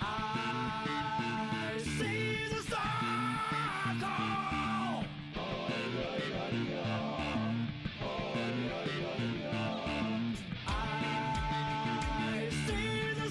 I see the circle. I see the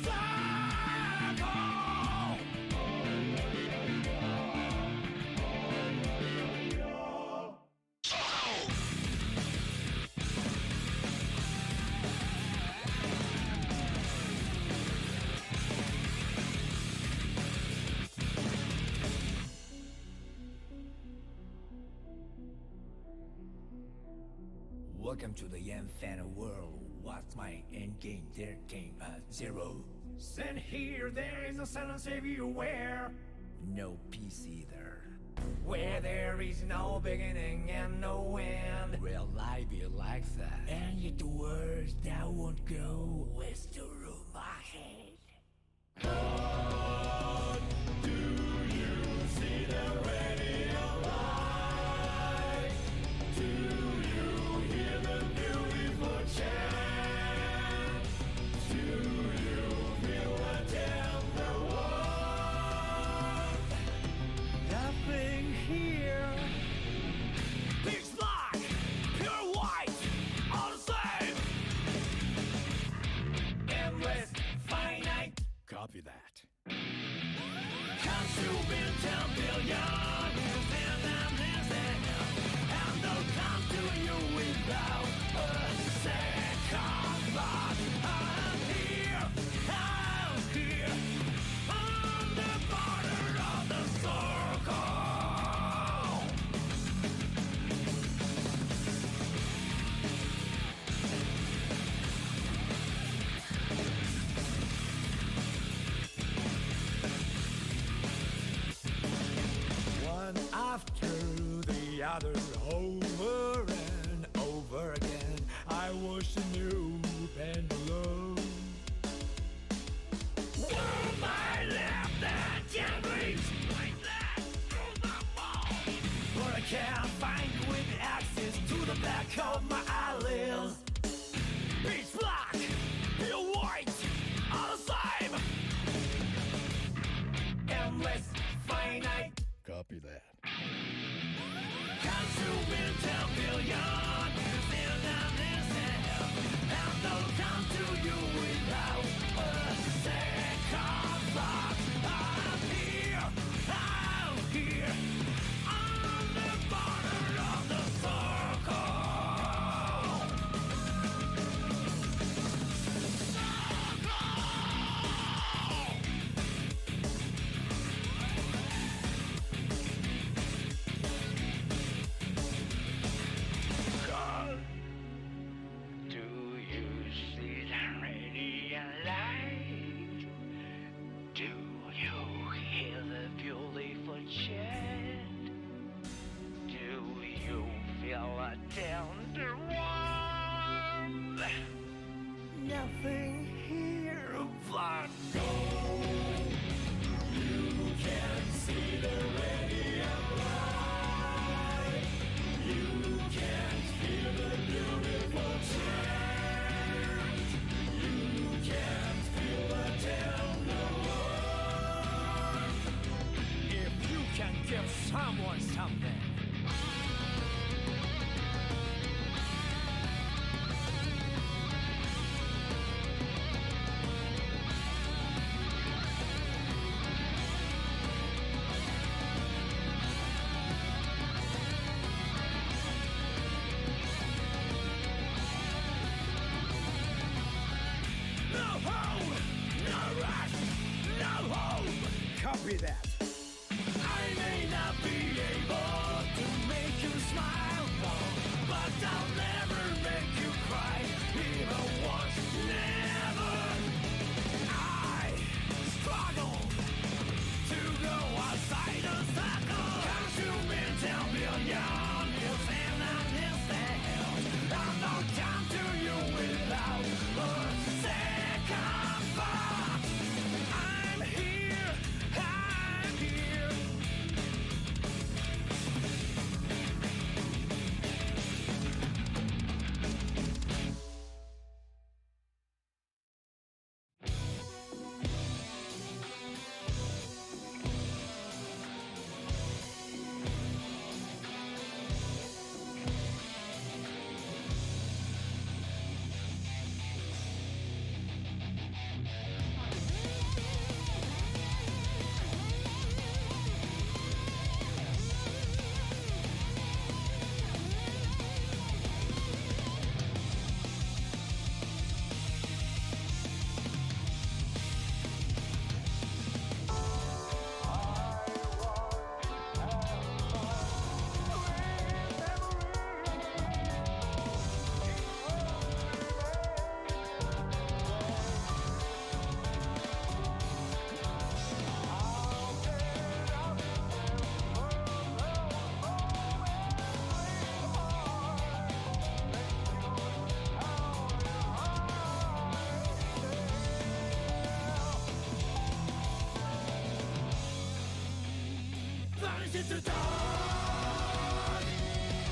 Welcome to the Inferno world. What's my endgame? There came a zero. And here there is a silence everywhere, No peace either. where there is no beginning and no end. Real life be like that. And yet the words that won't go with through my head. Do you see the radio light? Do you hear the beautiful chant? Do you feel a tender warmth? Nothing here. Pitch black, pure white, all the same. Endless, finite. Copy that. Comes to be 10 billion, and I'm listening, and they'll come to you without a second thought. I'm here, on the border of the circle. One after the other, over and over again, I was a new pendulum. From my left that can reach like that through the wall, but I can't find you with access to the back of my eyelids. Pitch black, pure white, all the same. Endless, finite. Copy that. Comes to be 10 billion, and I'm listening, and they'll come to you without a second thought. I'm here, on the border of the circle. Do you see the radiant light? Do you hear the beautiful chant? Do you feel a tender warmth? Nothing here but gold. You can see the radiant light. You can feel the beautiful chant. You can feel the tender warmth. If you can give someone something. No hope. Copy that. I may not be able vanish into dark.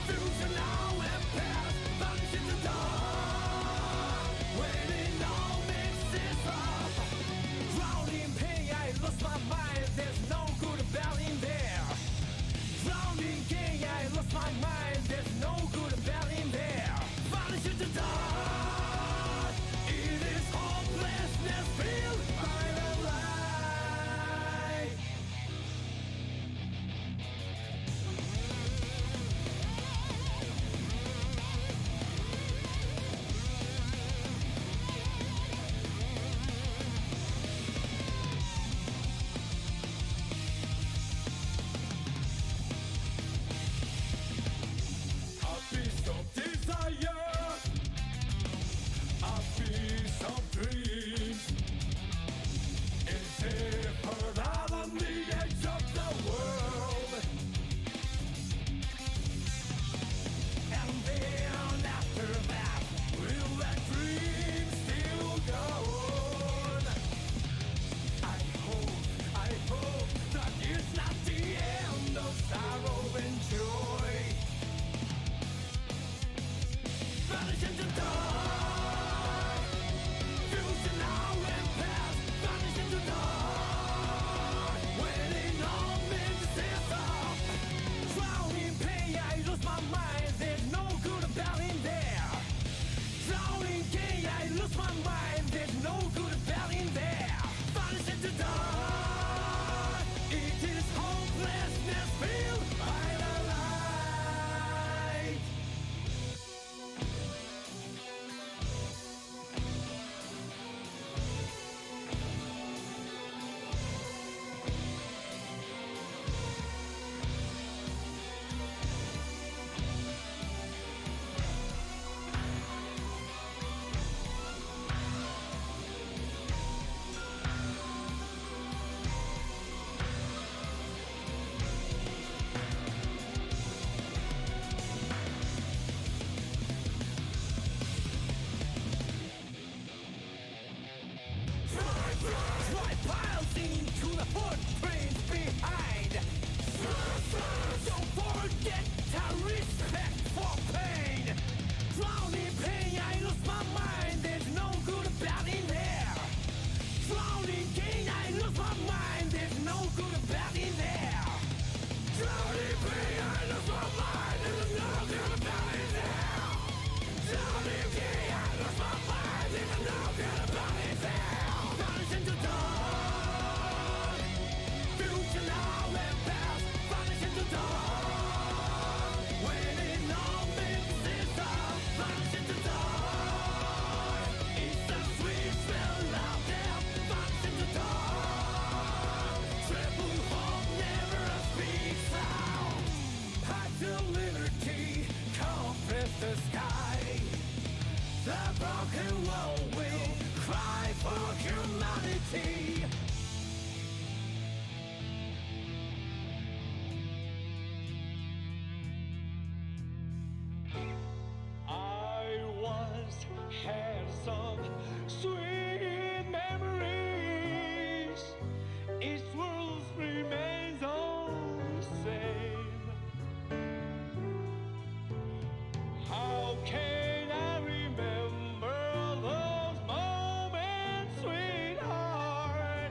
Future now and past, vanish into dark. When it all mixes up, drowned in pain, I lost my mind. There's no good about in there. Drowned in gain, I lost my mind. There's no good about in there. Vanish into dark. It is hopelessness filled by the light. A piece of desire, a piece of dreams. It's here for out on the edge of the world. And then after that, will that dream still go on? I hope that it's not the end of sorrow and joy. Vanish into dark. Future now and past, vanish into dark. When it all mixes up, drowned in pain, I lose my mind. There's no good about in there. Drowned in pain, I lose my mind. There's no good about in there. Vanish into dark. It is hopelessness filled by the light. Dry piles into the footprints behind. Don't forget to respect for pain. Drowned in pain, I lose my mind. There's no good about in there. Drowned in gain, I lose my mind. There's no good about in there. Drowned in pain, I lose my mind. There's no good about in there. Drowned in gain, I lose my mind. There's no good about in there. Vanish into dark. Future now and past, vanish into dark. When it all mixes up, vanish into dark. It's the sweet smell of death, vanish into dark. Triple hope never speaks out. Path to liberty, compress the sky. The broken world will cry for humanity. I once had some sweet memories. Each world remains all the same. How can I remember those moments, sweetheart?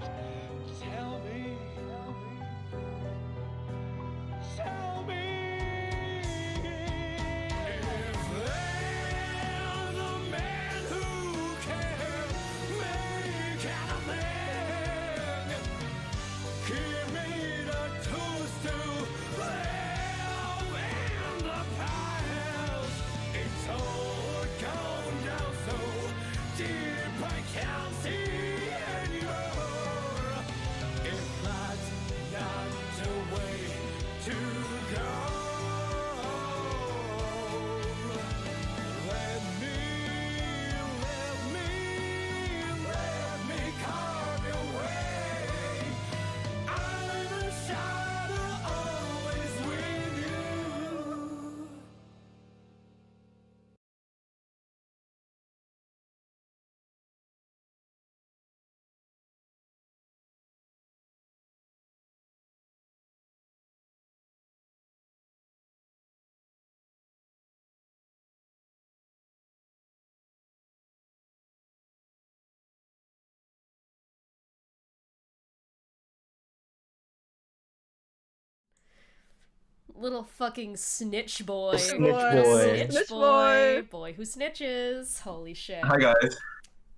Little fucking snitch boy. Snitch boy. Snitch boy. Boy who snitches. Holy shit. Hi guys.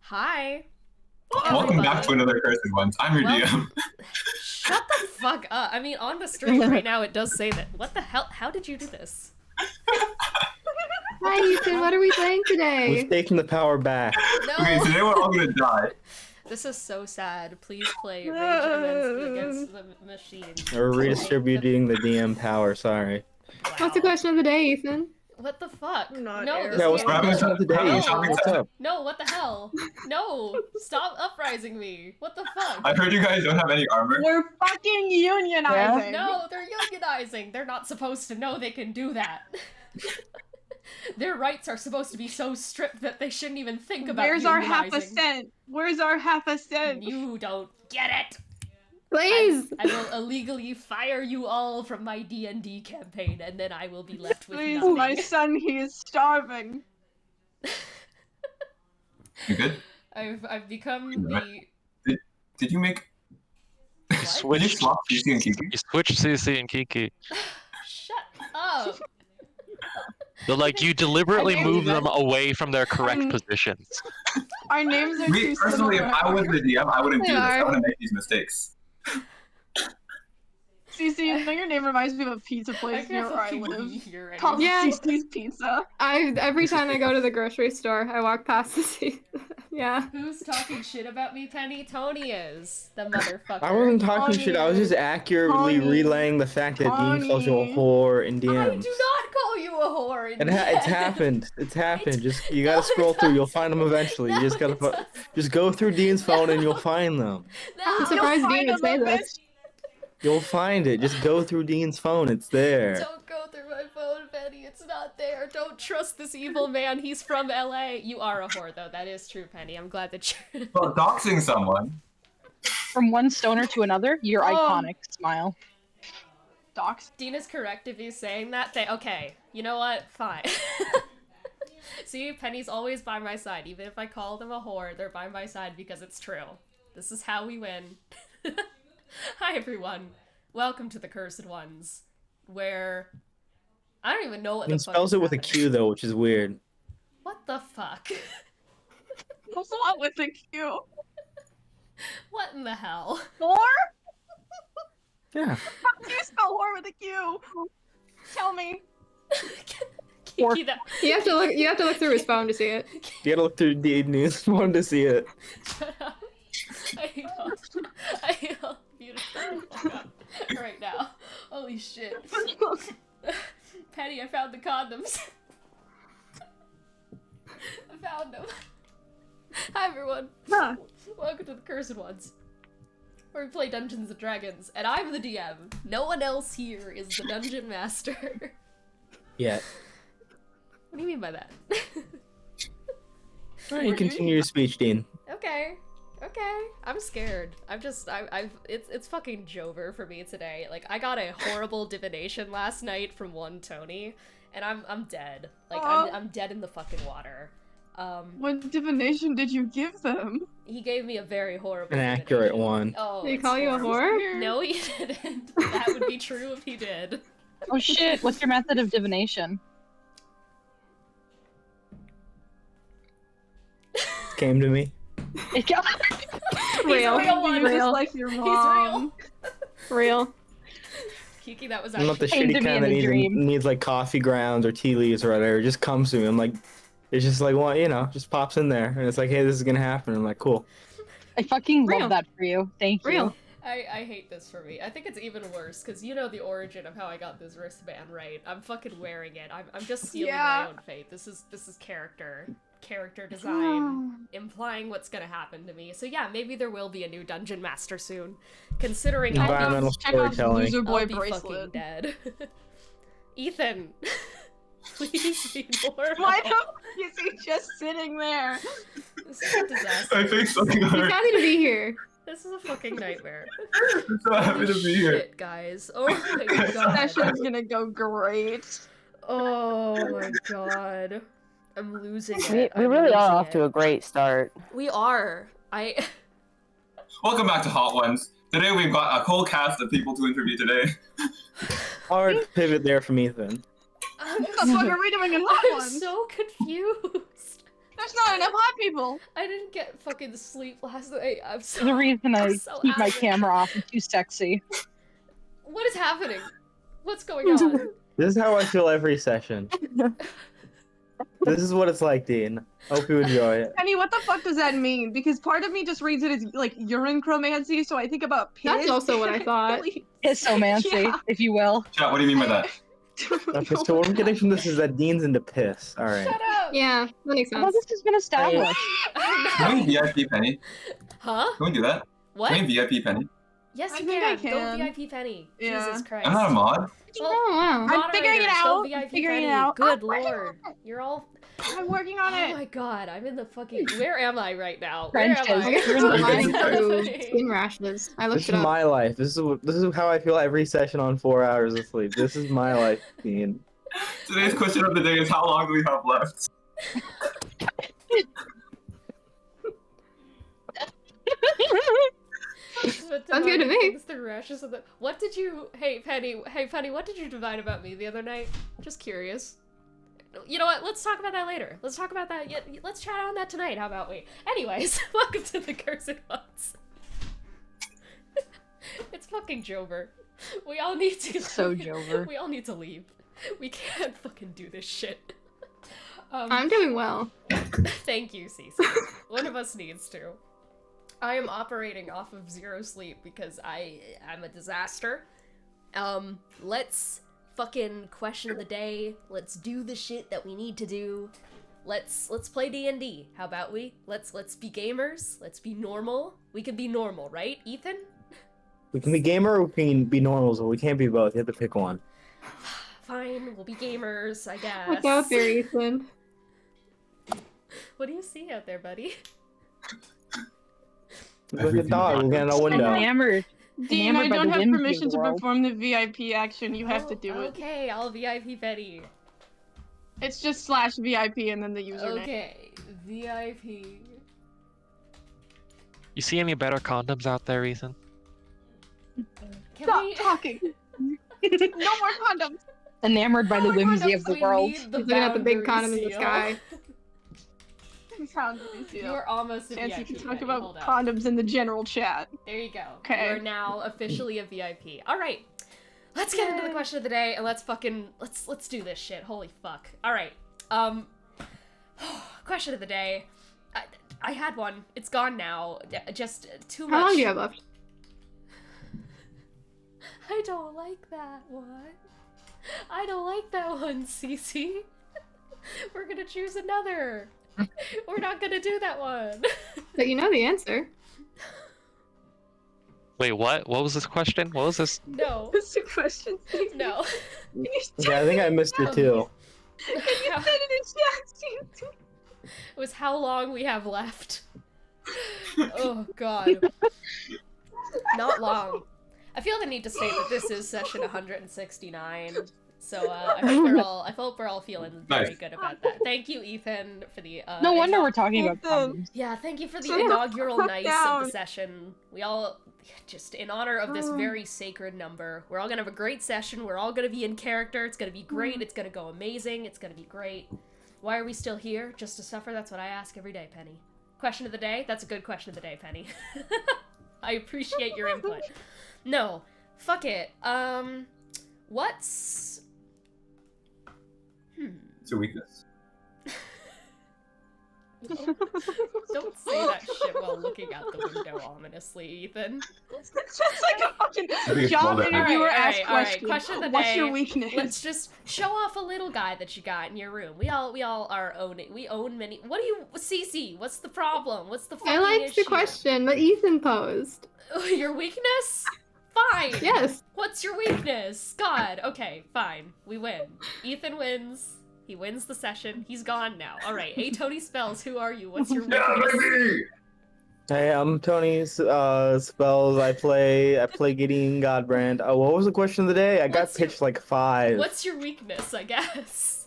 Hi. Welcome back to another Cursed Ones. I'm your DM. Shut the fuck up. I mean, on the stream right now it does say that. What the hell? How did you do this? Hi Ethan, what are we playing today? Who's taking the power back? No. Okay, today we're all gonna die. This is so sad. Please play Rage Against the Machine. We're redistributing the DM power, sorry. Wow. What's the question of the day, Ethan? What the fuck? Not no, Eric. this Yeah, what's the game- question of the day? No. Ethan? What's up? No, what the hell? No, stop uprising me. What the fuck? I've heard you guys don't have any armor. We're fucking unionizing. No, they're unionizing. They're not supposed to know they can do that. Their rights are supposed to be so stripped that they shouldn't even think about Where's our unionizing. half a cent? Where's our half a cent? You don't get it. Please! I will illegally fire you all from my D&D campaign, and then I will be left with Please, nothing. my son, he is starving. You good? I've become the... Did you make? Did you Switch. swap CC and Kiki? You switch CC and Kiki. Shut up. But like you deliberately I move mean, them away from their correct positions. Our names are Me too personally, if similar. I was the DM, I wouldn't do They this. I are. wouldn't make these mistakes. Cece, you know your name reminds me of a pizza I place near can't where I fucking live. be here anymore. Called Yeah. Cece's Pizza. Every time I go to the grocery store, I walk past the seat. Yeah. Who's talking shit about me, Penny? Tony is. The motherfucker. I wasn't talking shit, I was just accurately Tony. relaying the fact that Dean calls you a Tony. whore in I DMs. do not call you a whore. It's happened. It's happened. Just you gotta scroll through. You'll find them eventually. You just gotta just go through Dean's phone and you'll find them. I'm No, surprised Dean would say them, this. You'll find it. Just go through Dean's phone. It's there. don't go through my phone, Penny. It's not there. Don't trust this evil man. He's from LA. You are a whore, though. That is true, Penny. I'm glad that you're... Well, doxing someone. From one stoner to another, you're iconic. Smile. Docs. Dean is correct if he's saying that. Okay, you know what? Fine. See, Penny's always by my side. Even if I call them a whore, they're by my side because it's true. This is how we win. Hi, everyone. Welcome to the Cursed Ones, where... I don't even know what He the fuck spells is it with a happening. Q though, which is weird. What the fuck? What's wrong with the Q? What in the hell? Whore? Yeah. How do you spell whore with a Q? Tell me. Kiki, that... You have to look through his phone to see it. You gotta look through Dean's phone to see it. Shut up. I feel beautiful right now. Holy shit. Penny, I found the condoms. I found them. Hi everyone. Huh. Welcome to the Cursed Ones, where we play Dungeons and Dragons, and I'm the DM. No one else here is the Dungeon Master. Yeah. What do you mean by that? Alright, you continue your speech, Dean. Okay. I'm scared. It's fucking Jover for me today. Like, I got a horrible divination last night from one Tony, and I'm dead. Like, I'm dead in the fucking water. What divination did you give them? He gave me a very horrible An accurate divination. one. Oh, Did he it's call you a horrible. whore? No, he didn't. That would be true if he did. Oh shit, what's your method of divination? Came to me. It got- Real. He's a real one. You're Real. just like your He's mom. Real. Kiki, that was I'm not the actually... Came to shitty me kind in that a dream. needs like coffee grounds or tea leaves or whatever. It just comes to me. I'm like, it's just like, well, you know, just pops in there. And it's like, hey, this is gonna happen. I'm like, cool. I fucking Real. love that for you. Thank you. Real. I hate this for me. I think it's even worse, because you know the origin of how I got this wristband, right? I'm fucking wearing it. I'm just sealing my own fate. This is character design, implying what's gonna happen to me. So yeah, maybe there will be a new Dungeon Master soon, considering Environmental Check out storytelling. Loser Boy I'll be fucking bracelet. dead. Ethan, please be normal. Why the fuck is he just sitting there? This is a disaster. I think something He's hurt. happy to be here. This is a fucking nightmare. I'm so happy to be here. Shit, guys. Oh my god. Session's gonna go great. Oh my god. I'm losing We it. I'm really are losing off to it. a great start. We are. Welcome back to Hot Ones. Today we've got a whole cast of people to interview today. hard pivot there from Ethan. What the fuck are we doing in hot I'm ones? so confused. There's not enough hot people. I didn't get fucking sleep last night. I'm so. The reason I I'm so keep my out of it. camera off is too sexy. What is happening? What's going on? This is how I feel every session. This is what it's like, Dean. Hope you enjoy it. Penny, what the fuck does that mean? Because part of me just reads it as like urine chromancy, so I think about piss. That's also what I thought. Pissomancy, Yeah. if you will. Chat, what do you mean by that? Okay, so what I'm getting from this is that Dean's into piss. All right. Shut up! Yeah, that makes Well, sense. this has been established. Can we VIP Penny? Huh? Can we do that? What? Can we VIP Penny? Yes, I you think I can. can. Go VIP Penny. Yeah. Jesus Christ. I'm not a mod. Well, Oh wow. I'm figuring it moderators, go out. VIP Figuring it Penny. out. Good I'm working lord. You're all. I'm working on Oh it. my god, I'm in the fucking. Where am I right now? Where am Trenches. I I? guess You're it's in the lying trenches. through skin rashes. I This looked is it up. my life. This is how I feel every session on 4 hours of sleep. This is my life, Dean. Today's question of the day is how long do we have left? Sounds good to me. The rashes of the. What did you? Hey Penny. What did you divine about me the other night? Just curious. You know what? Let's talk about that later. Let's talk about that. Yeah, let's chat on that tonight. How about we? Anyways, welcome to the Cursed Ones. It's fucking Jover. We all need to. So Jover. We all need to leave. We can't fucking do this shit. I'm doing well. Thank you, Cece. One of us needs to. I am operating off of 0 sleep because I'm a disaster. Let's fucking question of the day. Let's do the shit that we need to do. Let's play D&D. How about we? Let's be gamers. Let's be normal. We can be normal, right, Ethan? We can be gamer or we can be normals, but we can't be both. You have to pick one. Fine, we'll be gamers, I guess. Look out there, Ethan. What do you see out there, buddy? Look at dog looking out a window. Enamored. Dean, I Enamored by don't the have whimsy of permission the to world. perform the VIP action. You have to do it. Okay, I'll VIP Penny. It's just /VIP and then the username. Okay, VIP. You see any better condoms out there, Ethan? Can Stop we? talking. No more condoms. Enamored by the whimsy of the We world. need He's looking at the big boundary condom in the seal. sky. You're almost a Chance VIP. you can talk Penny, about hold up. condoms in the general chat. There you go. Okay. You're now officially a VIP. All right. Let's get into the question of the day and let's do this shit. Holy fuck. All right. Question of the day. I had one. It's gone now. Just too much. How long do you have left? I don't like that one. I don't like that one, Cece. We're gonna choose another. We're not gonna do that one. But you know the answer. Wait, what? What was this question? What was this? No. What's the question? No. Yeah, I think I missed it too. You said it in chat. It was how long we have left. Oh god. Not long. I feel the need to state that this is session 169. So I hope we're all feeling very Nice. good about that. Thank you, Ethan, for the No wonder we're talking about Ethan. condoms. Yeah, thank you for the Sit inaugural nice of down. the session. We all, just in honor of this very sacred number, we're all gonna have a great session. We're all gonna be in character. It's gonna be great. It's gonna go amazing. It's gonna be great. Why are we still here? Just to suffer? That's what I ask every day, Penny. Question of the day? That's a good question of the day, Penny. I appreciate your input. No, fuck it. What's... It's a weakness. Don't say that shit while looking out the window ominously, Ethan. It's just like a fucking think it's job well done. interviewer ask All right. question. Question of the What's day. your weakness? Let's just show off a little guy that you got in your room. We all are owning. We own many. What do you, Cece? What's the problem? What's the fucking I liked the issue? question that Ethan posed. Your weakness? Fine. Yes. What's your weakness? God. Okay, fine. We win. Ethan wins. He wins the session. He's gone now. All right. Hey, Tony Spells. Who are you? What's your Yeah, weakness? baby! Hey, I'm Tony's spells. I play Gideon Godbrand. Oh, what was the question of the day? I got What's your- pitched like 5. What's your weakness? I guess.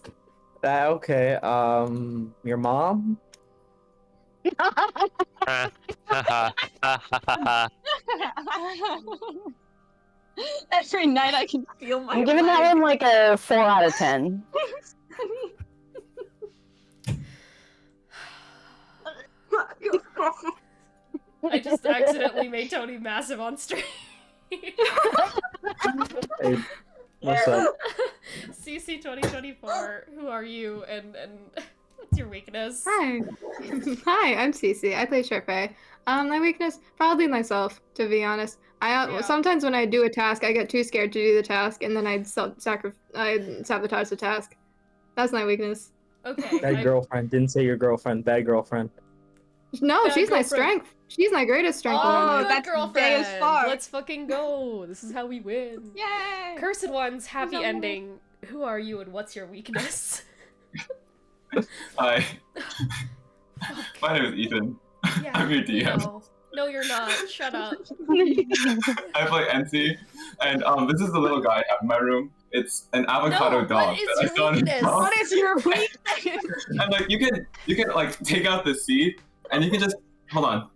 Okay. Your mom? Every night I can feel my I'm giving that leg. one like a 4 out of 10. I just accidentally made Tony massive on stream. Hey, what's up? CC 2024, who are you and what's your weakness? Hi. Hi, I'm Cece. I play Sharpay. My weakness, probably myself, to be honest. Yeah. Sometimes when I do a task, I get too scared to do the task, and then I'd sabotage the task. That's my weakness. Okay. Bad girlfriend. Didn't say your girlfriend. Bad girlfriend. No, Bad she's my girlfriend. strength. She's my greatest strength. Oh, that's that's gay girlfriend. as fuck. Let's fucking go. This is how we win. Yay! Cursed ones, happy No. ending. Who are you and what's your weakness? Hi. My name is Ethan. Yeah, I'm your DM. No, you're not. Shut up. I play Ensi, and this is the little guy in my room. It's an avocado No, dog what is that I your saw in his weakness? house. What is your weakness? And like you can like take out the seed, and you can just hold on.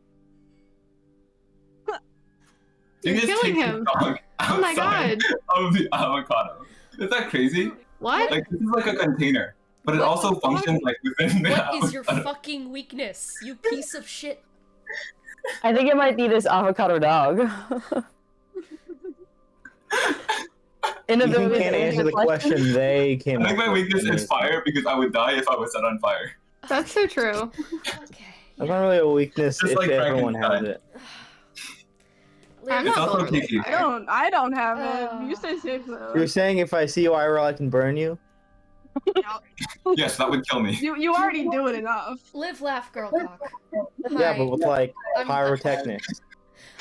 You You're can just killing take him. the dog Oh my outside god. of the avocado. Is that crazy? What? Like this is like a container, but it What also the functions like within the What is your avocado. fucking weakness, you piece of shit? I think it might be this avocado dog. Ethan can't answer the question. They came I think up my with. weakness is fire because I would die if I was set on fire. That's so true. Okay. That's not really a weakness Just if like everyone has Frankenstein. it. I'm It's not also vulnerable. Kiki. I don't have it. You say safe though. You're saying if I see you IRL, I can burn you? Yes, that would kill me. You already do it enough. Live, laugh, girl cock. Yeah, but with like I'm- pyrotechnics.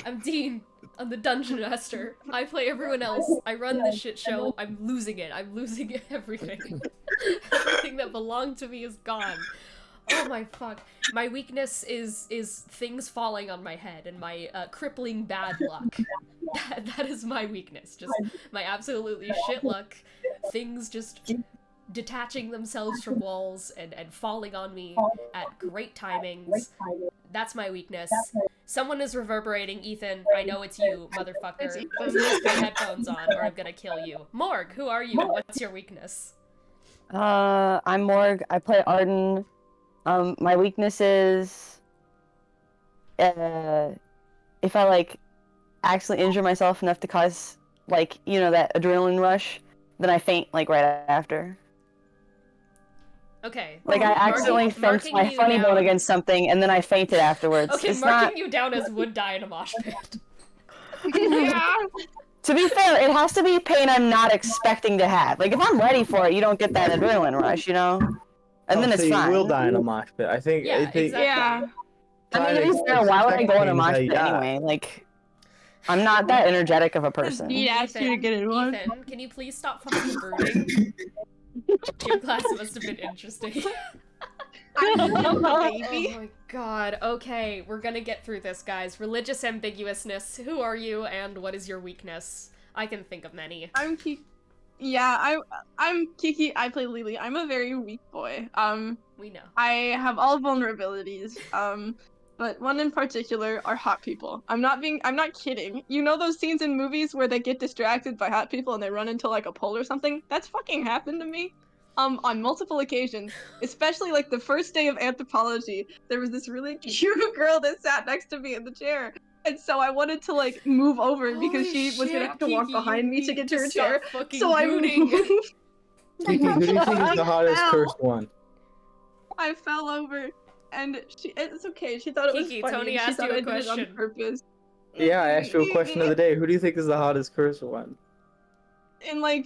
I'm Dean. I'm the dungeon master. I play everyone else. I run this shit show. I'm losing it. I'm losing everything. Everything that belonged to me is gone. Oh my fuck. My weakness is things falling on my head and my crippling bad luck. That is my weakness. Just my absolutely shit luck. Things just detaching themselves from walls and falling on me at great timings. That's my weakness. Someone is reverberating. Ethan, I know it's you, motherfucker. Put your headphones on or I'm gonna kill you. Morgue, who are you and what's your weakness? I'm Morgue. I play Arden. My weakness is if I like actually injure myself enough to cause like, you know, that adrenaline rush, then I faint like right after. Okay. Like I accidentally fenced my funny bone against something and then I fainted afterwards. Okay, it's marking not... you down as would die in a mosh pit. Yeah. To be fair, it has to be pain I'm not expecting to have. Like if I'm ready for it, you don't get that adrenaline rush, you know? And then Oh, it's so you fine. will die in a mosh pit. I think. Yeah, I think exactly. Yeah. I mean, to be fair, why would I go in a mosh pit anyway? Like, I'm not that energetic of a person. He asked you to get in one. Ethan, can you please stop fucking brooding? Your class must have been interesting. Baby. Oh my god. Okay, we're gonna get through this, guys. Religious ambiguousness. Who are you and what is your weakness? I can think of many. I'm Kiki. Yeah, I'm Kiki. I play Lily. I'm a very weak boy. We know. I have all vulnerabilities. But one in particular are hot people. I'm not kidding. You know those scenes in movies where they get distracted by hot people and they run into like a pole or something? That's fucking happened to me. On multiple occasions, especially like the first day of anthropology, there was this really cute girl that sat next to me in the chair. And so I wanted to like move over because Holy she was gonna shit, have to walk Kiki, behind you me to need get to her stop chair. fucking So I brooding. moved. Kiki, who do you think is the hottest Ow. cursed one? I fell over, and it's okay. She thought it was Kiki, funny. Tony and she asked thought you a I did it question. on purpose. Yeah, I asked you a question of the day. Who do you think is the hottest cursed one? In what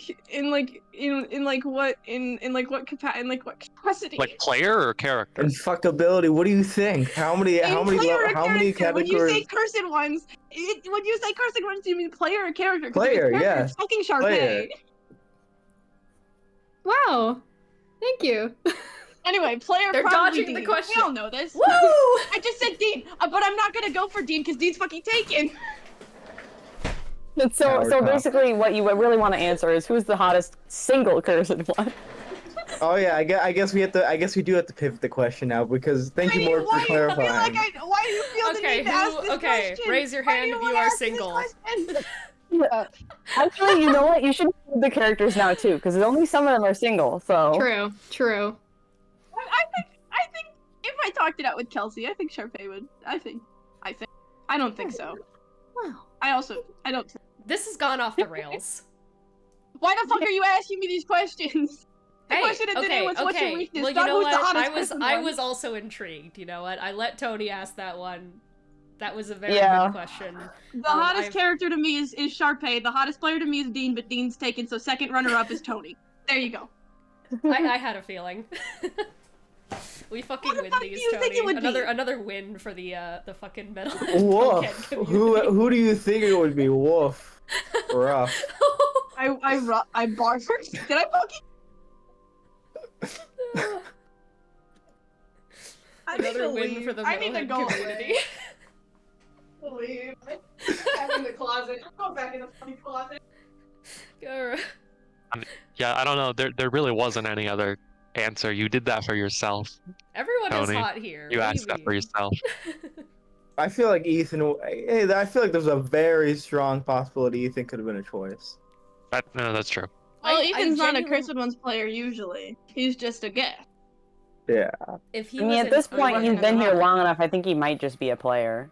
capacity? Like player or character? And fuckability. What do you think? How many In player or categories? character? When you say cursed ones, do you mean player or character? 'Cause if it's Player, character, yes. it's fucking Sharpay. Player. Wow. Thank you. Anyway, player. They're probably dodging the Dean. question. We all know this. Woo! I just said Dean, but I'm not gonna go for Dean because Dean's fucking taken. So Power top. basically what you really want to answer is who's the hottest single cursed one? Oh yeah, I guess we have to. I guess we do have to pivot the question now because thank you more for Why do you feel clarifying. why do you feel the Okay, need to ask this okay, question? raise your Why hand do if wanna you are ask this single. question? Actually, you know what? You should include the characters now too, because only some of them are single. So True. I think if I talked it out with Kelsey, I think Sharpay would. I think. I don't think so. Wow. I don't. This has gone off the rails. Why the fuck are you asking me these questions? The question of the day was what's your weakness, Well, you not know who's the what? hottest I person was also intrigued. You know what? I let Tony ask that one. That was a very Yeah. good question. The hottest character to me is Sharpay. The hottest player to me is Dean, but Dean's taken, so second runner-up is Tony. There you go. I had a feeling. We fucking win these, Tony. Another win for the fucking metal. Woof. Who do you think it would be? Woof. Rough. I barfed. Did I fucking? Another win for the metalhead community. Leave. I'm in the closet. Go back in the fucking closet. Go. Yeah, I don't know. There really wasn't any other answer. You did that for yourself. Everyone Tony. is hot here. You What do asked that for mean? yourself. I feel like Ethan. Hey, I feel like there's a very strong possibility Ethan could have been a choice. No, that's true. Well, Ethan's not a genuinely- Cursed Ones player usually. He's just a guest. Yeah. If he I mean, was at in this Cyberpunk- point, he's been here long enough. I think he might just be a player.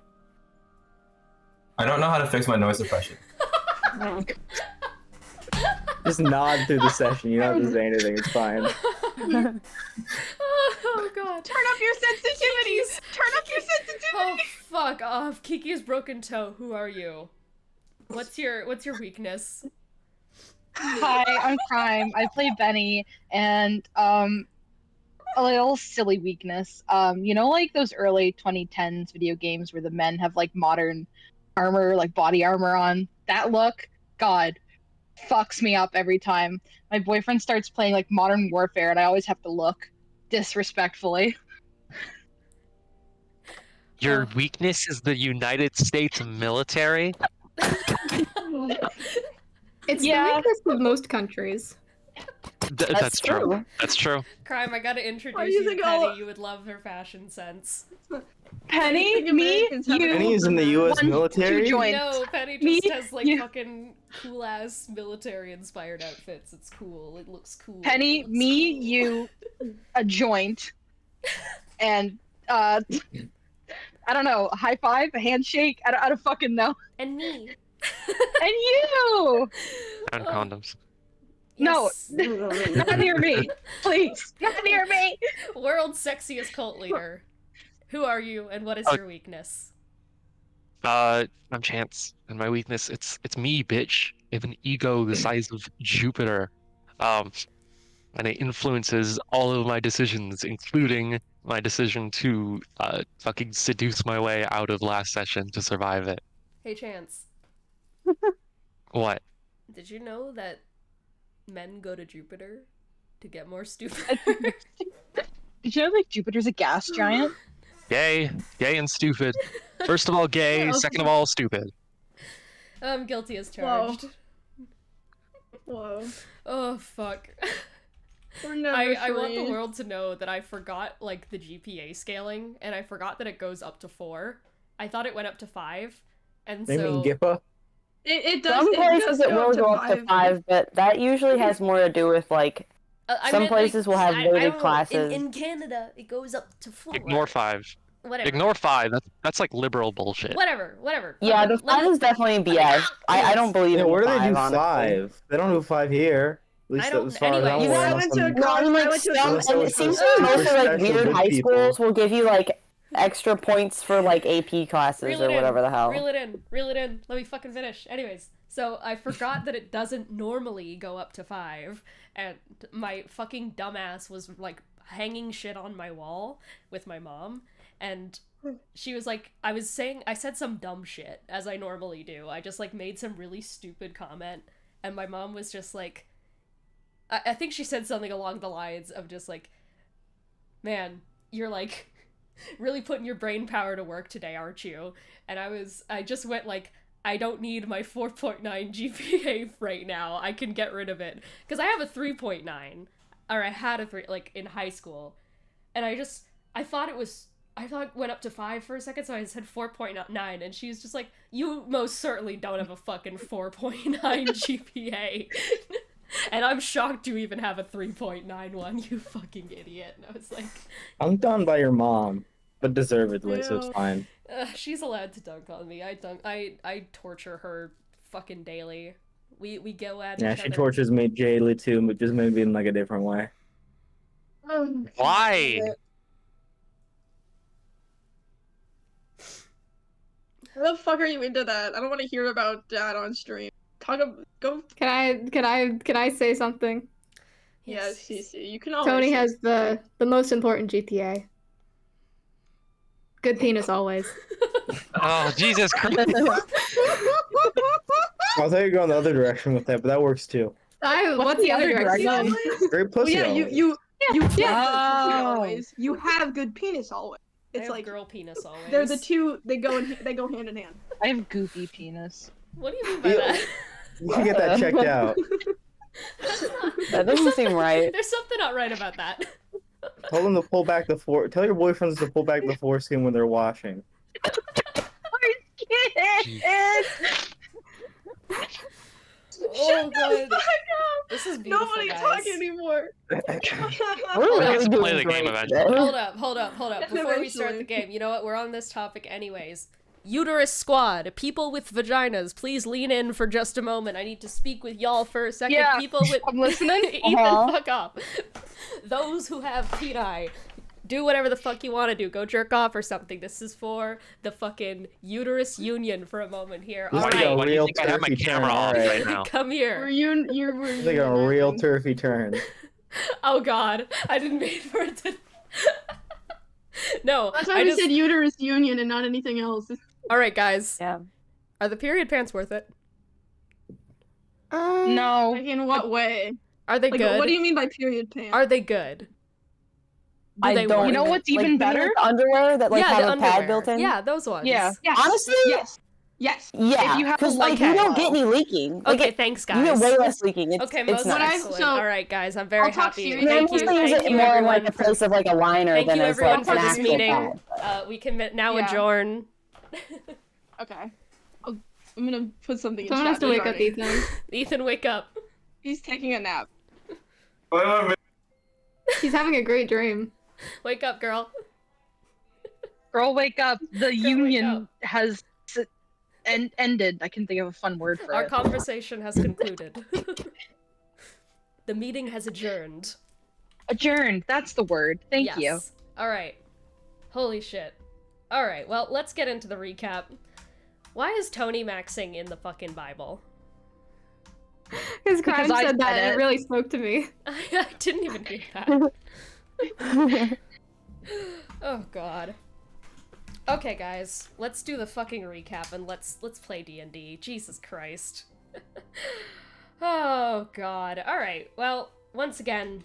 I don't know how to fix my noise suppression. Just nod through the session. You don't have to say anything. It's fine. Oh god. Turn up your sensitivities. Turn up your Oh sensitivities. fuck off. Kiki's broken toe. Who are you? What's your weakness? Hi, I'm Crime. I play Benny, and a little silly weakness. You know, like those early 2010s video games where the men have like modern armor, like body armor on. That look, God, fucks me up every time. My boyfriend starts playing like Modern Warfare, and I always have to look disrespectfully. Your weakness is the United States military? It's Yeah. the weakness of most countries. That's true. That's true. Crime, I gotta Why introduce do you you to think Penny. all- You would love her fashion sense. Penny, me, you, Penny is in the U.S. 1, 2 military. joints. No, Penny Me, just has like you- fucking cool ass military inspired outfits. It's cool. It looks cool. Penny, It looks me, cool. you, a joint, and I don't know, a high five, a handshake. I don't fucking know. And me. And you. And condoms. Yes. No, not near me, please, not near me. World's sexiest cult leader. Who are you, and what is your weakness? I'm Chance, and my weakness, it's me, bitch. I have an ego the size of Jupiter. And it influences all of my decisions, including my decision to fucking seduce my way out of last session to survive it. Hey, Chance. What? Did you know that men go to Jupiter to get more stupid? Did you know like Jupiter's a gas giant? Gay and stupid. First of all, gay. Second of all, stupid. I'm guilty as charged. Whoa. Oh, fuck. We're never I want the free. world to know that I forgot, like, the GPA scaling, and I forgot that it goes up to 4. I thought it went up to 5, and They so... mean Gippa? It does. Some places does it go will go up to 5, but that usually has more to do with like some places will have weighted classes. In Canada, it goes up to 4. Ignore 5. Whatever. Ignore 5. That's like liberal bullshit. Whatever. Yeah, the Let 5 me- is definitely BS. I don't believe Yeah, in where do they 5, do honestly. 5? They don't do 5 here. At least I don't- as far as I'm anyways. aware. I unless went to a I'm- No, I mean, like, went to a some, school and it for seems super like most of like special weird good high people. schools will give you like extra points for like AP classes Reel or it whatever in. the hell. Reel it in. Reel it in. Let me fucking finish. Anyways, so I forgot that it doesn't normally go up to 5, and my fucking dumbass was like hanging shit on my wall with my mom, and she was like, I said some dumb shit, as I normally do. I just like made some really stupid comment, and my mom was just like, I think she said something along the lines of just like, man, you're like really putting your brain power to work today, aren't you? And I just went like, I don't need my 4.9 GPA right now. I can get rid of it. Because I have a 3.9. Or I had a 3, like, in high school. And I thought it was I thought went up to 5 for a second, so I said 4.9, and she's just like, you most certainly don't have a fucking 4.9 GPA. And I'm shocked you even have a 3.91, you fucking idiot. And I was like... Dunked on by your mom, but deservedly, so it's fine. She's allowed to dunk on me. I torture her fucking daily. We go at each other. Yeah, she tortures me daily too, but just maybe in like a different way. Why? How the fuck are you into that? I don't want to hear about that on stream. Go. Can I say something? Yes, Cece. You can always. Tony has the most important GPA. Good penis always. Oh, Jesus Christ. I thought you'd go in the other direction with that, but that works too. What's the other direction? Great pussy. Well, yeah, always. you Oh. always. You have good penis always. It's like girl penis always. They're the two. They go hand in hand. I have goofy penis. What do you mean by that? You should get that checked out. That doesn't seem right. There's something not right about that. Tell them to pull back the Tell your boyfriends to pull back the foreskin when they're washing. Oh god. This is beautiful, Nobody guys. talking anymore. We're really play the doing game great eventually. today. Hold up. Before we start the game, you know what? We're on this topic anyways. Uterus squad, people with vaginas, please lean in for just a moment. I need to speak with y'all for a second. Yeah, People with I'm listening. Ethan, fuck off. Those who have peni, do whatever the fuck you want to do. Go jerk off or something. This is for the fucking uterus union for a moment here. This All is right, a Why do you real think I have my turfy camera turn, off alright. right now? come here. You're It's like a real turfy turn. Oh god, I didn't mean for it to... No, That's why we said uterus union and not anything else. Alright guys, Yeah. are the period pants worth it? No. Like in what way? Are they Like, good? what do you mean by period pants? Are they good? Do I they don't. work? You know what's even better? Like underwear that like Yeah, have the a pad underwear. built in. Yeah, those ones. Yeah. Yes. Honestly, Yes. Yes. Yeah, If you have because a like okay. you don't get any leaking. Like, Okay, thanks guys. You get way less leaking. It's, Okay, it's most nice. excellent. So- Alright guys, I'm very I'll talk happy. seriously. They Thank you, mostly use thank it you more in everyone like a for... place of like a liner Thank than you as everyone like for an this actual meeting. pad. We can now Yeah. adjourn. Okay. I'm gonna put something in Someone chat has to wake up regarding- Ethan. Ethan, wake up. He's taking a nap. He's having a great dream. Wake up, girl. Girl, wake up. The wake union has ended. I can think of a fun word for Our it. conversation has concluded. The meeting has adjourned. Adjourned. That's the word. Thank you. Alright. Holy shit. Alright, well, let's get into the recap. Why is Tony maxing in the fucking Bible? His crime I said that said and it. it really spoke to me. I didn't even hear that. Oh god. Okay, guys, let's do the fucking recap and let's play D&D. Jesus Christ. Oh god. Alright, well, once again,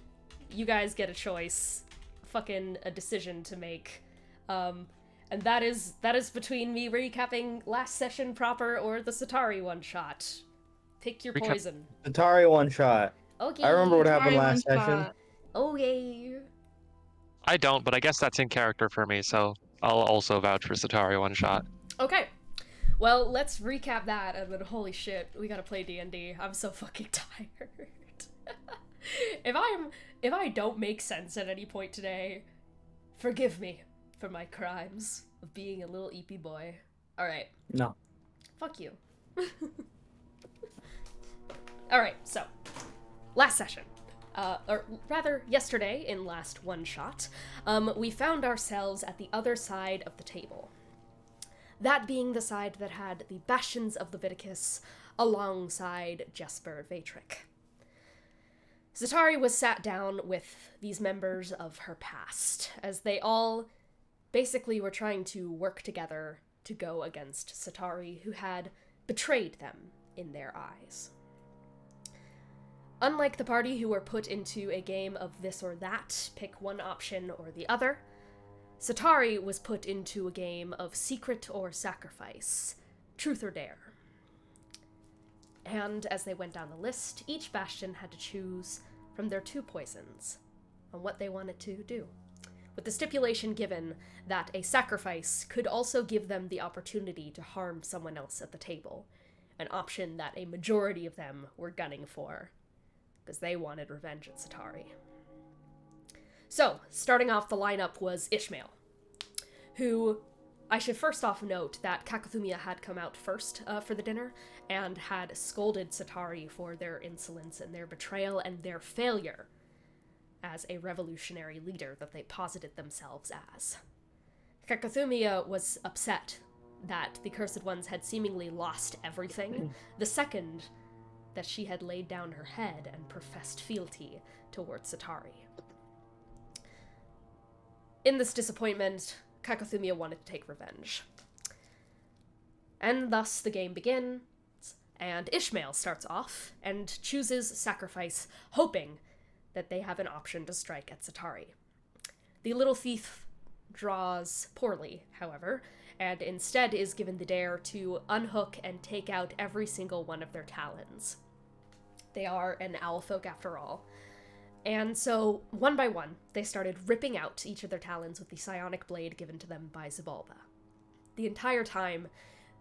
you guys get a choice. Fucking a decision to make. And that is between me recapping last session proper or the Satari one-shot. Pick your Recap- poison. Atari one shot. Okay. I remember what happened Sorry, last one session. shot. Okay. I don't, but I guess that's in character for me, so I'll also vouch for Satari one shot. Okay. Well, let's recap that, and then holy shit, we gotta play D&D. I'm so fucking tired. If I don't make sense at any point today, forgive me for my crimes of being a little eepy boy. Alright. No. Fuck you. Alright, so, last session. Or rather, yesterday, in last one-shot, we found ourselves at the other side of the table. That being the side that had the Bastions of Leviticus alongside Jesper Vatrick. Zatari was sat down with these members of her past, as they all basically were trying to work together to go against Satari, who had betrayed them in their eyes. Unlike the party who were put into a game of this or that, pick one option or the other, Satari was put into a game of secret or sacrifice, truth or dare. And as they went down the list, each bastion had to choose from their two poisons on what they wanted to do. with the stipulation given that a sacrifice could also give them the opportunity to harm someone else at the table, an option that a majority of them were gunning for, because they wanted revenge at Satari. So, starting off the lineup was Ishmael, who, I should first off note that Kakuthumiya had come out first for the dinner, and had scolded Satari for their insolence and their betrayal and their failure as a revolutionary leader that they posited themselves as. Kakuthumiya was upset that the Cursed Ones had seemingly lost everything the second that she had laid down her head and professed fealty towards Satari. In this disappointment, Kakuthumiya wanted to take revenge. And thus the game begins, and Ishmael starts off and chooses sacrifice, hoping that they have an option to strike at Satari. The little thief draws poorly, however, and instead is given the dare to unhook and take out every single one of their talons. They are an owl folk after all. And so, one by one, they started ripping out each of their talons with the psionic blade given to them by Xibalba. The entire time,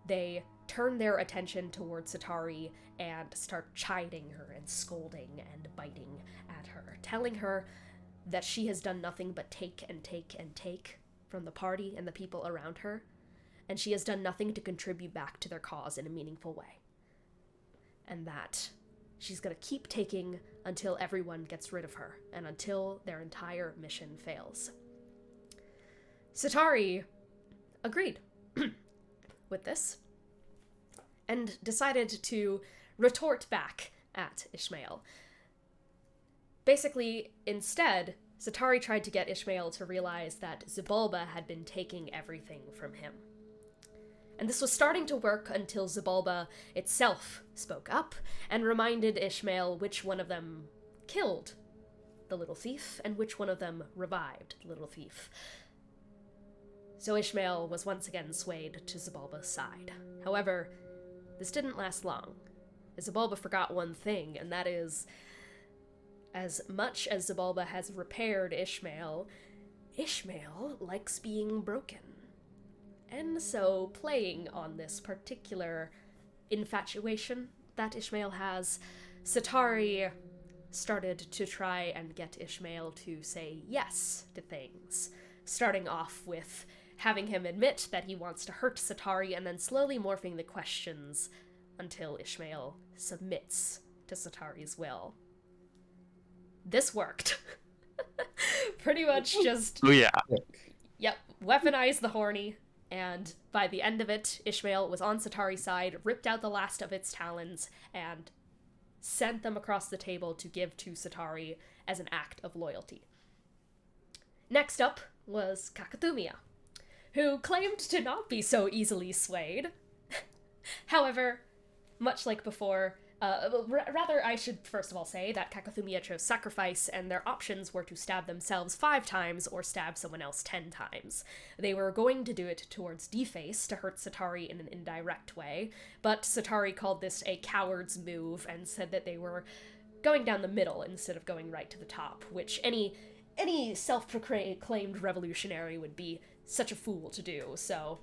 they turn their attention towards Satari and start chiding her and scolding and biting at her, telling her that she has done nothing but take and take and take from the party and the people around her, and she has done nothing to contribute back to their cause in a meaningful way. And that she's gonna keep taking until everyone gets rid of her, and until their entire mission fails. Satari agreed with this, and decided to retort back at Ishmael. Basically, instead, Satari tried to get Ishmael to realize that Xibalba had been taking everything from him. And this was starting to work until Xibalba itself spoke up and reminded Ishmael which one of them killed the little thief and which one of them revived the little thief. So Ishmael was once again swayed to Xibalba's side. However, this didn't last long. Xibalba forgot one thing, and that is, as much as Xibalba has repaired Ishmael, Ishmael likes being broken. And so, playing on this particular infatuation that Ishmael has, Satari started to try and get Ishmael to say yes to things, starting off with having him admit that he wants to hurt Satari, and then slowly morphing the questions until Ishmael submits to Satari's will. This worked. Pretty much just... Oh yeah. Yep, weaponized the horny, and by the end of it, Ishmael was on Satari's side, ripped out the last of its talons, and sent them across the table to give to Satari as an act of loyalty. Next up was Kakuthumiya, who claimed to not be so easily swayed. However, much like before, rather I should first of all say that Kakuthumiya chose sacrifice, and their options were to stab themselves 5 times or stab someone else 10 times. They were going to do it towards Deface to hurt Satari in an indirect way, but Satari called this a coward's move and said that they were going down the middle instead of going right to the top, which any self-proclaimed revolutionary would be such a fool to do, so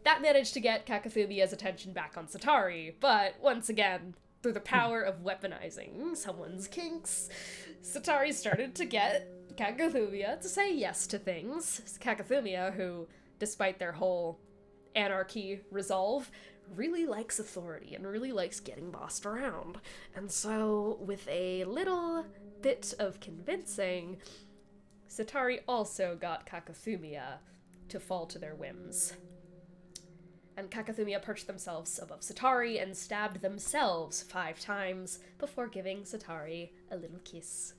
that managed to get Kakuthumiya's attention back on Satari, but once again, through the power of weaponizing someone's kinks, Satari started to get Kakuthumiya to say yes to things. Kakuthumiya, who, despite their whole anarchy resolve, really likes authority and really likes getting bossed around. And so, with a little bit of convincing, Satari also got Kakuthumiya to fall to their whims. And Kakuthumiya perched themselves above Satari and stabbed themselves 5 times before giving Satari a little kiss.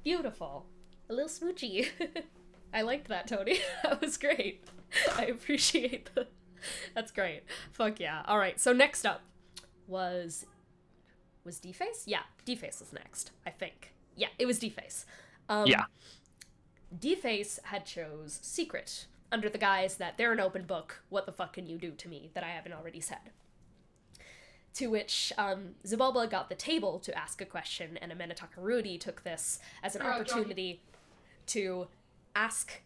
Beautiful. A little smoochy. I liked that, Tony. That was great. I appreciate that. That's great. Fuck yeah. Alright, so next up was Deface? Yeah, Deface was next, I think. Yeah, it was Deface. Yeah. Deface had chose Secret, under the guise that they're an open book, what the fuck can you do to me that I haven't already said? To which Xibalba got the table to ask a question, and Amenetaka Rudy took this as an opportunity to ask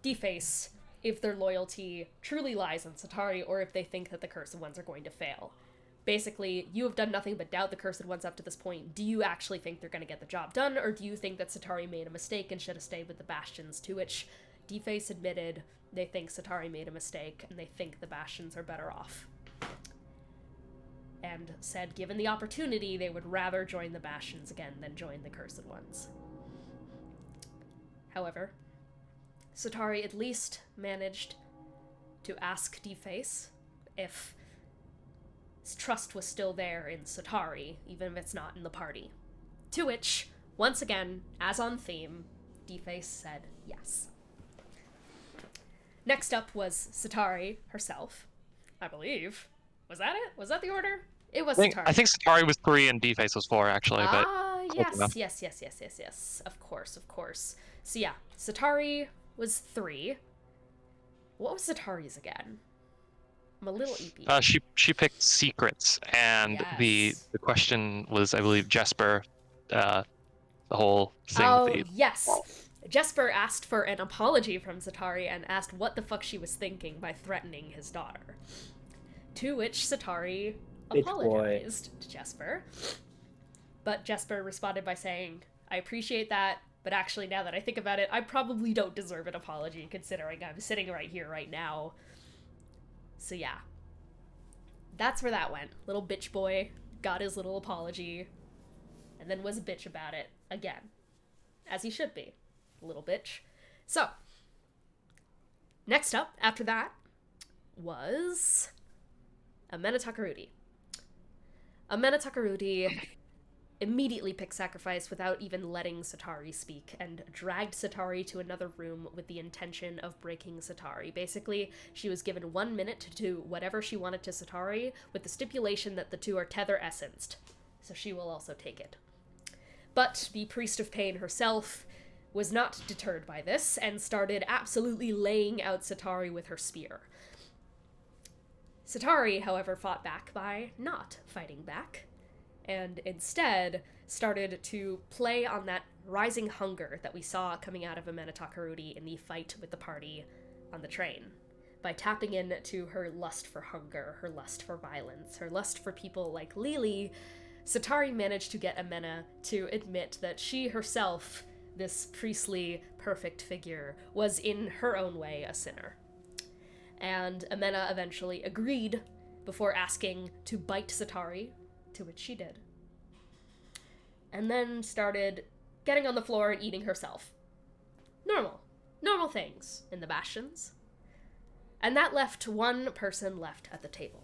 Deface if their loyalty truly lies in Satari or if they think that the Cursed Ones are going to fail. Basically, you have done nothing but doubt the Cursed Ones up to this point. Do you actually think they're going to get the job done, or do you think that Satari made a mistake and should have stayed with the Bastions? To which Deface admitted they think Satari made a mistake and they think the Bastions are better off. And said given the opportunity, they would rather join the Bastions again than join the Cursed Ones. However, Satari at least managed to ask Deface if trust was still there in Satari, even if it's not in the party. To which, once again, as on theme, Deface said yes. Next up was Satari herself, I believe. Was that it? Was that the order? It was Satari. I think Satari was 3 and Deface was 4, actually, but... Yes. Of course. So yeah, Satari was 3. What was Satari's again? I'm a little EP. She picked secrets, and the question was, I believe, Jesper, the whole thing. Oh, yes. Jesper asked for an apology from Satari and asked what the fuck she was thinking by threatening his daughter. To which Satari apologized to Jesper. But Jesper responded by saying, I appreciate that, but actually now that I think about it, I probably don't deserve an apology considering I'm sitting right here right now. So yeah, that's where that went. Little bitch boy got his little apology, and then was a bitch about it again. As he should be. Little bitch. So, next up, after that, was Amena Takarudi. Amena Takarudi immediately picked Sacrifice without even letting Satari speak, and dragged Satari to another room with the intention of breaking Satari. Basically, she was given 1 minute to do whatever she wanted to Satari, with the stipulation that the two are tether essenced, so she will also take it. But the Priest of Pain herself was not deterred by this, and started absolutely laying out Satari with her spear. Satari, however, fought back by not fighting back, and instead started to play on that rising hunger that we saw coming out of Amena Takarudi in the fight with the party on the train. By tapping into her lust for hunger, her lust for violence, her lust for people like Lily, Satari managed to get Amena to admit that she herself, this priestly, perfect figure, was in her own way a sinner. And Amena eventually agreed before asking to bite Satari, to which she did. And then started getting on the floor and eating herself. Normal things in the Bastions. And that left one person left at the table.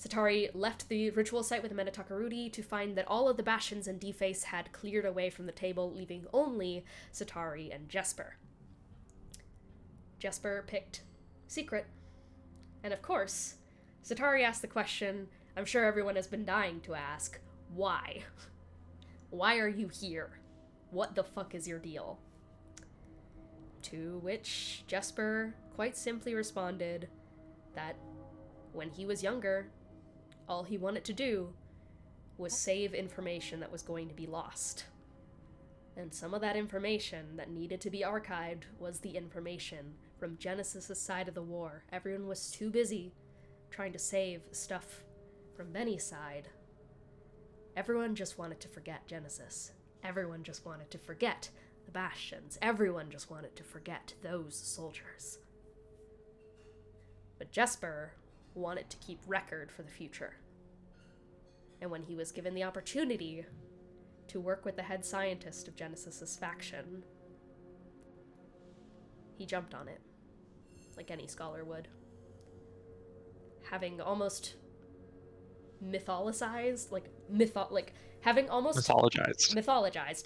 Satari left the ritual site with Amena Takarudi to find that all of the Bastions and Deface had cleared away from the table, leaving only Satari and Jesper. Jesper picked secret. And of course, Satari asked the question I'm sure everyone has been dying to ask, why? Why are you here? What the fuck is your deal? To which Jesper quite simply responded that when he was younger, all he wanted to do was save information that was going to be lost. And some of that information that needed to be archived was the information from Genesis' side of the war. Everyone was too busy trying to save stuff from Benny's side. Everyone just wanted to forget Genesis. Everyone just wanted to forget the Bastions. Everyone just wanted to forget those soldiers. But Jesper wanted to keep record for the future. And when he was given the opportunity to work with the head scientist of Genesis' faction, he jumped on it, like any scholar would. Having almost mythologized,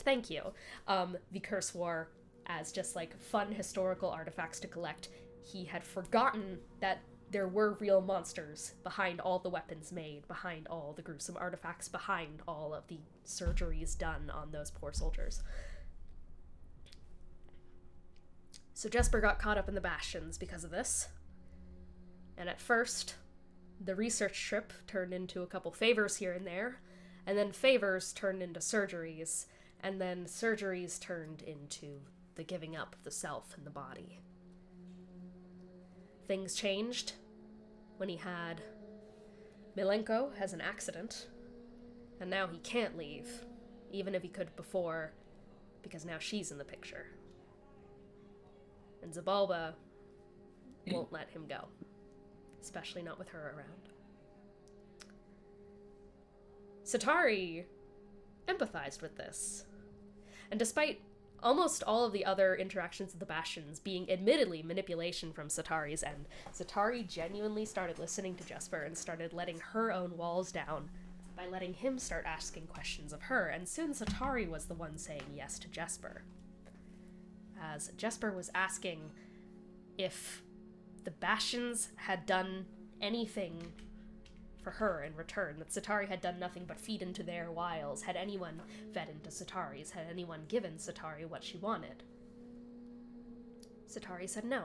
thank you, the Curse War as just like fun historical artifacts to collect. He had forgotten that there were real monsters behind all the weapons made, behind all the gruesome artifacts, behind all of the surgeries done on those poor soldiers. So Jesper got caught up in the Bastions because of this. And at first, the research trip turned into a couple favors here and there, and then favors turned into surgeries, and then surgeries turned into the giving up of the self and the body. Things changed when he had Milenko has an accident, and now he can't leave, even if he could before, because now she's in the picture. And Xibalba won't let him go, especially not with her around. Satari empathized with this, and despite almost all of the other interactions with the Bastions being admittedly manipulation from Satari's end, Satari genuinely started listening to Jesper and started letting her own walls down by letting him start asking questions of her, and soon Satari was the one saying yes to Jesper. As Jesper was asking if the Bastions had done anything for her in return, that Satari had done nothing but feed into their wiles. Had anyone fed into Satari's? Had anyone given Satari what she wanted? Satari said no.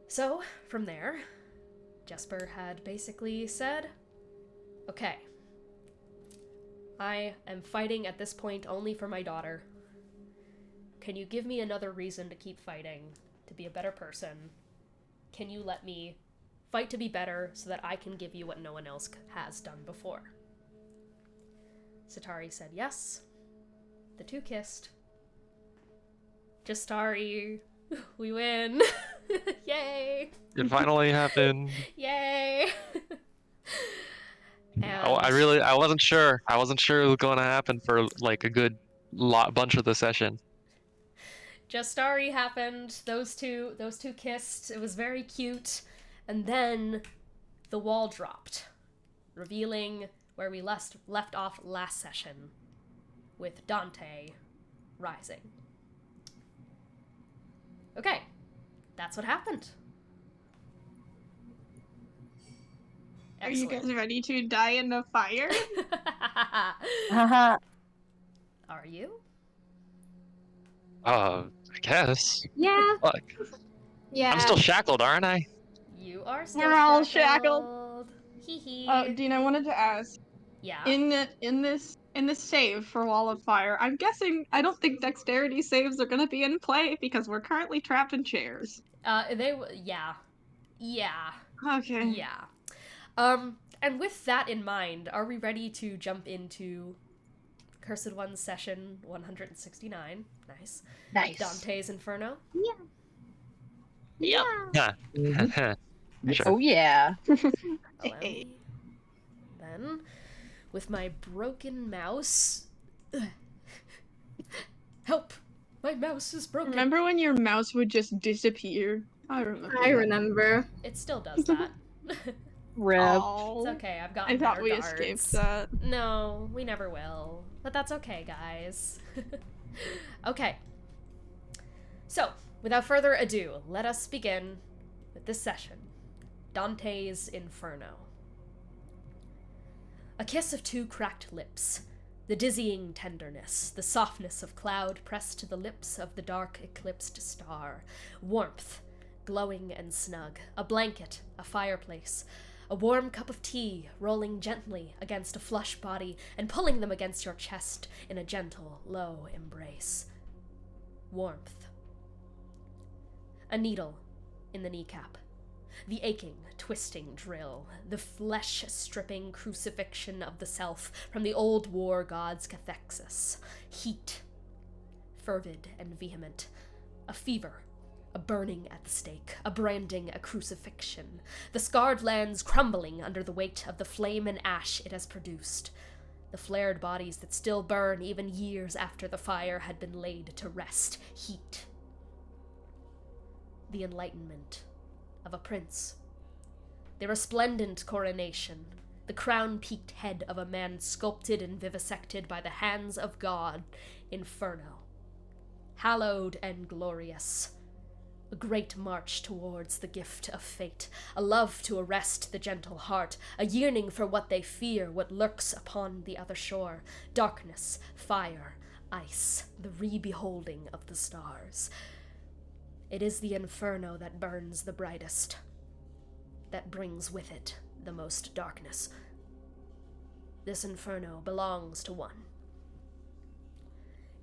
So, from there, Jesper had basically said, okay, I am fighting at this point only for my daughter. Can you give me another reason to keep fighting, to be a better person? Can you let me fight to be better so that I can give you what no one else has done before? Satari said yes. The two kissed. Justari, we win. Yay. It finally happened. Yay. And I wasn't sure. I wasn't sure it was going to happen for like a good bunch of the session. Justari happened. Those two kissed. It was very cute. And then the wall dropped, revealing where we left off last session, with Dante rising. Okay, that's what happened. Are you guys ready to die in the fire? Are you? I guess. Yeah. Fuck. Yeah. I'm still shackled, aren't I? You are still We're all shackled. Hee hee. Dean, I wanted to ask. Yeah. In this save for Wall of Fire, I'm guessing I don't think dexterity saves are gonna be in play because we're currently trapped in chairs. Yeah. Okay. Yeah. And with that in mind, are we ready to jump into Cursed One's session 169? Nice. Dante's Inferno? Yeah. Yeah. Sure. Oh yeah. Allow me. Then, with my broken mouse... Help! My mouse is broken! Remember when your mouse would just disappear? I remember. It still does that. Rip. It's okay, I've gotten I thought better we guards. escaped that. No, we never will. But that's okay, guys. Okay. So, without further ado, let us begin with this session. Dante's Inferno. A kiss of two cracked lips. The dizzying tenderness, the softness of cloud pressed to the lips of the dark eclipsed star. Warmth, glowing and snug. A blanket, a fireplace. A warm cup of tea rolling gently against a flush body and pulling them against your chest in a gentle, low embrace. Warmth. A needle in the kneecap. The aching, twisting drill, the flesh-stripping crucifixion of the self from the old war god's cathexis. Heat. Fervid and vehement. A fever. A burning at the stake, a branding, a crucifixion. The scarred lands crumbling under the weight of the flame and ash it has produced. The flared bodies that still burn even years after the fire had been laid to rest. Heat. The enlightenment of a prince. The resplendent coronation. The crown-peaked head of a man sculpted and vivisected by the hands of God. Inferno. Hallowed and glorious. A great march towards the gift of fate, a love to arrest the gentle heart, a yearning for what they fear, what lurks upon the other shore, darkness, fire, ice, the re-beholding of the stars. It is the inferno that burns the brightest, that brings with it the most darkness. This inferno belongs to one.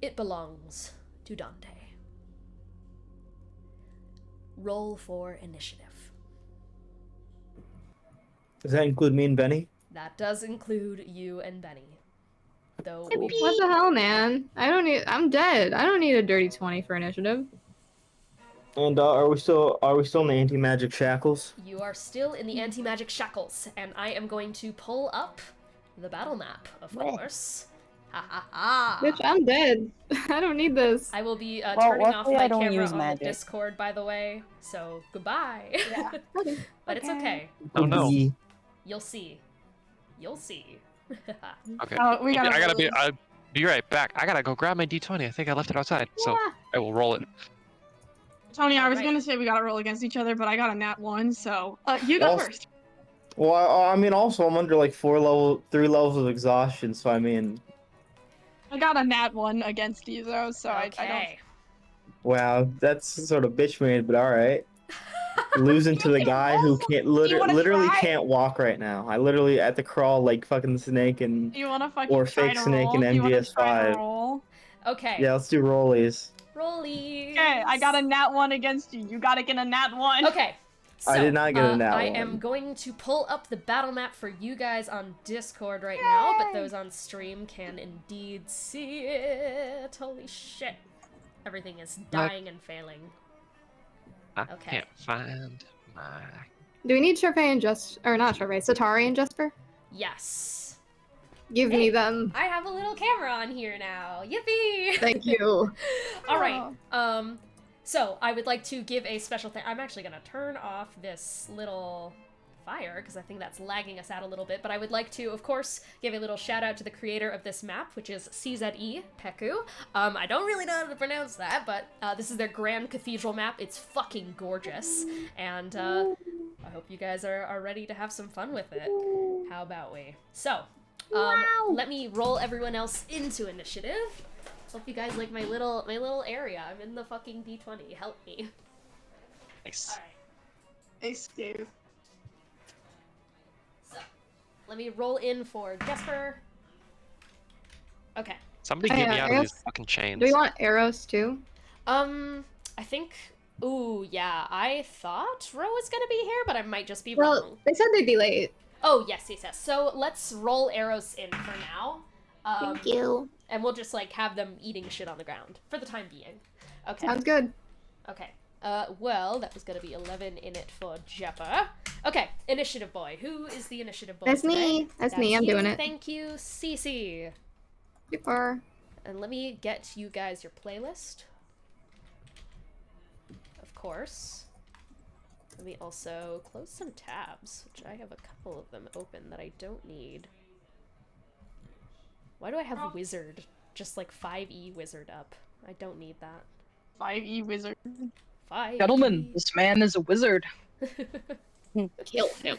it belongs to Dante. Roll for initiative. Does that include me and Benny? That does include you and Benny. Though What the hell, man? I'm dead. I don't need a dirty 20 for initiative. And are we still in the anti-magic shackles? you are still in the anti-magic shackles, and I am going to pull up the battle map, of course. Ha ha ha! Bitch, I'm dead. I don't need this. I will be Well, turning off luckily my I don't camera use on magic. the Discord, by the way, so goodbye. Yeah. But it's okay. Oh no. You'll see. You'll see. Okay. Oh, we gotta. I'll be right back. I gotta go grab my D20. I think I left it outside, so I will roll it. Tony, I was Alright. gonna say we gotta roll against each other, but I got a nat 1, so you go Well, first. Well, I mean, also I'm under like 3 levels of exhaustion, so I mean, I got a nat 1 against you though, so I don't. Okay. wow, that's sort of bitch made, but all right. Losing to the guy who can't wanna literally try? can't walk right now. I literally had to crawl like fucking Snake and You wanna fucking or try fake to Snake roll? and You wanna try to MGS5. roll? Okay. Yeah, let's do rollies. Rollies. Okay, I got a nat 1 against you. You gotta get a nat 1. Okay. So, I did not get a nat I one. am going to pull up the battle map for you guys on Discord right now, but those on stream can indeed see it. Holy shit. Everything is dying and failing. I Okay. can't find my. Do we need Sharpay and not Sharpay, Satari and Jesper? Yes. Give me them. I have a little camera on here now. Yippee! Thank you. All right. So I would like to give a special thing. I'm actually gonna turn off this little fire because I think that's lagging us out a little bit. But I would like to, of course, give a little shout out to the creator of this map, which is CZE Peku. I don't really know how to pronounce that, but this is their Grand Cathedral map. It's fucking gorgeous, and I hope you guys are ready to have some fun with it. How about we? So, let me roll everyone else into initiative. Hope you guys like my little area. I'm in the fucking D20. Help me. Nice. Escape. So, let me roll in for Jesper. Okay. Somebody Oh, get yeah, me out I of these guess- fucking chains. Do we want arrows too? I think. Ooh, yeah. I thought Ro was gonna be here, but I might just be Well, wrong. they said they'd be late. Oh yes. So let's roll arrows in for now. Thank you. And we'll just like have them eating shit on the ground for the time being. Okay. Sounds good. Okay. Well, that was gonna be 11 in it for Jeppa. Okay, initiative boy. Who is the initiative boy? That's today? me. That's me. I'm you. doing it. Thank you, Cece. Super. And let me get you guys your playlist. Of course. Let me also close some tabs, which I have a couple of them open that I don't need. Why do I have wizard? Just like 5e wizard up. I don't need that. 5e wizard. 5. Gentlemen, this man is a wizard. Kill him.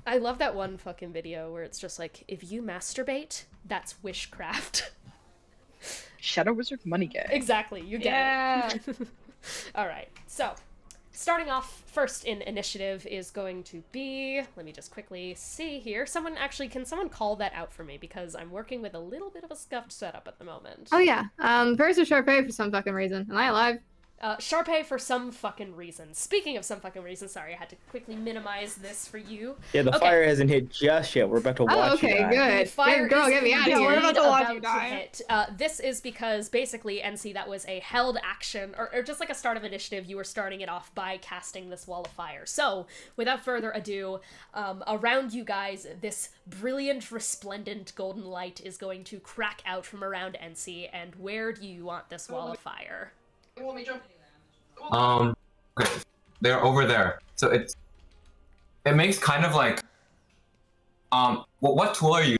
I love that one fucking video where it's just like, if you masturbate, that's wishcraft. Shadow Wizard money guy. Exactly, you get it. Alright, so, starting off first in initiative is going to be, let me just quickly see here. Can someone call that out for me? Because I'm working with a little bit of a scuffed setup at the moment. Oh yeah. First is Sharpay for some fucking reason. Am I alive? Sharpay for some fucking reason. Speaking of some fucking reason, sorry, I had to quickly minimize this for you. Yeah, the Okay. fire hasn't hit just yet. We're about to watch Oh, okay, you die. good. The fire Good girl, is get me out of indeed here. We're about to watch you about die. hit. This is because basically, Ensi, that was a held action, or just like a start of initiative, you were starting it off by casting this wall of fire. So, without further ado, around you guys, this brilliant, resplendent golden light is going to crack out from around Ensi, and where do you want this wall of fire? Okay, they're over there. So it makes kind of like, what tool are you?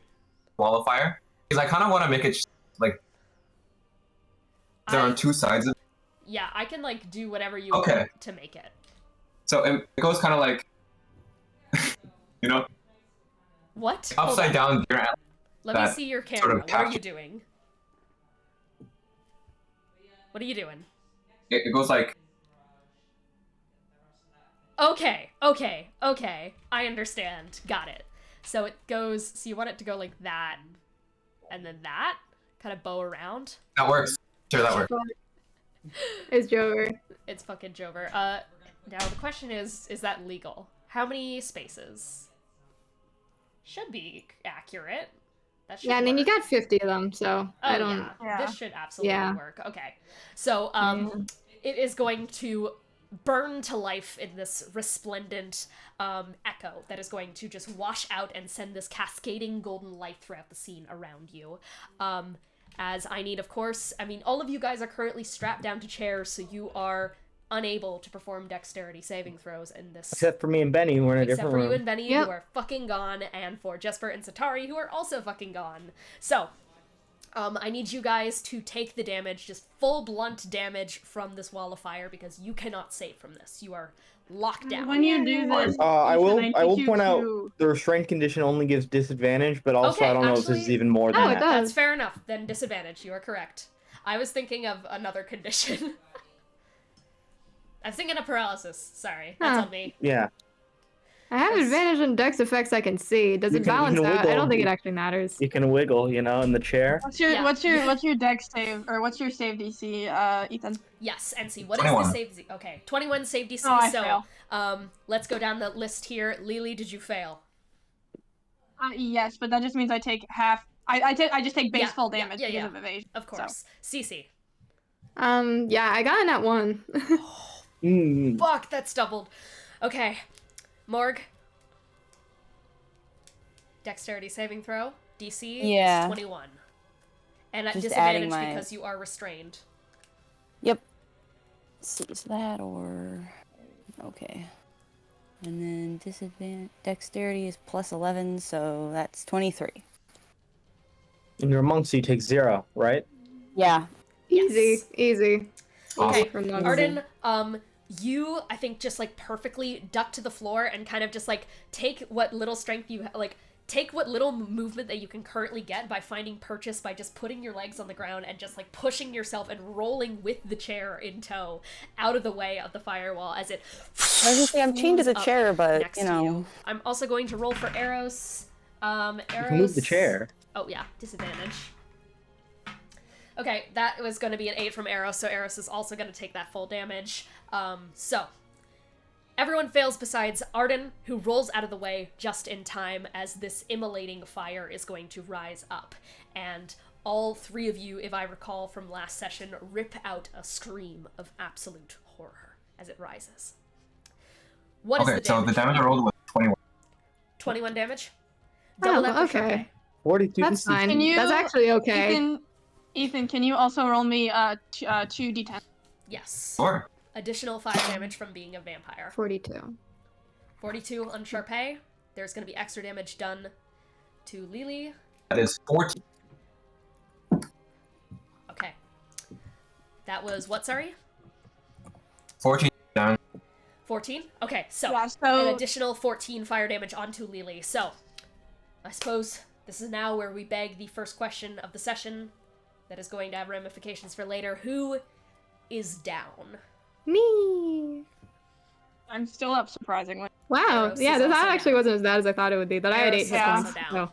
Wall of fire? Because I kind of want to make it like there are two sides of. Yeah, I can like do whatever you Okay. want to make it. So it goes kind of like, you know, What? Hold upside on. down here. Let me that see your sort camera. of What are you capture- doing? What are you doing? It goes like. Okay. I understand. Got it. So it goes, so you want it to go like that, and then that? kind of bow around. That works. Sure, that works. It's Jover. It's fucking Jover. Now the question is that legal? How many spaces? Should be accurate. That should Yeah, and then you work. got 50 of them, so I don't. Yeah. This should absolutely Yeah. work. Okay. So, it is going to burn to life in this resplendent echo that is going to just wash out and send this cascading golden light throughout the scene around you. As I need, of course, I mean, all of you guys are currently strapped down to chairs, so you are unable to perform dexterity saving throws in this. Except for me and Benny, we're in a Except different for room. you and Benny, Yep. who are fucking gone, and for Jesper and Satari, who are also fucking gone. So, I need you guys to take the damage, just full blunt damage from this wall of fire, because you cannot save from this. You are locked down. When you do this, I will teach you point out to- the restraint condition only gives disadvantage, but also Okay, I don't know if this is actually- even more than No, it that. does. That's fair enough. Then disadvantage. You are correct. I was thinking of another condition. I was thinking of paralysis. Sorry. That's Huh. on me. Yeah. I have advantage on dex effects I can see. Does You it can- you balance can out? I wiggle. don't think it actually matters. You can wiggle, in the chair. What's your Yeah. what's your dex save or what's your save DC, Ethan? Yes, Ensi. What is 21. the save DC? Okay, 21 save DC. Oh, I so, fail. let's go down the list here. Lily, did you fail? Yes, but that just means I take half. I just take base Yeah, full yeah, damage yeah, because yeah. of evasion. Of course. Cece. Yeah, I got in at 1. Fuck, that's doubled. Okay. Morgue. Dexterity saving throw. DC Yeah. is 21. And at Just disadvantage adding my- because you are restrained. Yep. Let's see, is that or okay. And then disadvantage dexterity is plus 11, so that's 23. And you're a monk, so you take 0, right? Yeah. Easy, Yes. easy. Okay, Easy for monks. Arden, you, I think, just, like, perfectly duck to the floor and kind of just, like, take what little strength you, take what little movement that you can currently get by finding purchase by just putting your legs on the ground and just, like, pushing yourself and rolling with the chair in tow out of the way of the firewall as it I was gonna say I'm chained to the moves up chair, but next you to know. you. I'm also going to roll for arrows. Arrows... You can move the chair. Oh, yeah, disadvantage. Okay, that was going to be an 8 from Eros, so Eros is also going to take that full damage. So, everyone fails besides Arden, who rolls out of the way just in time as this immolating fire is going to rise up. And all three of you, if I recall from last session, rip out a scream of absolute horror as it rises. What is Okay, the so damage? the damage I rolled was 21. 21 damage? Oh, Double that for okay. Sharpay. 42. That's fine. Can you- That's actually okay. Ethan, can you also roll me 2d10? Yes. Sure. Additional 5 damage from being a vampire. 42. 42 on Sharpay. There's going to be extra damage done to Lily. That is 14. Okay. That was what, sorry? 14 damage. 14? Okay, so, Yeah, so- an additional 14 fire damage onto Lily. So, I suppose this is now where we beg the first question of the session that is going to have ramifications for later. Who is down? Me. I'm still up, surprisingly. Wow. Eros Yeah, is that also actually down. wasn't as bad as I thought it would be. But I had 8 Eros hit is points. also down.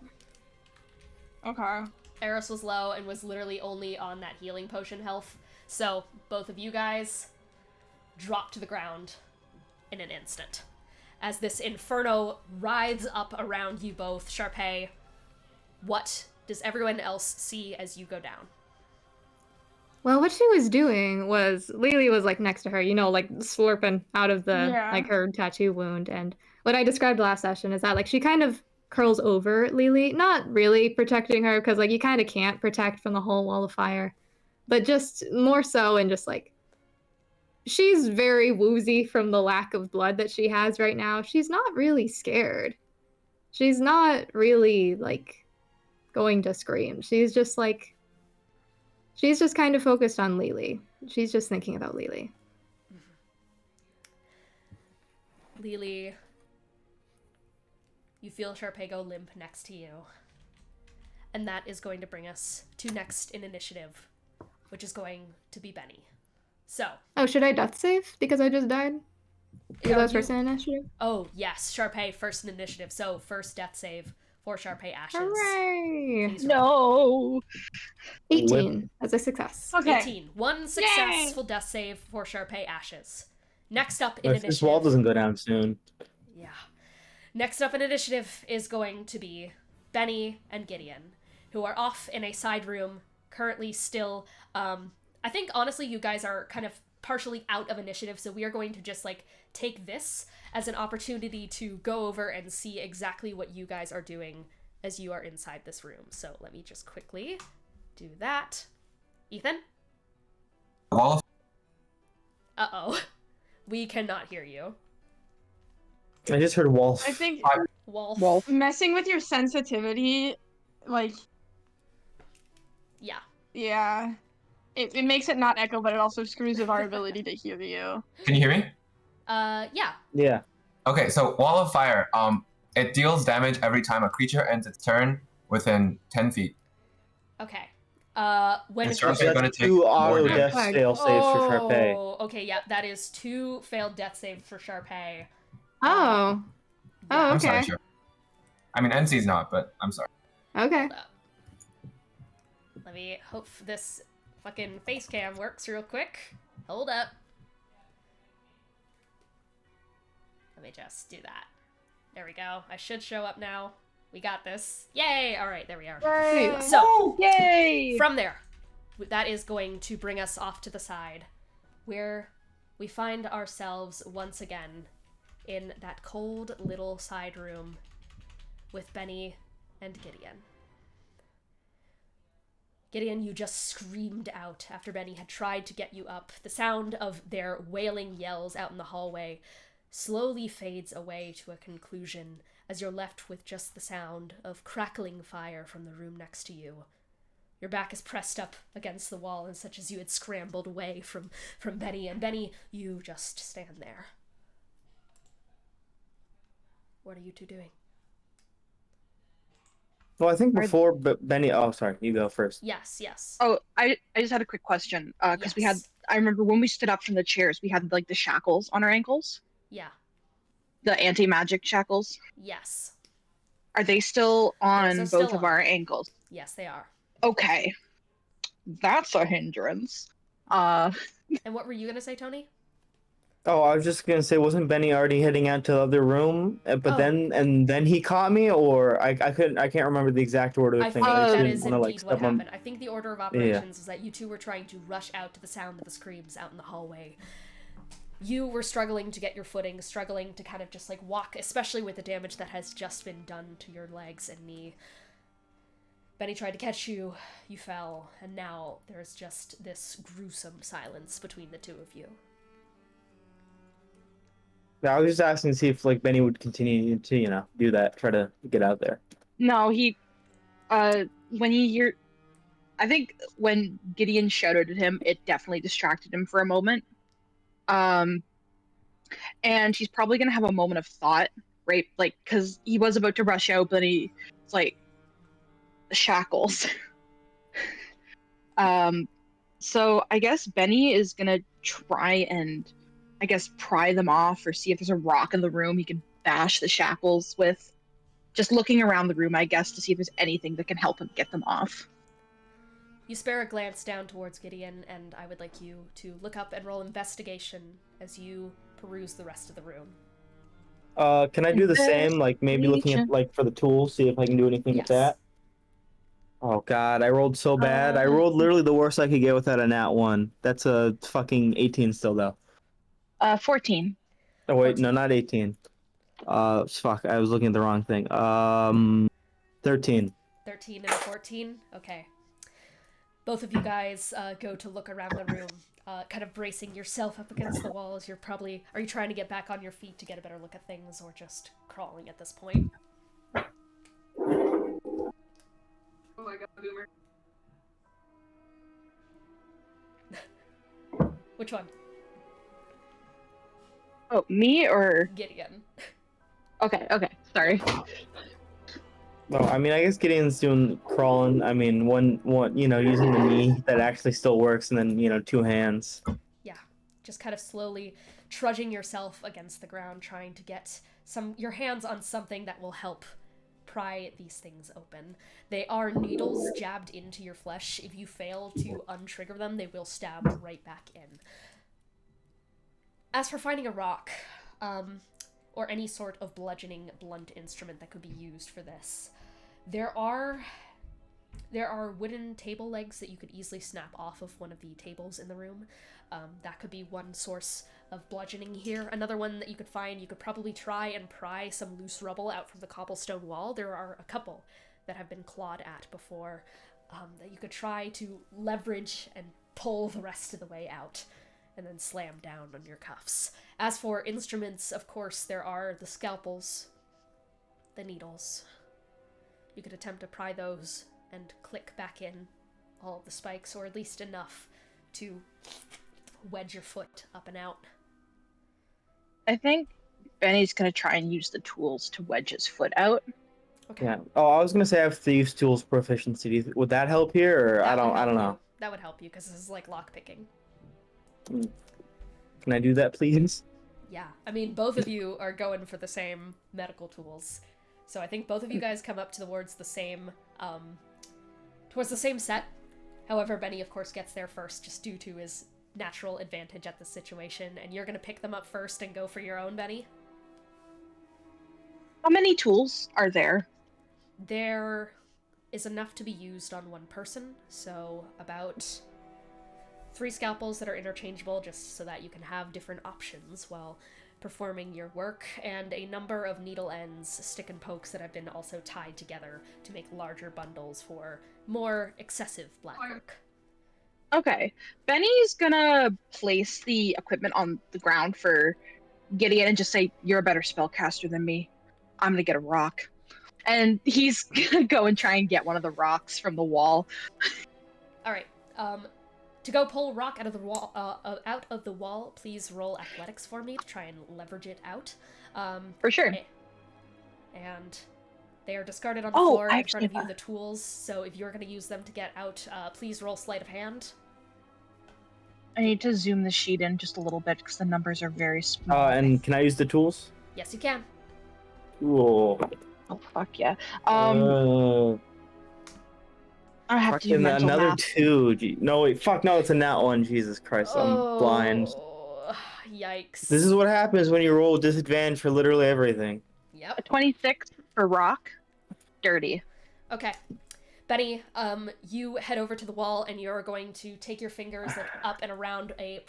So. Okay. Eros was low and was literally only on that healing potion health. So, both of you guys drop to the ground in an instant. As this inferno writhes up around you both, Sharpay, what does everyone else see as you go down? Well, what she was doing was Lily was like next to her, like slurping out of the Yeah. like her tattoo wound. And what I described last session is that like she kind of curls over Lily, not really protecting her because like you kind of can't protect from the whole wall of fire, but just more so and just like she's very woozy from the lack of blood that she has right now. She's not really scared. She's not really like going to scream. She's just kind of focused on Lily. She's just thinking about Lily. Lily, you feel Sharpay go limp next to you. And that is going to bring us to next in initiative, which is going to be Benny. So. Oh, should I death save because I just died? Because I was first in initiative? Oh, yes. Sharpay, first in initiative. So, first death save 4 Sharpay ashes. Hooray! Please roll. No. 18. That's a success. Okay. 18. One successful death save for Sharpay ashes. Next up in If initiative. this wall doesn't go down soon. Yeah. Next up in initiative is going to be Benny and Gideon, who are off in a side room, currently still, I think honestly you guys are kind of partially out of initiative, so we are going to just like take this as an opportunity to go over and see exactly what you guys are doing as you are inside this room. So let me just quickly do that. Ethan? Wall of Uh-oh. We cannot hear you. I just heard wolf. I think Wolf. messing with your sensitivity, like, Yeah. yeah, it makes it not echo, but it also screws with our ability to hear you. Can you hear me? Yeah. Yeah. Okay, so Wall of Fire, it deals damage every time a creature ends its turn within 10 feet. Okay. When And a creature... Sharpay gonna take 2 more auto damage. death fail saves for Sharpay. Oh, okay, yeah, that is 2 failed death saves for Sharpay. Oh. Oh, I'm sorry, okay. Sharpay. I mean, Ensi's not, but I'm sorry. Okay. Hold up. Let me hope this fucking face cam works real quick. Hold up. Let me just do that. There we go. I should show up now. We got this. Yay! Alright, there we are. Yay. So, Yay! from there, that is going to bring us off to the side, where we find ourselves once again in that cold little side room with Benny and Gideon. Gideon, you just screamed out after Benny had tried to get you up. The sound of their wailing yells out in the hallway slowly fades away to a conclusion as you're left with just the sound of crackling fire from the room next to you. Your back is pressed up against the wall, and such as you had scrambled away from Benny, and Benny, you just stand there. What are you two doing? Well, I think before Benny... Oh, sorry. You go first. Yes, yes. Oh, I just had a quick question. Because we had, I remember when we stood up from the chairs, we had like the shackles on our ankles. Yeah. The anti-magic shackles. Yes. Are they still on Those are both still of on. our ankles? Yes, they are. Okay. That's a hindrance. And what were you gonna say, Tony? Oh, I was just gonna say, wasn't Benny already heading out to the other room? But Oh. then he caught me, or I can't remember the exact order of I things. think I just that didn't is wanna, indeed what step on- happened. I think the order of operations is that you two were trying to rush out to the sound of the screams out in the hallway. You were struggling to get your footing, struggling to kind of just like walk, especially with the damage that has just been done to your legs and knee. Benny tried to catch you, you fell, and now there's just this gruesome silence between the two of you. I was just asking to see if like Benny would continue to do that, try to get out there. No, when I think when Gideon shouted at him, it definitely distracted him for a moment. And he's probably gonna have a moment of thought, right? Like, because he was about to rush out, but he's like, shackles. So I guess Benny is gonna try and, I guess, pry them off or see if there's a rock in the room he can bash the shackles with. Just looking around the room, I guess, to see if there's anything that can help him get them off. You spare a glance down towards Gideon, and I would like you to look up and roll investigation as you peruse the rest of the room. Can I do the same? Like maybe looking at like for the tools, see if I can do anything with that. Oh god, I rolled so bad. I rolled literally the worst I could get without a nat 1. That's a fucking 18 still though. 14. Oh wait, no, not 18. Fuck, I was looking at the wrong thing. 13. 13 and a 14? Okay. Both of you guys go to look around the room, kind of bracing yourself up against the walls. Are you trying to get back on your feet to get a better look at things, or just crawling at this point? Oh my god, Boomer. Which one? Oh, me or Gideon? Okay, sorry. Well, I mean, I guess Gideon's doing crawling. I mean, one, using the knee that actually still works, and then 2 hands. Yeah, just kind of slowly trudging yourself against the ground, trying to get your hands on something that will help pry these things open. They are needles jabbed into your flesh. If you fail to untrigger them, they will stab right back in. As for finding a rock, or any sort of bludgeoning blunt instrument that could be used for this, there are wooden table legs that you could easily snap off of one of the tables in the room. That could be one source of bludgeoning here. Another one that you could find, you could probably try and pry some loose rubble out from the cobblestone wall. There are a couple that have been clawed at before, that you could try to leverage and pull the rest of the way out, and then slam down on your cuffs. As for instruments, of course, there are the scalpels, the needles. You could attempt to pry those and click back in all of the spikes, or at least enough to wedge your foot up and out. I think Benny's gonna try and use the tools to wedge his foot out. Okay. Yeah. Oh, I was gonna say I have thieves tools proficiency. Would that help here, or I don't know. That would help you because this is like lockpicking. Can I do that, please? Yeah, I mean, both of you are going for the same medical tools, so I think both of you guys come up towards the same set. However, Benny, of course, gets there first, just due to his natural advantage at the situation, and you're gonna pick them up first and go for your own, Benny? How many tools are there? There is enough to be used on one person, so about 3 scalpels that are interchangeable just so that you can have different options while performing your work, and a number of needle ends, stick and pokes that have been also tied together to make larger bundles for more excessive black work. Okay. Benny's gonna place the equipment on the ground for Gideon and just say, "You're a better spellcaster than me. I'm gonna get a rock." And he's gonna go and try and get one of the rocks from the wall. Alright, to go pull a rock out of the wall, please roll athletics for me to try and leverage it out. For sure. And they are discarded on the floor in front of you, have the tools, so if you're going to use them to get out, please roll sleight of hand. I need to zoom the sheet in just a little bit because the numbers are very small. And can I use the tools? Yes, you can. Cool. Oh, fuck yeah. I have to do mental another math. 2. No, wait, fuck, no, it's a nat 1. Jesus Christ, I'm blind. Yikes. This is what happens when you roll disadvantage for literally everything. Yep. A 26 for rock. Dirty. Okay. Benny, you head over to the wall and you're going to take your fingers up and around a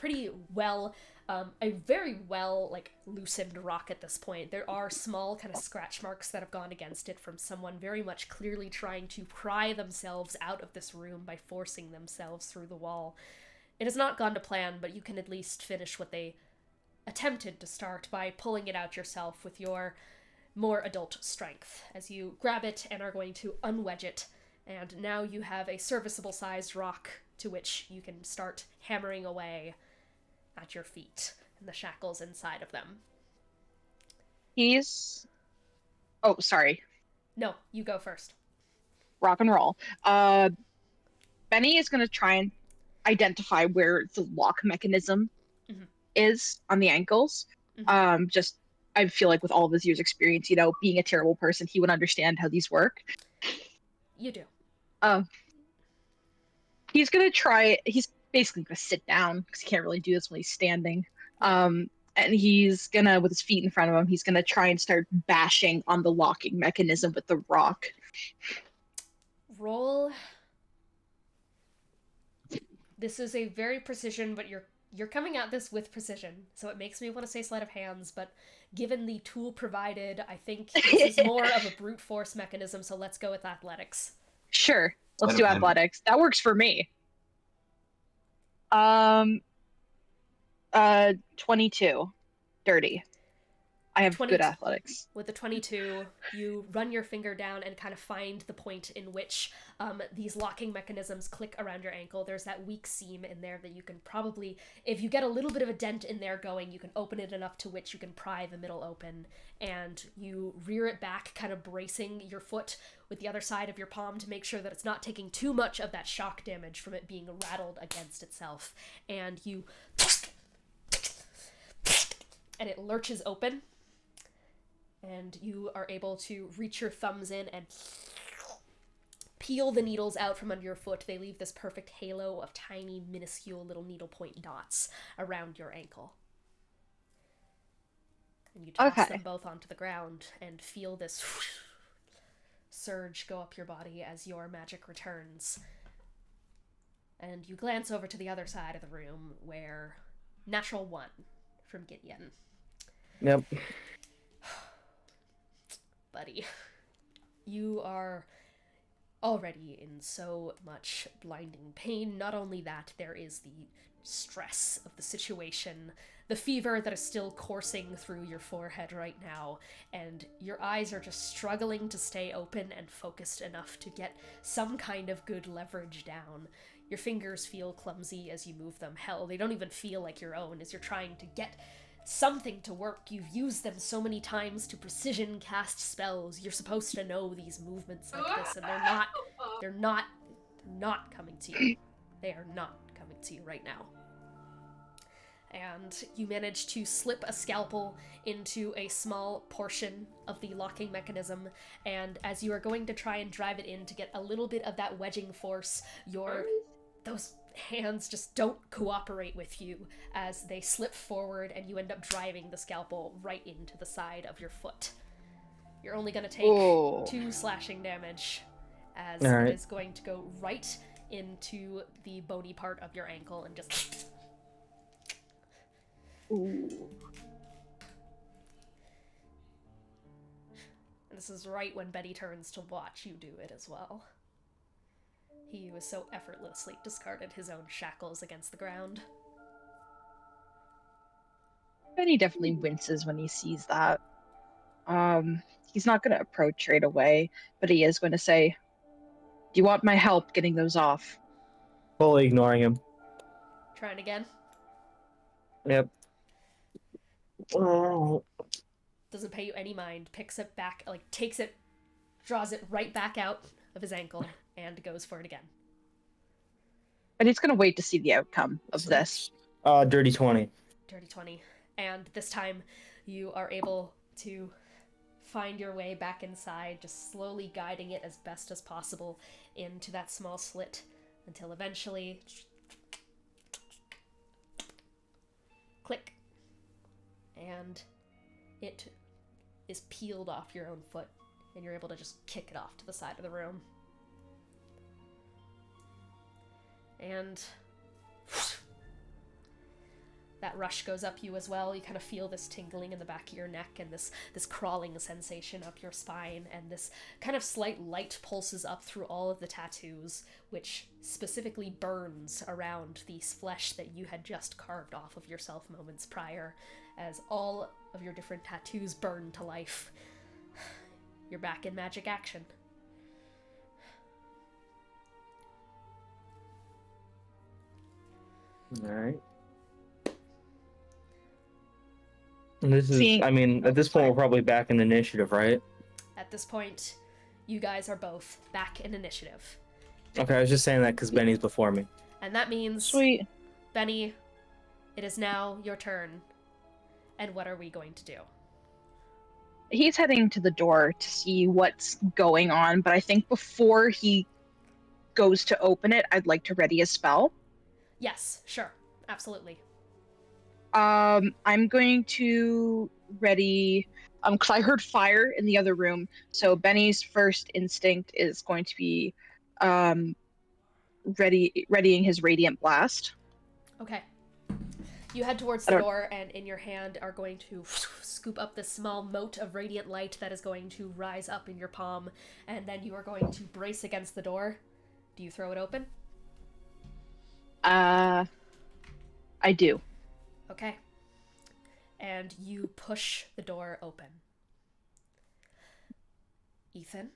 very well loosened rock at this point. There are small kind of scratch marks that have gone against it from someone very much clearly trying to pry themselves out of this room by forcing themselves through the wall. It has not gone to plan, but you can at least finish what they attempted to start by pulling it out yourself with your more adult strength as you grab it and are going to unwedge it. And now you have a serviceable-sized rock to which you can start hammering away at your feet and the shackles inside of them. Oh, sorry. No, you go first. Rock and roll. Benny is going to try and identify where the lock mechanism is on the ankles. I feel like with all of his years' experience, being a terrible person, he would understand how these work. You do. He's basically gonna sit down because he can't really do this when he's standing. And he's gonna, with his feet in front of him, he's gonna try and start bashing on the locking mechanism with the rock. Roll. This is a very precision, but you're coming at this with precision, so it makes me want to say sleight of hands, but given the tool provided, I think this is more of a brute force mechanism, so let's go with athletics. Sure, let's do athletics. That works for me. 22. Dirty. I have good athletics. With the 22, you run your finger down and kind of find the point in which these locking mechanisms click around your ankle. There's that weak seam in there that you can probably, if you get a little bit of a dent in there going, you can open it enough to which you can pry the middle open, and you rear it back, kind of bracing your foot with the other side of your palm to make sure that it's not taking too much of that shock damage from it being rattled against itself. And you... and it lurches open. and you are able to reach your thumbs in and peel the needles out from under your foot. They leave this perfect halo of tiny, minuscule little needlepoint dots around your ankle. And you toss them both onto the ground and feel this surge go up your body as your magic returns. And you glance over to the other side of the room where natural 1 from Gideon. Yep. Buddy, you are already in so much blinding pain. Not only that, there is the stress of the situation, the fever that is still coursing through your forehead right now, and your eyes are just struggling to stay open and focused enough to get some kind of good leverage down. Your fingers feel clumsy as you move them. Hell, they don't even feel like your own as you're trying to get something to work. You've used them so many times to precision cast spells. You're supposed to know these movements like this, and they're not coming to you. They are not coming to you right now. And you manage to slip a scalpel into a small portion of the locking mechanism, and as you are going to try and drive it in to get a little bit of that wedging force, those hands just don't cooperate with you as they slip forward, and you end up driving the scalpel right into the side of your foot. You're only going to take 2 slashing damage, as it is going to go right into the bony part of your ankle and just... Ooh. And this is right when Betty turns to watch you do it as well. He was so effortlessly discarded his own shackles against the ground. Benny definitely winces when he sees that. He's not going to approach right away, but he is going to say, "Do you want my help getting those off?" Fully ignoring him. Trying again? Yep. Doesn't pay you any mind, picks it back, takes it, draws it right back out of his ankle, and goes for it again. But he's going to wait to see the outcome of this. Dirty 20. Dirty 20. And this time, you are able to find your way back inside, just slowly guiding it as best as possible into that small slit, until eventually... click. And it is peeled off your own foot, and you're able to just kick it off to the side of the room. And that rush goes up you as well. You kind of feel this tingling in the back of your neck and this crawling sensation up your spine, and this kind of slight light pulses up through all of the tattoos, which specifically burns around the flesh that you had just carved off of yourself moments prior, as all of your different tattoos burn to life. You're back in magic action. Alright. This is, I mean, at this point, we're probably back in initiative, right? At this point, you guys are both back in initiative. Okay, I was just saying that because Benny's before me. And that means, Sweet. Benny, it is now your turn. And what are we going to do? He's heading to the door to see what's going on, but I think before he goes to open it, I'd like to ready a spell. Yes, sure. Absolutely. I'm going to ready, because I heard fire in the other room, so Benny's first instinct is going to be, readying his Radiant Blast. Okay. You head towards the door, and in your hand are going to scoop up this small mote of radiant light that is going to rise up in your palm, and then you are going to brace against the door. Do you throw it open? I do. Okay. And you push the door open. Ethan?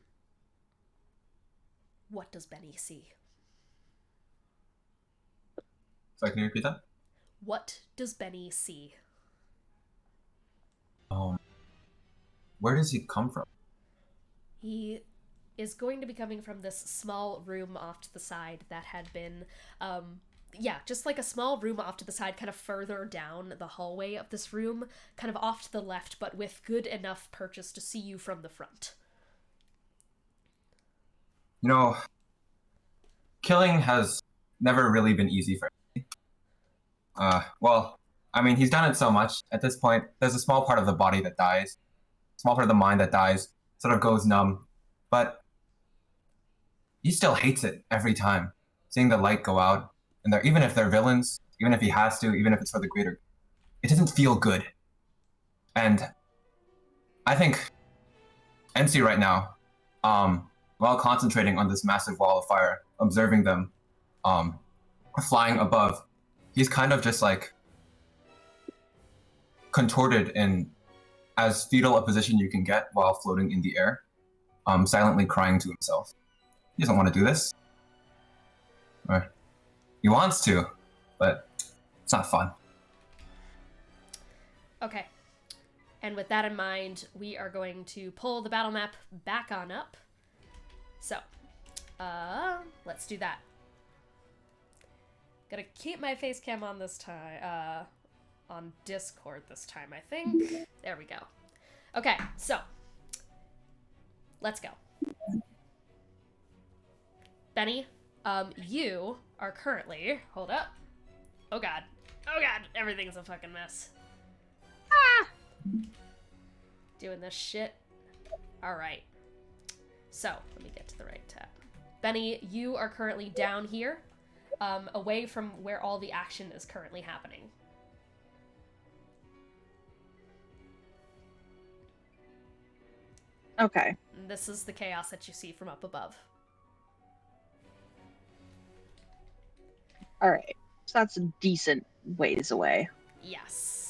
What does Benny see? Sorry, can you repeat that? What does Benny see? Where does he come from? He is going to be coming from this small room off to the side that had been yeah, just like a small room off to the side, kind of further down the hallway of this room, kind of off to the left, but with good enough purchase to see you from the front. You know, killing has never really been easy for me. Well, I mean, he's done it so much. At this point, there's a small part of the body that dies, small part of the mind that dies, sort of goes numb. But he still hates it every time, seeing the light go out. And even if they're villains, even if he has to, even if it's for the greater, it doesn't feel good. And I think Ensi right now, while concentrating on this massive wall of fire, observing them flying above, he's kind of just like contorted in as fetal a position you can get while floating in the air, silently crying to himself. He doesn't want to do this. Or he wants to, but it's not fun. Okay. And with that in mind, we are going to pull the battle map back on up. So, let's do that. Gotta keep my face cam on this time, on Discord this time, I think. There we go. Okay, so, let's go. Benny, you are currently, hold up. Oh god, everything's a fucking mess. Ah! Doing this shit. Alright. So, let me get to the right tab. Benny, you are currently down here, away from where all the action is currently happening. Okay. And this is the chaos that you see from up above. Alright. So that's a decent ways away. Yes.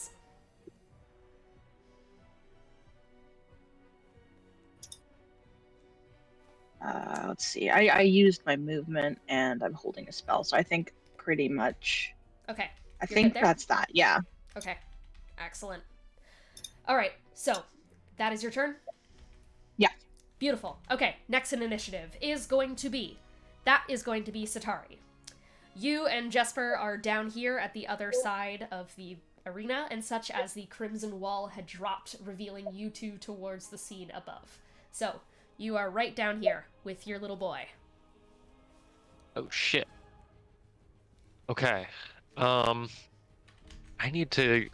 Let's see. I used my movement and I'm holding a spell, so I think pretty much. Okay. I You're think good there? that's that. Yeah. Okay. Excellent. Alright, so, that is your turn? Yeah. Beautiful. Okay, next in initiative is going to be Satari. You and Jesper are down here at the other side of the arena, and such as the crimson wall had dropped, revealing you two towards the scene above. So, you are right down here with your little boy. Oh shit. Okay. I need to,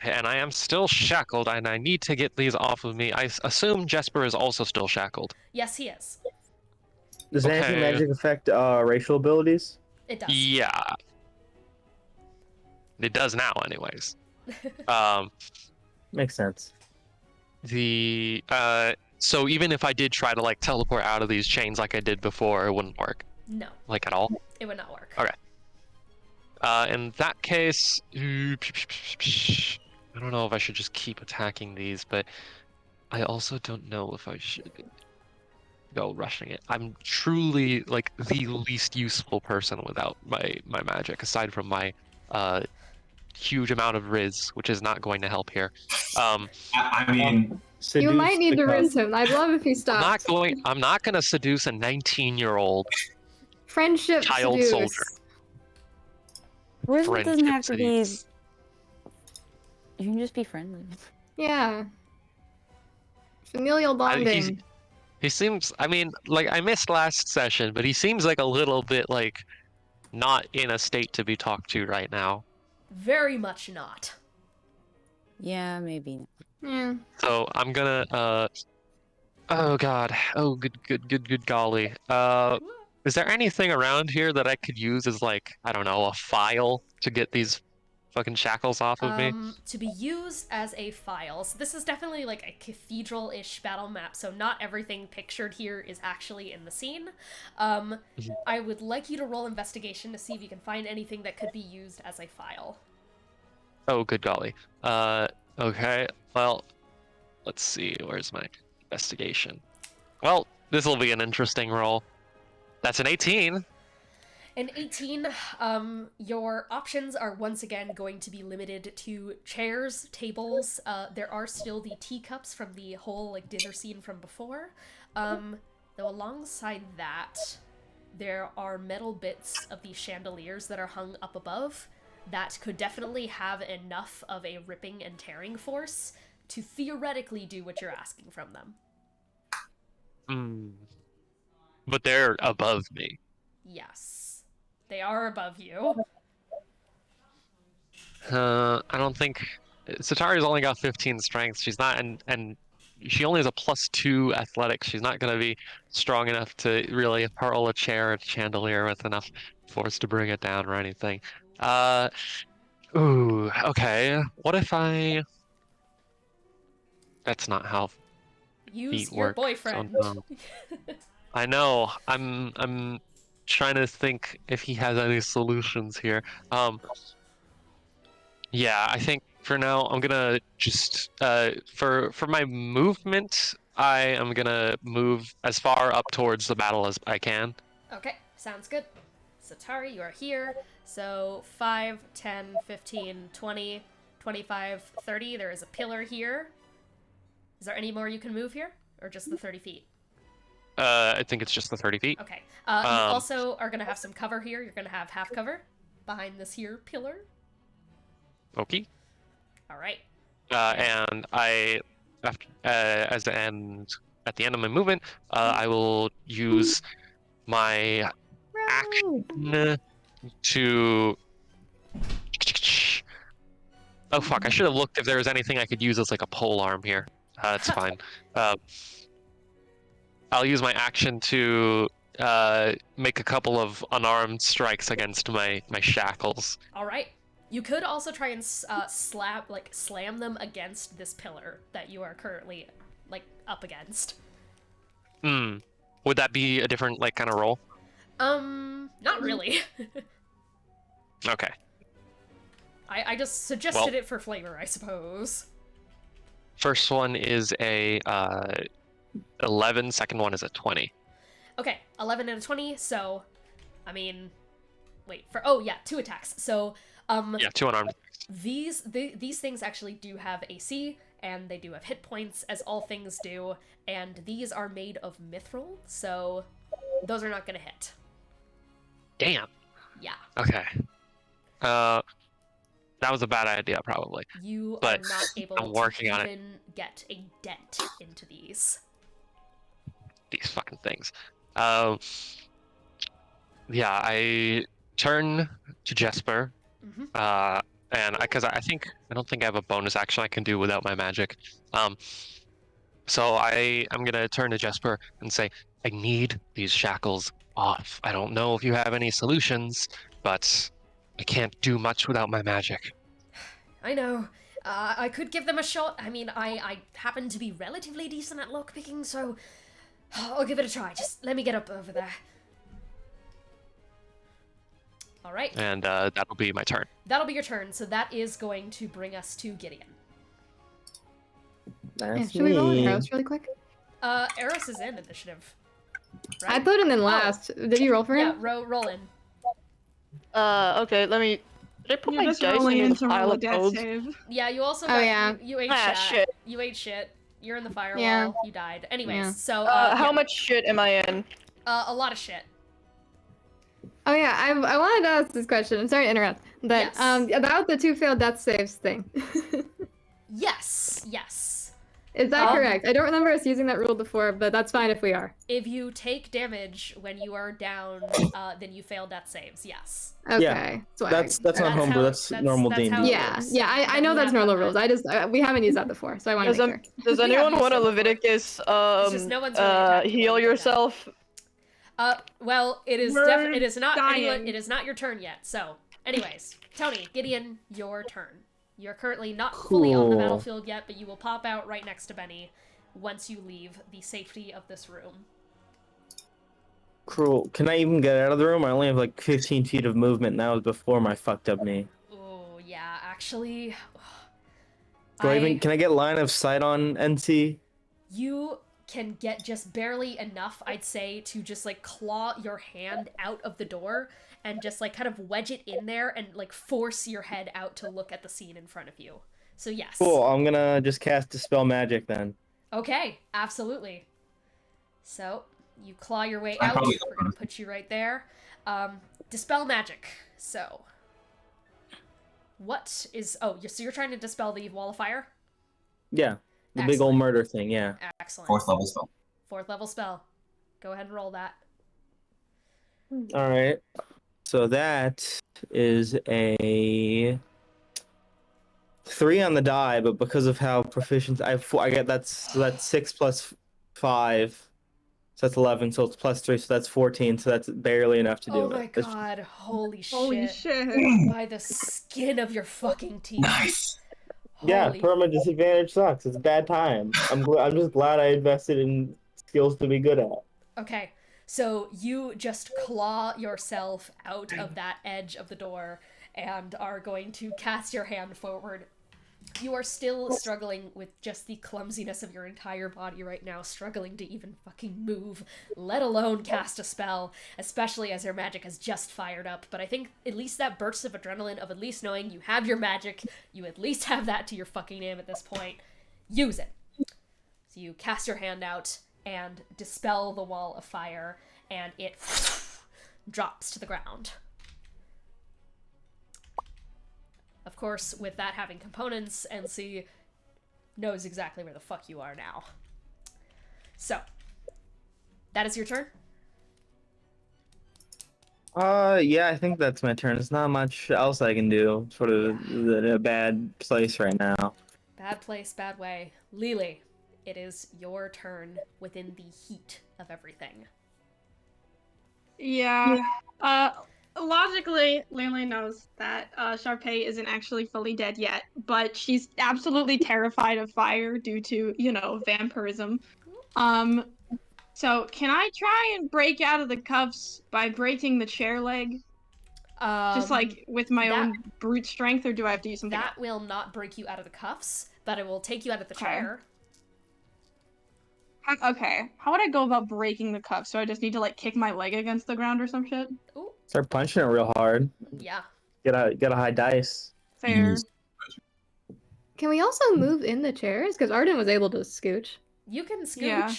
and I am still shackled, and I need to get these off of me. I assume Jesper is also still shackled. Yes, he is. Does Okay. anti-magic affect racial abilities? It does. Yeah. It does now, anyways. Makes sense. So even if I did try to like teleport out of these chains like I did before, it wouldn't work. No. Like at all? It would not work. Okay. In that case, I don't know if I should just keep attacking these, but I also don't know if I should go rushing it. I'm truly like the least useful person without my magic, aside from my huge amount of Riz, which is not going to help here. I mean, You might need to rinse him. I'd love if he stopped. I'm not gonna seduce a 19-year-old Friendship child seduce. soldier. Charisma doesn't have to be. seduce. You can just be friendly. Yeah. Familial bonding. He seems, I mean, like, I missed last session, but he seems like a little bit, like, not in a state to be talked to right now. Very much not. Yeah, maybe. Yeah. So I'm gonna, oh god, oh good golly. Is there anything around here that I could use as, like, I don't know, a file to get these fucking shackles off of me? To be used as a file. So this is definitely like a cathedral-ish battle map, so not everything pictured here is actually in the scene. I would like you to roll investigation to see if you can find anything that could be used as a file. Oh, good golly. Okay, well, let's see, where's my investigation? Well, this will be an interesting roll. That's an 18. In 18, your options are once again going to be limited to chairs, tables. There are still the teacups from the whole like dinner scene from before. Though alongside that, there are metal bits of these chandeliers that are hung up above that could definitely have enough of a ripping and tearing force to theoretically do what you're asking from them. But they're above me. Yes. They are above you. I don't think Satari's only got 15 strength. She's not, and she only has a +2 athletics. She's not gonna be strong enough to really hurl a chair or a chandelier with enough force to bring it down or anything. Ooh, okay. What if I? That's not how Use feet your work. boyfriend. So no. I know. I'm trying to think if he has any solutions here. Yeah, I think for now I'm gonna just for my movement, I am gonna move as far up towards the battle as I can. Okay, sounds good. Satari, you are here. So 5, 10, 15, 20, 25, 30. There is a pillar here. Is there any more you can move here? Or just the 30 feet? I think it's just the 30 feet. Okay. You also are going to have some cover here. You're going to have half cover behind this here pillar. Okay. All right. And I, after, at the end of my movement, I will use my action to. Oh fuck! I should have looked if there was anything I could use as like a pole arm here. It's fine. I'll use my action to make a couple of unarmed strikes against my shackles. All right. You could also try and slam them against this pillar that you are currently up against. Would that be a different kind of roll? Not really. Okay. I just suggested it for flavor, I suppose. First one is a 11. Second one is a 20. Okay, 11 and a 20. So, I mean, wait for 2 attacks. So, yeah, 2 unarmed. These things actually do have AC, and they do have hit points, as all things do. And these are made of mithril, so those are not gonna hit. Damn. Yeah. Okay. That was a bad idea, probably. You but are not able I'm working to on even get a dent into these. These fucking things. Yeah, I turn to Jesper, and because I don't think I have a bonus action I can do without my magic. So I'm gonna turn to Jesper and say, I need these shackles off. I don't know if you have any solutions, but I can't do much without my magic. I know. I could give them a shot. I mean, I happen to be relatively decent at lockpicking, so I'll give it a try. Just let me get up over there. All right. And that'll be my turn. That'll be your turn. So that is going to bring us to Gideon. Should we roll Eros really quick? Eros is in initiative. Right? I put him in last. Did you roll for him? Yeah, roll in. Okay, let me. Did I put my dice rolling in in the to pile roll a of death codes? save. Yeah, you also you ate shit. You ate shit. You're in the firewall. Yeah. You died. Anyways, Yeah. so how much shit am I in? A lot of shit. Oh yeah, I wanted to ask this question. I'm sorry to interrupt, but Yes. About the 2 failed death saves thing. Yes. Is that correct? I don't remember us using that rule before, but that's fine if we are. If you take damage when you are down, then you fail death saves. Yes. Okay. Yeah, that's not That's homebrew. how- That's that's- normal that's D&D. how it Yeah, works. I know You that's have normal done rules. I just we haven't used that before, so I want to make sure. Does We anyone have want to used it Leviticus just no one's really attacking heal anyone. yourself? Well, it is We're it is not dying. it is not your turn yet. So, anyways, Tony, Gideon, your turn. You're currently not fully on the Cool. battlefield yet, but you will pop out right next to Benny once you leave the safety of this room. Cruel. Can I even get out of the room? I only have like 15 feet of movement, and that was before my fucked up knee. Oh, yeah, actually... Can I get line of sight on Ensi? You can get just barely enough, I'd say, to just, claw your hand out of the door and just, kind of wedge it in there and, force your head out to look at the scene in front of you. So, yes. Cool, I'm gonna just cast Dispel Magic then. Okay, absolutely. So, You claw your way I'm out. probably the We're gonna put you right there. Dispel magic. So, what is? Oh, so you're trying to dispel the wall of fire. Yeah, the big old Excellent. murder thing. Yeah. Excellent. 4th level spell. 4th level spell. Go ahead and roll that. All right. So that is a 3 on the die, but because of how proficient I get, that's 6 plus 5, so that's 11. So it's plus 3, so that's 14. So that's barely enough to do Oh it. my god! Holy Holy shit! shit. By the skin of your fucking teeth. Nice. Yeah, Holy perma disadvantage sucks. It's a bad time. I'm just glad I invested in skills to be good at. Okay, so you just claw yourself out of that edge of the door and are going to cast your hand forward. You are still struggling with just the clumsiness of your entire body right now, struggling to even fucking move, let alone cast a spell, especially as your magic has just fired up. But I think at least that burst of adrenaline of at least knowing you have your magic, you at least have that to your fucking name at this point. Use it. So you cast your hand out and dispel the wall of fire, and it drops to the ground. Of course, with that having components, Ensi knows exactly where the fuck you are now. So, that is your turn? Yeah, I think that's my turn. There's not much else I can do. Sort of in a bad place right now. Bad place, bad way. Lily, it is your turn within the heat of everything. Yeah. Logically, Lily knows that Sharpay isn't actually fully dead yet, but she's absolutely terrified of fire due to, vampirism. So can I try and break out of the cuffs by breaking the chair leg? Just like with my own brute strength, or do I have to use something else? That will not break you out of the cuffs, but it will take you out of the chair. Okay. How would I go about breaking the cuffs? So I just need to kick my leg against the ground or some shit? Ooh. Start punching it real hard. Yeah. Get a high dice. Fair. Can we also move in the chairs? Because Arden was able to scooch. You can scooch. Yeah.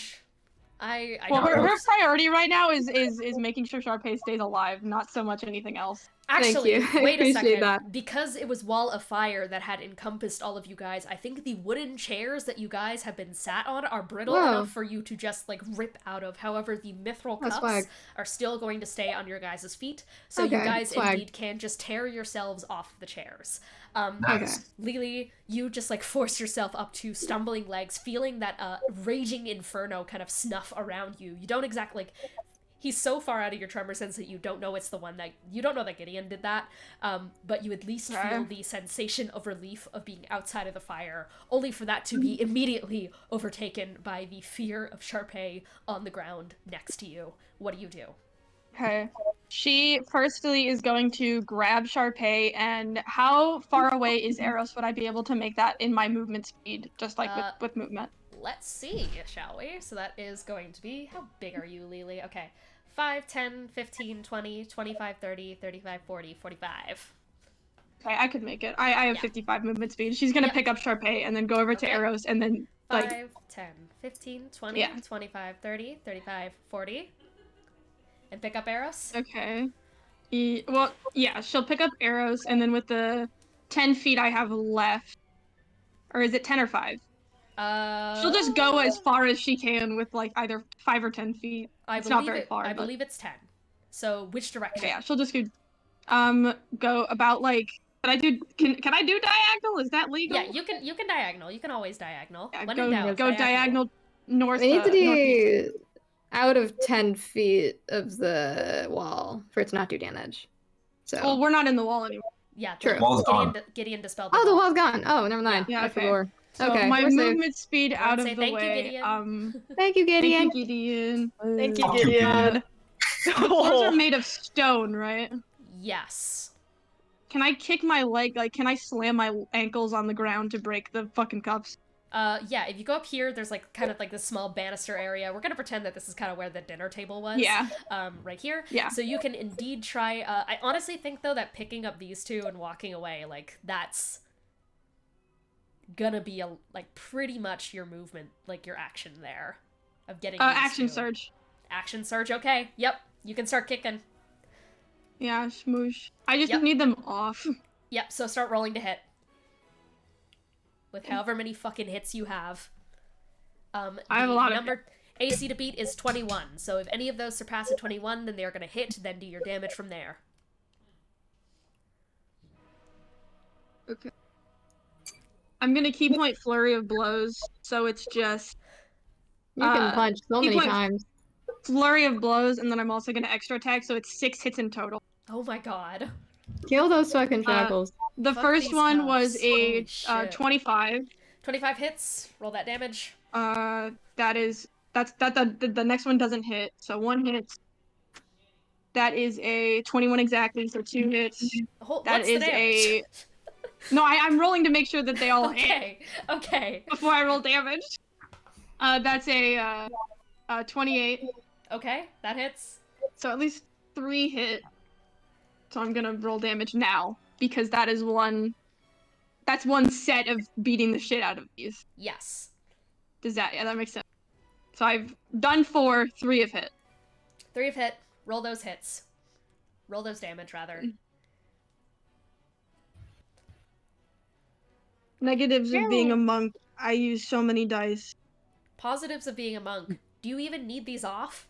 I Well, don't know. her priority right now is making sure Sharpay stays alive, not so much anything else. Actually, Thank you. I wait a appreciate second. that. Because it was Wall of Fire that had encompassed all of you guys, I think the wooden chairs that you guys have been sat on are brittle Whoa. enough for you to just rip out of. However, the mithril That's cuffs swag. are still going to stay on your guys' feet, so Okay, you guys swag. indeed can just tear yourselves off the chairs. Nice. Lily, you just force yourself up to stumbling legs, feeling that raging inferno kind of snuff around you. You don't exactly he's so far out of your tremor sense that you don't know it's the one that you don't know that Gideon did that, but you at least feel the sensation of relief of being outside of the fire, only for that to be immediately overtaken by the fear of Sharpay on the ground next to you. What do you do? Okay. She firstly is going to grab Sharpay, and how far away is Eros? Would I be able to make that in my movement speed, just with movement? Let's see, shall we? So that is going to be, how big are you, Lily? Okay, 5, 10, 15, 20, 25, 30, 35, 40, 45. Okay, I could make it. I have 55 movement speed. She's gonna pick up Sharpay and then go over to Eros and then 5, 10, 15, 20, 25, 30, 35, 40. And pick up Eros? Okay. Well, yeah, she'll pick up Eros, and then with the 10 feet I have left, or is it 10 or 5? She'll just go as far as she can with either 5 or 10 feet. It's not very far. I believe it's 10. So which direction? Yeah, she'll just go about Can I do diagonal? Is that legal? Yeah, you can diagonal. You can always diagonal. Yeah, When in doubt, go diagonal north. We need to be out of 10 feet of the wall for it to not do damage. So. Well, we're not in the wall anymore. Yeah, true. Gideon dispelled. The wall's gone. Oh, never mind. Yeah, I okay. forgot. So okay, my we're safe. movement speed out of the thank way. You, Gideon. Thank you, Gideon. Thank you, Gideon. Thank you, Gideon. The floors are made of stone, right? Yes. Can I kick my leg? Can I slam my ankles on the ground to break the fucking cuffs? Yeah, if you go up here, there's kind of this small banister area. We're gonna pretend that this is kind of where the dinner table was. Yeah. Right here. Yeah. So you can indeed try, I honestly think though that picking up these two and walking away, that's gonna be pretty much your movement, your action there of getting action two. surge. Action surge, okay. Yep, you can start kicking. Yeah, smoosh. I just need them off. Yep, so start rolling to hit. With however many fucking hits you have. I have a lot of AC to beat is 21, so if any of those surpass a 21, then they're gonna hit, then do your damage from there. Okay. I'm gonna key point flurry of blows, so it's just You can punch so many times. Flurry of blows, and then I'm also gonna extra attack, so it's 6 hits in total. Oh my god. Kill those fucking shackles. The Fuck first these one cuffs. was a Holy shit. 25. 25 hits. Roll that damage. That's the next one doesn't hit, so 1 hit. That is a 21 exactly, so 2 hits. What's the damage? No, I'm rolling to make sure that they all hit. Okay. Before I roll damage. That's a 28. Okay, that hits. So at least 3 hit. So I'm gonna roll damage now because that's one set of beating the shit out of these. Yes. Yeah, that makes sense. So I've done 4, 3 have hit. 3 have hit. Roll those hits. Roll those damage, rather. Negatives of being a monk. I use so many dice. Positives of being a monk. Do you even need these off?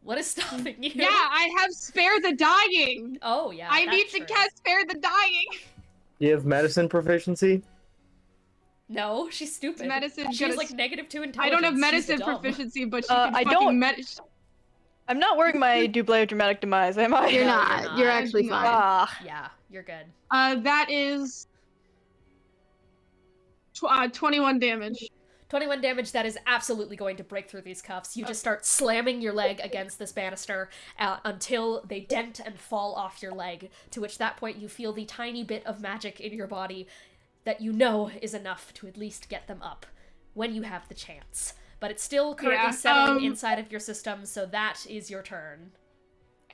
What is stopping you? Yeah, I have Spare the Dying! Oh, yeah. I need to cast Spare the Dying! Do you have medicine proficiency? No, she's stupid. Medicine She's like -2 intelligence. I don't have She's medicine dumb. proficiency, but she can I fucking don't. I'm not wearing my Double of Dramatic Demise, am I? You're not. You're actually fine. Ah. Yeah, you're good. That is 21 damage. 21 damage, that is absolutely going to break through these cuffs. You just start slamming your leg against this banister until they dent and fall off your leg, to which that point you feel the tiny bit of magic in your body that you know is enough to at least get them up when you have the chance. But it's still currently settling inside of your system, so that is your turn.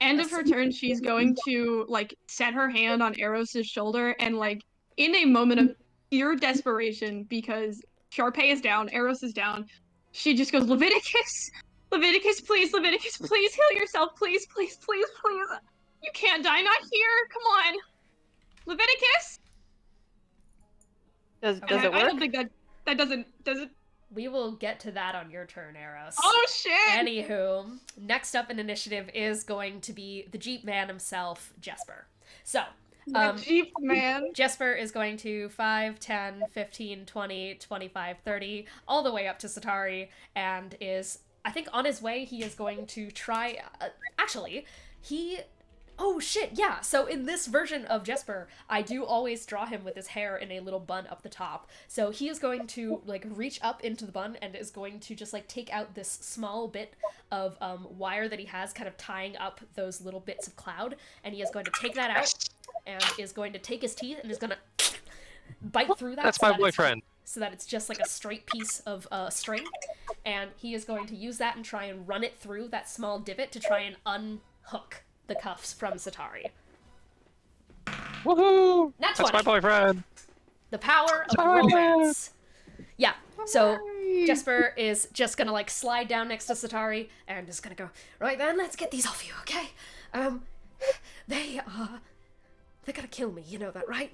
End of her turn, she's going to, like, set her hand on Eros' shoulder and, like, in a moment of pure desperation, because Sharpay is down, Eros is down, she just goes, Leviticus! Leviticus, please, heal yourself, please. You can't die, not here, come on! Leviticus! Does it work? I don't think that does it? We will get to that on your turn, Eros. Oh, shit! Anywho, next up in initiative is going to be the Jeep Man himself, Jesper. So, Jeep Man. Jesper is going to 5, 10, 15, 20, 25, 30, all the way up to Satari, and is, I think on his way, he is going to try, oh shit, yeah, so in this version of Jesper, I do always draw him with his hair in a little bun up the top. So he is going to, like, reach up into the bun and is going to just, like, take out this small bit of wire that he has kind of tying up those little bits of cloud, and he is going to take that out and is going to take his teeth and is going to bite through that. That's my boyfriend. So that it's just like a straight piece of string, and he is going to use that and try and run it through that small divot to try and unhook the cuffs from Satari. Woohoo! Nat 20. That's my boyfriend. The power of romance. Yeah, so Jesper is just gonna, like, slide down next to Satari and just gonna go, right then, let's get these off you, okay? They're gonna kill me, you know that, right?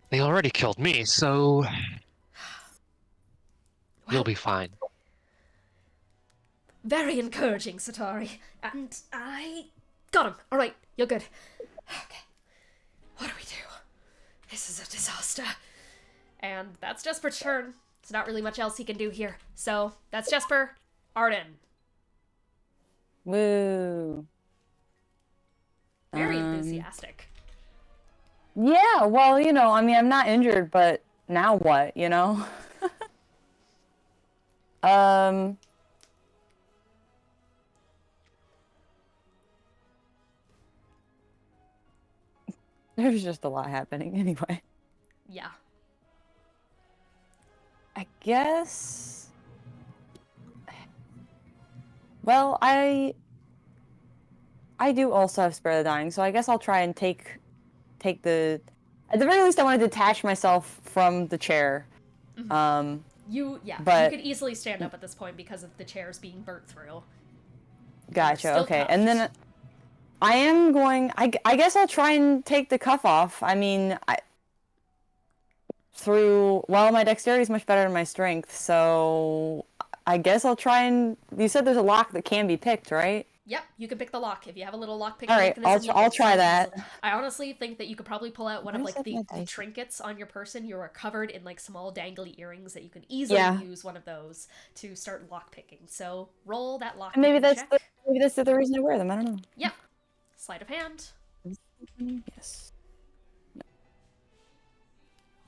They already killed me, so you'll be fine. Very encouraging, Satari. And I got him. All right, you're good. Okay, what do we do? This is a disaster. And that's Jesper's turn. There's not really much else he can do here. So that's Jesper. Arden. Woo. Very enthusiastic. Yeah, well, you know, I mean, I'm not injured, but now what, you know? There's just a lot happening anyway. Yeah. I guess... Well, I do also have Spare the Dying, so I guess I'll try and take the... At the very least, I want to detach myself from the chair. You But- you could easily stand up at this point because of the chairs being burnt through. Gotcha. Still Okay, and cuffed. then I am going. I guess I'll try and take the cuff off. I mean, well, my dexterity is much better than my strength, so I guess I'll try and. You said there's a lock that can be picked, right? Yep, you can pick the lock if you have a little lock picking All right, mechanism. I'll try that. I honestly think that you could probably pull out one of What is like that with the my dice? trinkets on your person. You are covered in like small dangly earrings that you can easily Yeah. use one of those to start lock picking. So roll that lock. And maybe picking that's check. maybe that's the reason I wear them. I don't know. Yep. Sleight of hand. Yes. No.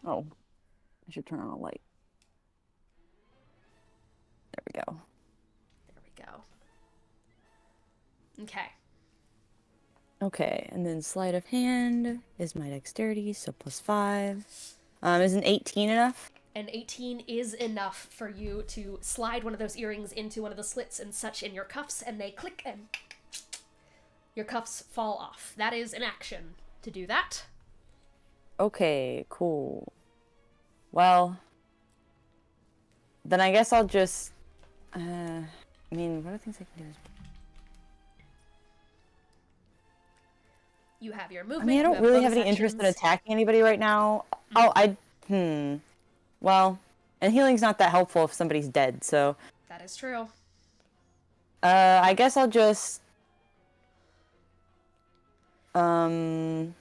Oh, I should turn on a light. There we go. There we go. Okay. Okay, and then sleight of hand is my dexterity, so +5. Is an 18 enough? An 18 is enough for you to slide one of those earrings into one of the slits and such in your cuffs, and they click and your cuffs fall off. That is an action to do that. Okay, cool. Well, then I guess I'll just. I mean, what are things I can do? You have your I movement. mean, I you don't have really bonus have any interest in actions. attacking anybody right now. Oh, Well, and healing's not that helpful if somebody's dead, so. That is true. I guess I'll just. I'll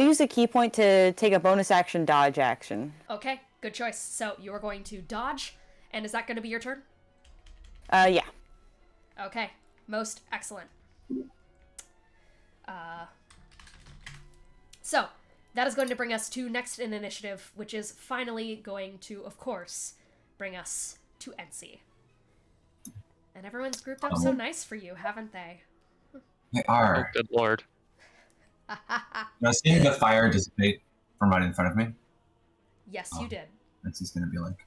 use the key point to take a bonus action dodge action. Okay, good choice. So you are going to dodge, and is that going to be your turn? Yeah. Okay, most excellent. So that is going to bring us to next in initiative, which is finally going to, of course, bring us to Ensi. And everyone's grouped up so nice for you, haven't they? They Oh, are. good lord. Now, seeing the fire dissipate from right in front of me, Yes, you did. Ensi's gonna be like,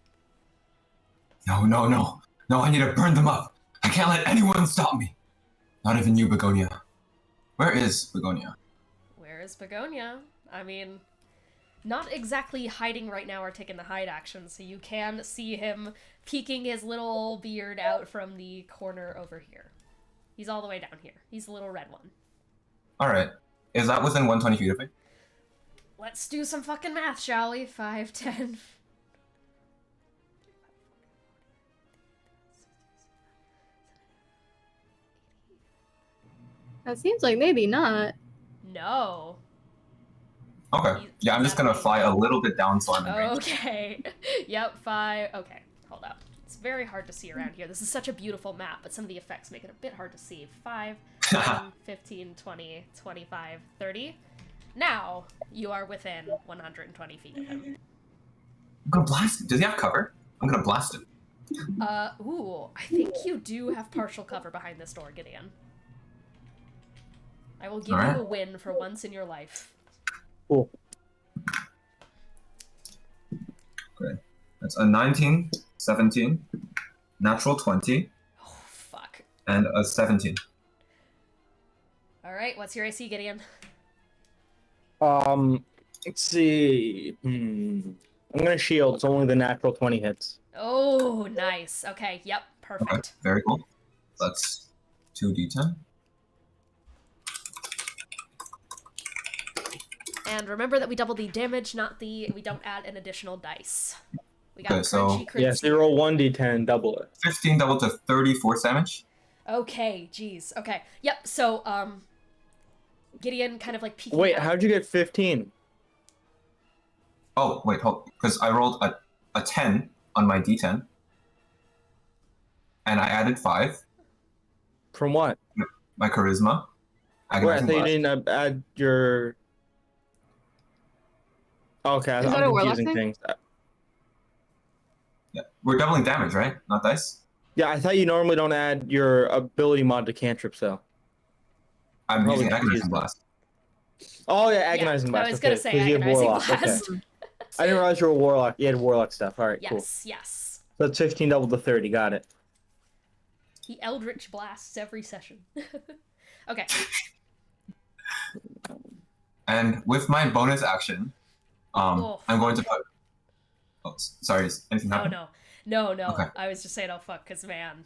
no, I need to burn them up. I can't let anyone stop me. Not even you, Begonia. Where is Begonia? Where is Begonia? I mean, not exactly hiding right now or taking the hide action, so you can see him peeking his little beard out from the corner over here. He's all the way down here. He's the little red one. Alright. Is that within 120 feet of me? Let's do some fucking math, shall we? 5, 10. That seems like maybe not. No. Okay. Yeah, I'm just gonna fly a little bit down so I'm in range. Okay. Yep, 5. Okay, hold up. It's very hard to see around here. This is such a beautiful map, but some of the effects make it a bit hard to see. 5, 10, 15, 20, 25, 30. Now, you are within 120 feet of him. I'm gonna blast it. Does he have cover? I'm gonna blast it. Ooh, I think you do have partial cover behind this door, Gideon. I will give Alright. you a win for once in your life. Cool. Okay. That's a 19, 17, natural 20, Oh, fuck. and a 17. Alright, what's your AC, Gideon? Let's see. I'm gonna shield, so only the natural 20 hits. Oh, nice. Okay, yep, perfect. Okay, very cool. That's 2d10. And remember that we double the damage, we don't add an additional dice. We got Okay, so- crunchy, crunchy. Yes, you roll 1d10, double it. 15 double to 30 force damage. Okay, jeez. Okay, yep, so, Gideon kind of like peeking Wait, out. how'd you get 15? Oh, wait, hold. Because I rolled a 10 on my d10. And I added 5. From what? My charisma. Wait, I Agonizing thought you Blast. didn't add your... Okay, Is that I'm a warlock confusing thing? things. Yeah. We're doubling damage, right? Not dice? Yeah, I thought you normally don't add your ability mod to cantrips, though. I'm Probably using Agonizing confusing. Blast. Oh, yeah, Agonizing Blast. I was okay, gonna say 'cause you have agonizing warlock. blast. Okay. I didn't realize you were a warlock. You had warlock stuff. All right, cool. Yes, yes. So it's 15 double to 30. Got it. He Eldritch blasts every session. Okay. And with my bonus action, Oh, I'm going to put Oh, sorry. Is anything Oh happening? no. Okay. I was just saying, oh fuck, cause man.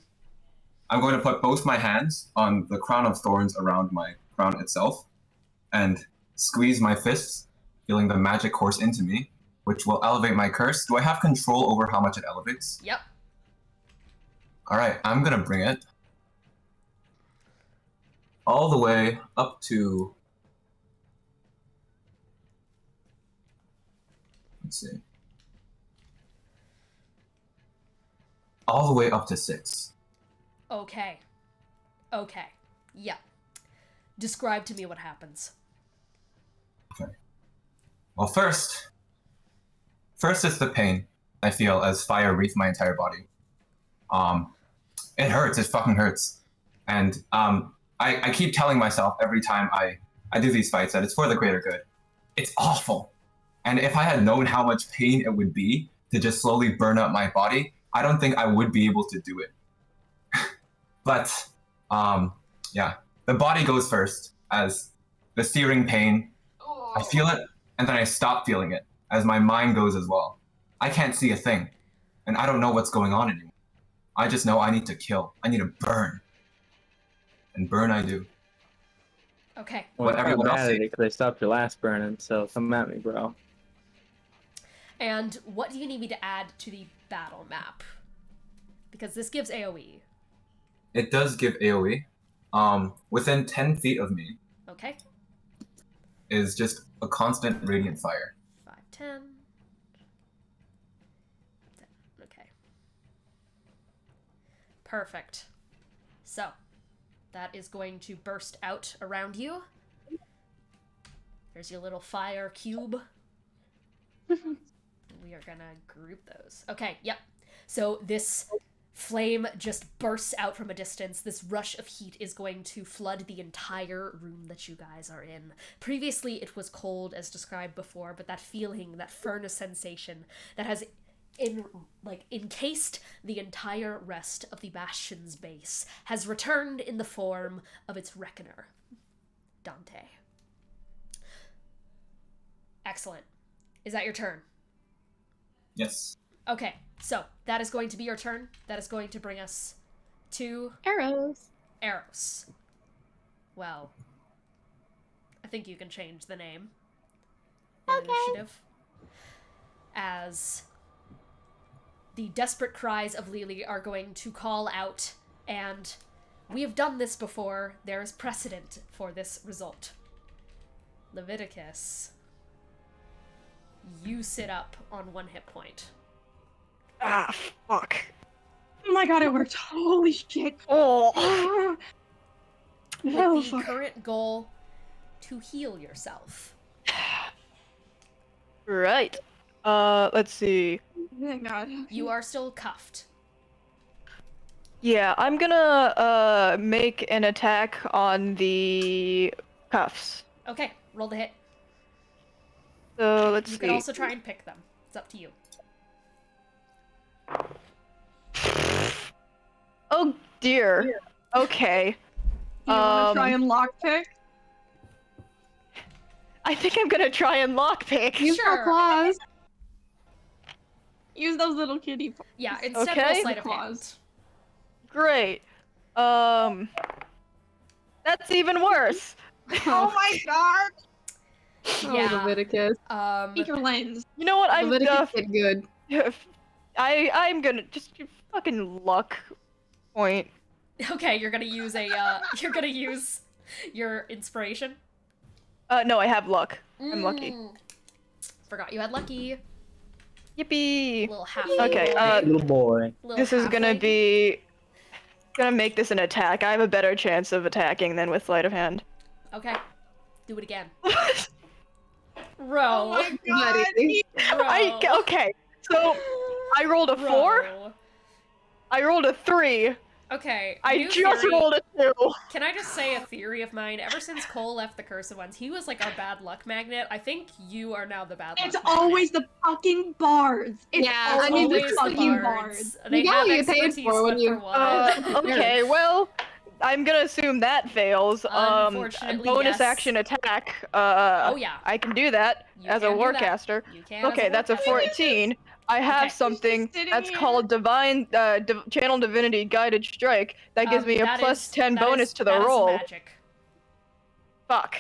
I'm going to put both my hands on the crown of thorns around my crown itself, and squeeze my fists, feeling the magic course into me, which will elevate my curse. Do I have control over how much it elevates? Yep. All right, I'm gonna bring it all the way up to. Let's see. All the way up to 6. Okay. Yeah. Describe to me what happens. Okay. Well, first is the pain I feel as fire wreath my entire body. It hurts. It fucking hurts. And I keep telling myself every time I do these fights that it's for the greater good. It's awful. And if I had known how much pain it would be to just slowly burn up my body, I don't think I would be able to do it. But yeah, the body goes first as the searing pain. I feel it, and then I stop feeling it as my mind goes as well. I can't see a thing, and I don't know what's going on anymore. I just know I need to kill. I need to burn. And burn I do. Okay. Well, What I'm everyone else mad at said. it because I stopped your last burning, so come at me, bro. And what do you need me to add to the battle map? Because this gives AoE. It does give AoE. Within 10 feet of me Okay. is just a constant radiant fire. 5, 10. Okay. Perfect. So, that is going to burst out around you. There's your little fire cube. We are gonna group those. Okay, yep. So this flame just bursts out from a distance. This rush of heat is going to flood the entire room that you guys are in. Previously, it was cold, as described before, but that feeling, that furnace sensation that has encased the entire rest of the Bastion's base has returned in the form of its reckoner, Dante. Excellent. Is that your turn? Yes. Okay, so that is going to be your turn. That is going to bring us to Arrows. Arrows. Well, I think you can change the name. Initiative. As the desperate cries of Lily are going to call out, and we have done this before. There is precedent for this result. Leviticus, you sit up on 1 hit point. Ah, fuck. Oh my god, it worked. Holy shit. Oh. With the current goal to heal yourself. Right. Let's see. Thank god. You are still cuffed. Yeah, I'm gonna make an attack on the cuffs. Okay, roll the hit. So let's You see. can also try and pick them. It's up to you. Oh dear. Okay. Do you want to try and lockpick? I think I'm gonna try and lockpick. Use Sure. our claws. Use those little kitty paws. Yeah, instead Okay. of sleight of hand. Claws. Great. That's even worse. Oh my god! Yeah. Oh, Leviticus. Take your lens. You know what? I'm Leviticus did good. I'm gonna just fucking luck point. Okay, you're gonna use a you're gonna use your inspiration. No, I have luck. I'm lucky. Forgot you had lucky. Yippee! Little half. Okay, Little boy. This is gonna make this an attack. I have a better chance of attacking than with sleight of hand. Okay. Do it again. Row. Oh my god! Row. Okay, so I rolled a 4. Row. I rolled a 3. Okay. I new just theory. rolled a 2. Can I just say a theory of mine? Ever since Cole left the Curse of Ones, he was like our bad luck magnet. I think you are now the bad luck It's magnet. always the fucking bards. It's Yeah, I mean, always this the fucking fucking bards. bards. They You have know what you paid expertise, for when but you- for what? Okay, well, I'm gonna assume that fails. Unfortunately, Bonus yes. action attack. Oh yeah. I can do that You as a can do that. warcaster. You can as Okay, that's a warcaster. 14. I have Okay. something sitting that's here. called Channel Divinity Guided Strike that gives me a That plus is- 10 that bonus is- to the that is roll. magic. Fuck.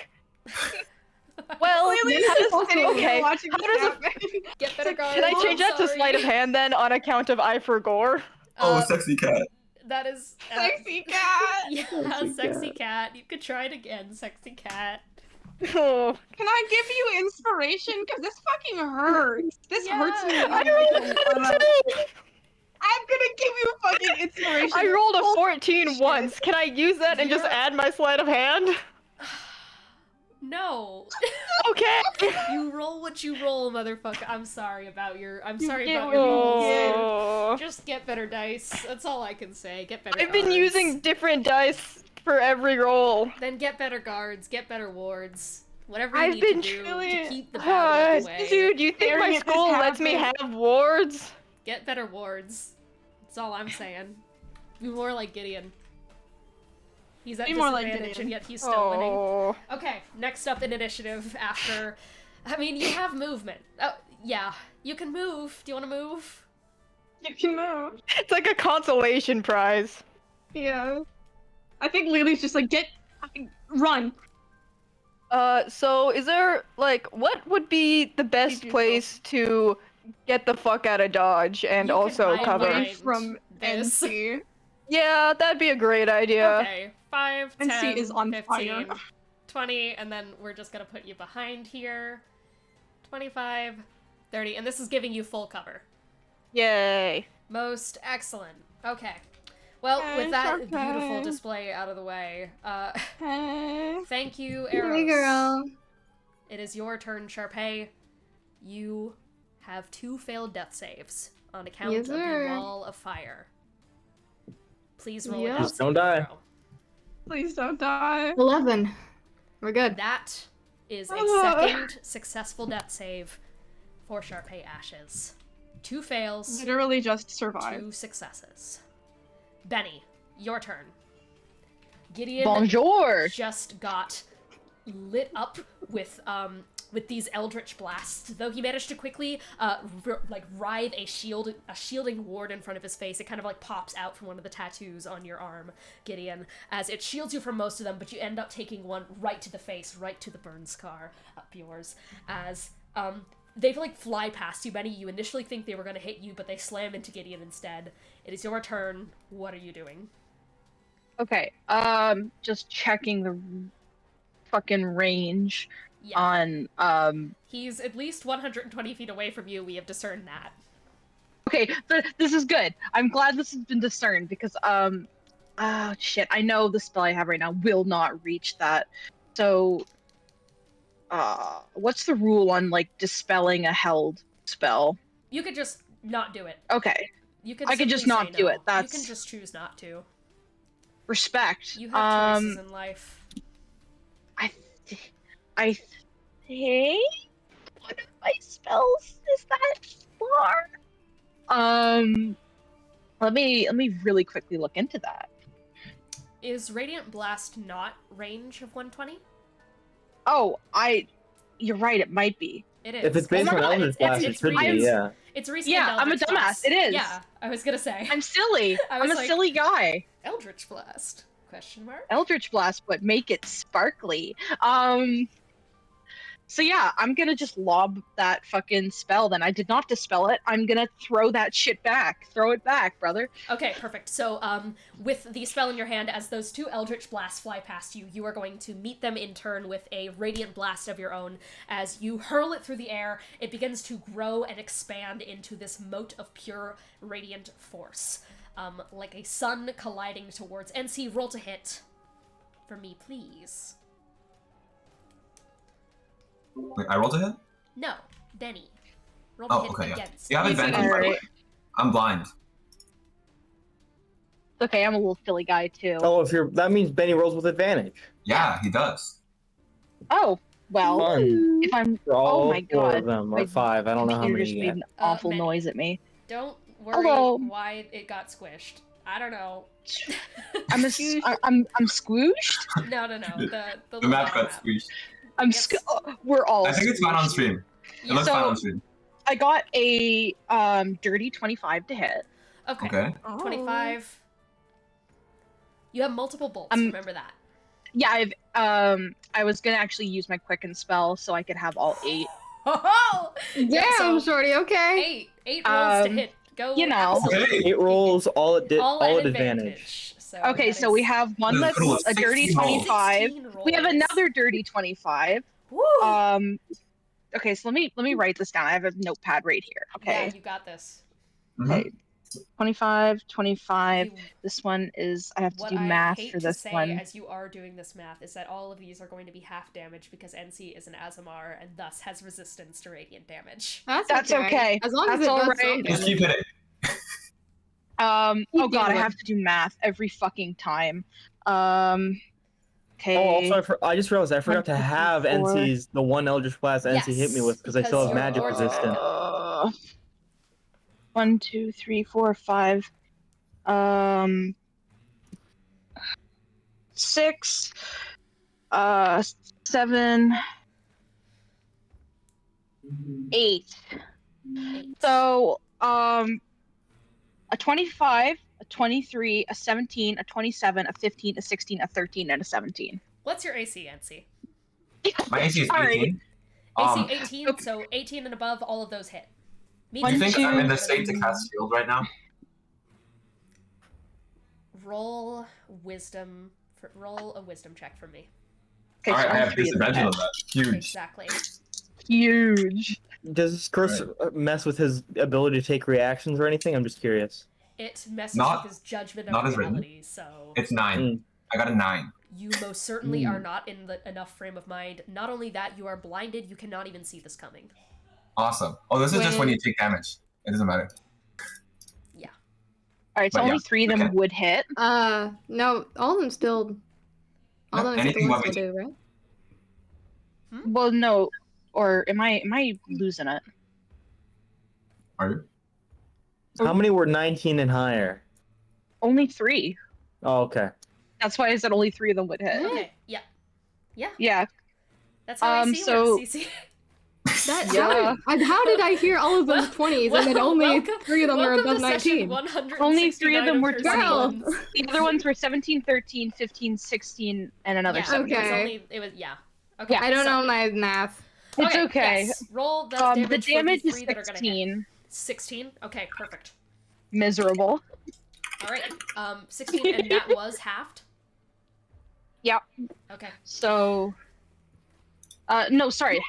Well, Clearly, how he's does sitting here okay? watching How this does it? happen. Get better guards. Can I change that to sleight of hand then, on account of I for gore? Oh, sexy cat. That is Sexy cat. Yeah, sexy cat. You could try it again, sexy cat. Oh, Can I give you inspiration? Because this fucking hurts. This hurts me. Yeah. I'm gonna give you fucking inspiration. I rolled a 14 once. Can I use that and just You're- add my sleight of hand? No. Okay. You roll what you roll, motherfucker. I'm sorry about your get rolls. what you Oh. Just get better dice. That's all I can say. Get better I've been guards. using different dice for every roll. Then get better guards, get better wards. Whatever you I've need been to do really- to keep the bad luck away. Dude, you think Staring my at this school lets me happen. have wards? Get better wards. That's all I'm saying. Be more like Gideon. He's at Be more like disadvantage Gideon. and yet he's still winning. Oh. Okay, next up in initiative after... I mean, you have movement. Oh, yeah. You can move. Do you want to move? You can move. It's like a consolation prize. Yeah. I think Lily's just like, run. So is there, like, what would be the best yourself. place to get the fuck out of Dodge and You can also hide cover? behind Away from this. Ensi. Yeah, that'd be a great idea. Okay, 5, Ensi 10, is on 15, fire. 20, and then we're just gonna put you behind here. 25, 30, and this is giving you full cover. Yay. Most excellent. Okay. Well, with It's that okay. beautiful display out of the way, Hey. thank you, Eros. Hey, girl. It is your turn, Sharpay. You have 2 failed death saves on account Yes, of the sir. wall of fire. Please roll Yeah. a death Just don't saving die. throw. Please don't die. 11. We're good. That is a Ah. second successful death save for Sharpay Ashes. 2 fails, Literally just survive. 2 successes. Benny, your turn. Gideon Bonjour. just got lit up with these eldritch blasts. Though he managed to quickly writhe a shielding ward in front of his face. It kind of like pops out from one of the tattoos on your arm, Gideon, as it shields you from most of them, but you end up taking one right to the face, right to the burn scar up yours, as they like fly past you, Benny. You initially think they were going to hit you, but they slam into Gideon instead. It is your turn. What are you doing? Okay, just checking the fucking range Yeah. on, He's at least 120 feet away from you. We have discerned that. Okay, this is good. I'm glad this has been discerned because, oh shit, I know the spell I have right now will not reach that. So, what's the rule on, like, dispelling a held spell? You could just not do it. Okay, You can I could just simply not say do no. it, that's- You can just choose not to. respect. You have choices in life. I think one of my spells is that far. Let me really quickly look into that. Is Radiant Blast not range of 120? Oh, you're right. It might be. It is. If it's based Oh my on God, Eldritch Blast, it it's should be, reason- yeah. It's reskinned Yeah, I'm a Eldritch dumbass. Blast. It is. Yeah, I was gonna say. I'm silly. I I'm was a like- silly guy. Eldritch Blast? Question mark? Eldritch Blast, but make it sparkly. So yeah, I'm gonna just lob that fucking spell then. I did not dispel it. I'm gonna throw that shit back. Throw it back, brother. Okay, perfect. So, with the spell in your hand, as those 2 Eldritch Blasts fly past you, you are going to meet them in turn with a Radiant Blast of your own. As you hurl it through the air, it begins to grow and expand into this mote of pure radiant force. Like a sun colliding towards Ensi. Roll to hit. For me, please. Wait, I rolled a hit? No, Benny. Roll to Oh, hit okay, yeah. against. You have He's advantage, by the way. alright. I'm blind. Okay, I'm a little silly guy too. Oh, that means Benny rolls with advantage. Yeah, he does. Oh, well, Fun. if I'm For all oh my 4 god, of them, or my 5. I don't know how computer many just you made get. an awful Manny. noise at me. Don't worry Hello. why it got squished. I don't know. I'm squooshed. No. The The map bottom got squeezed. I'm Yes. we're all. I think it's fine on squooshed. stream. It Yeah. looks So- fine on stream. I got a dirty 25 to hit. Okay. 25. You have multiple bolts. Remember that. Yeah, I was gonna actually use my quicken spell so I could have all 8. Oh! Damn, shorty. Okay. 8 rolls to hit. Go. You know. Absolutely. 8 rolls, all at advantage. So okay, so we have one that's a dirty 25. We have another dirty 25. Woo! Okay, so let me write this down. I have a notepad right here. Okay. Yeah, you got this. Okay. 25, 25. This one is, I have to do math for this one. As you are doing this math, is that all of these are going to be half damage because Ensi is an Azamar and thus has resistance to radiant damage. That's okay. As long as That's it all does right. some Just damage. keep it. Oh god, I have to do math every fucking time. Okay. Oh, also, I just realized I forgot to have Ensi's, the one Eldritch Blast Ensi hit me with, because I still have magic resistance. 1, 2, 3, 4, 5. 6. 7. 8. So, a 25, a 23, a 17, a 27, a 15, a 16, a 13, and a 17. What's your AC, Ensi? My AC is 18. AC 18, so 18 and above, all of those hit. Do you think I'm in the state to cast shield right now? Roll wisdom. Roll a wisdom check for me. Okay, Alright, I have disadvantage on that. Huge. Exactly. Huge. Does this curse mess with his ability to take reactions or anything? I'm just curious. It messes with his judgment of reality, so... It's 9. I got a 9. You most certainly are not in enough frame of mind. Not only that, you are blinded. You cannot even see this coming. Awesome. Oh, this is just when you take damage. It doesn't matter. Yeah. Alright, so only 3 of them would hit. No, all of them still. All of them anything still do, right? Well, no. Or am I losing it? Are you? How many were 19 and higher? Only 3. Oh, okay. That's why I said only 3 of them would hit. Okay, yeah. Yeah. Yeah. That's how AC so... works, CC. How did I hear all of those 20s and then only 3 of them are above 19? Only 3 of them were 20. Girl. The other ones were 17, 13, 15, 16, and another 17. Okay. Okay. Okay, I don't know my math. It's okay. Yes. Roll the damage, the damage for is the 3 that are gonna hit. 16. 16? Okay, perfect. Miserable. Alright, 16, and that was halved? Yep. Okay. So, no, sorry.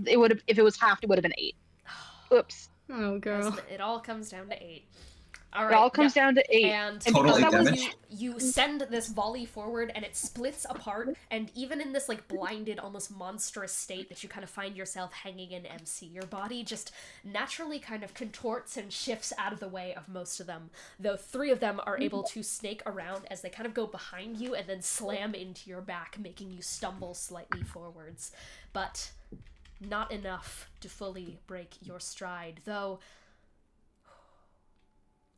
It would have, if it was halved, it would have been 8. Oops. Oh, girl. It all comes down to 8. All right. It all comes down to 8. And Total 8 damage. You send this volley forward, and it splits apart. And even in this like blinded, almost monstrous state that you kind of find yourself hanging in MC, your body just naturally kind of contorts and shifts out of the way of most of them. Though 3 of them are able to snake around as they kind of go behind you and then slam into your back, making you stumble slightly forwards. But not enough to fully break your stride, though.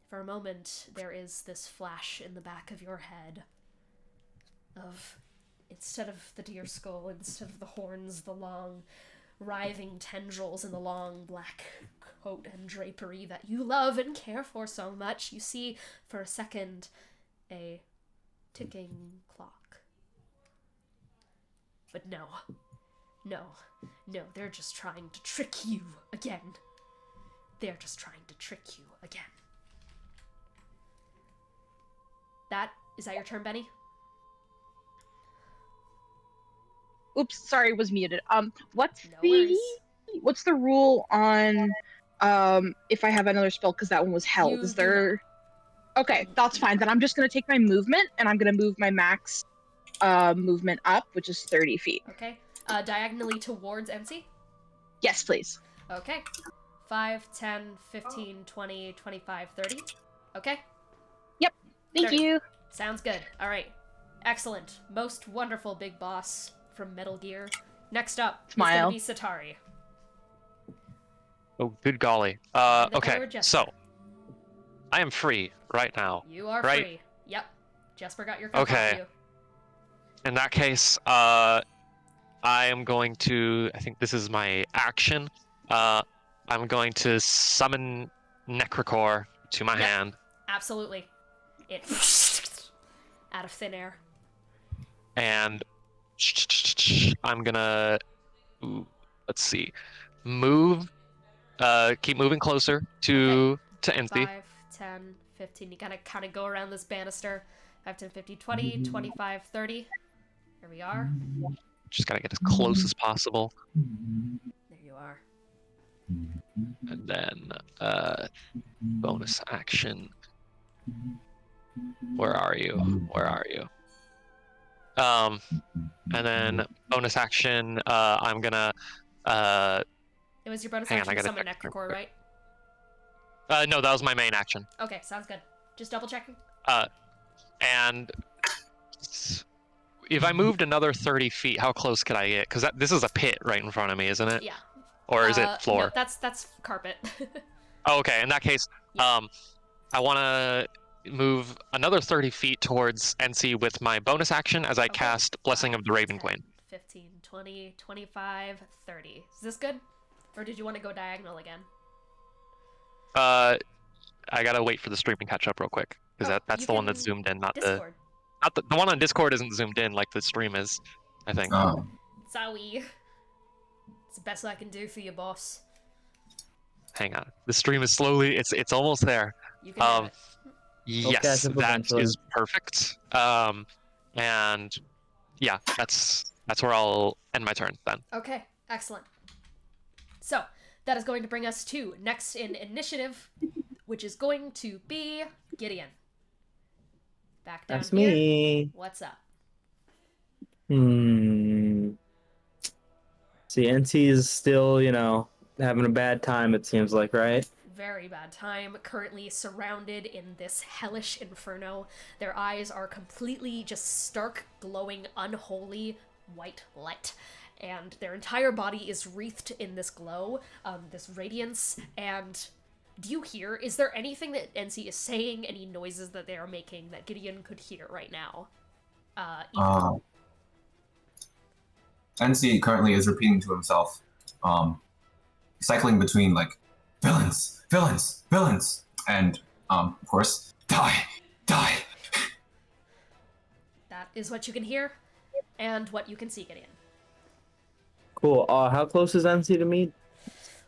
For a moment, there is this flash in the back of your head of, instead of the deer skull, instead of the horns, the long, writhing tendrils and the long black coat and drapery that you love and care for so much, you see, for a second, a ticking clock. But no, they're just trying to trick you again. They're just trying to trick you again. Is that your turn, Benny? Oops, sorry, was muted. What's No worries. what's the rule on if I have another spell because that one was held? Is there? Okay, that's fine. Then I'm just gonna take my movement and I'm gonna move my max movement up, which is 30 feet. Okay. Diagonally towards Ensi? Yes, please. Okay. 5, 10, 15, 20, 25, 30. Okay. Yep. Thank 30. you. Sounds good. All right. Excellent. Most wonderful big boss from Metal Gear. Next up Smile. is going to be Satari. Oh, good golly. And then Okay, we're Jesper. so I am free right now. You are right? free. Yep. Jesper got your cup Okay. off you. In that case, I am going to. I think this is my action. I'm going to summon Necrocore to my hand. Absolutely. It out of thin air. And I'm gonna, let's see, move, keep moving closer to Ensi. 5, 10, 15. You gotta kind of go around this banister. 5, 10, 15, 20, 25, 30. Here we are. Just gotta get as close as possible. There you are. And then, bonus action. Where are you? Where are you? And then bonus action, I'm gonna, It was your bonus hang on, action I to gotta summon check Necrocore, right? no, that was my main action. Okay, sounds good. Just double checking. And if I moved another 30 feet, how close could I get? Because this is a pit right in front of me, isn't it? Yeah. Or is it floor? No, that's carpet. Oh, okay. In that case, I want to move another 30 feet towards Ensi with my bonus action as I cast Blessing of the Raven 10, Queen. 15, 20, 25, 30. Is this good? Or did you want to go diagonal again? I gotta wait for the stream to catch up real quick because that's the one that's zoomed in, not Discord. the one on Discord isn't zoomed in like the stream is. I think. Sorry. It's the best I can do for you, boss. Hang on. The stream is slowly. It's almost there. You can have it. Yes, that is perfect. And yeah, that's where I'll end my turn then. Okay, excellent. So, that is going to bring us to next in initiative, which is going to be Gideon. Back down That's here. me. What's up? See, NT is still, having a bad time, it seems like, right? Very bad time. Currently surrounded in this hellish inferno. Their eyes are completely just stark, glowing, unholy white light. And their entire body is wreathed in this glow, this radiance. And do you hear? Is there anything that Ensi is saying, any noises that they are making that Gideon could hear right now? Ensi currently is repeating to himself, cycling between villains, villains, villains, and of course, die, die. That is what you can hear, and what you can see, Gideon. Cool. How close is NC to me?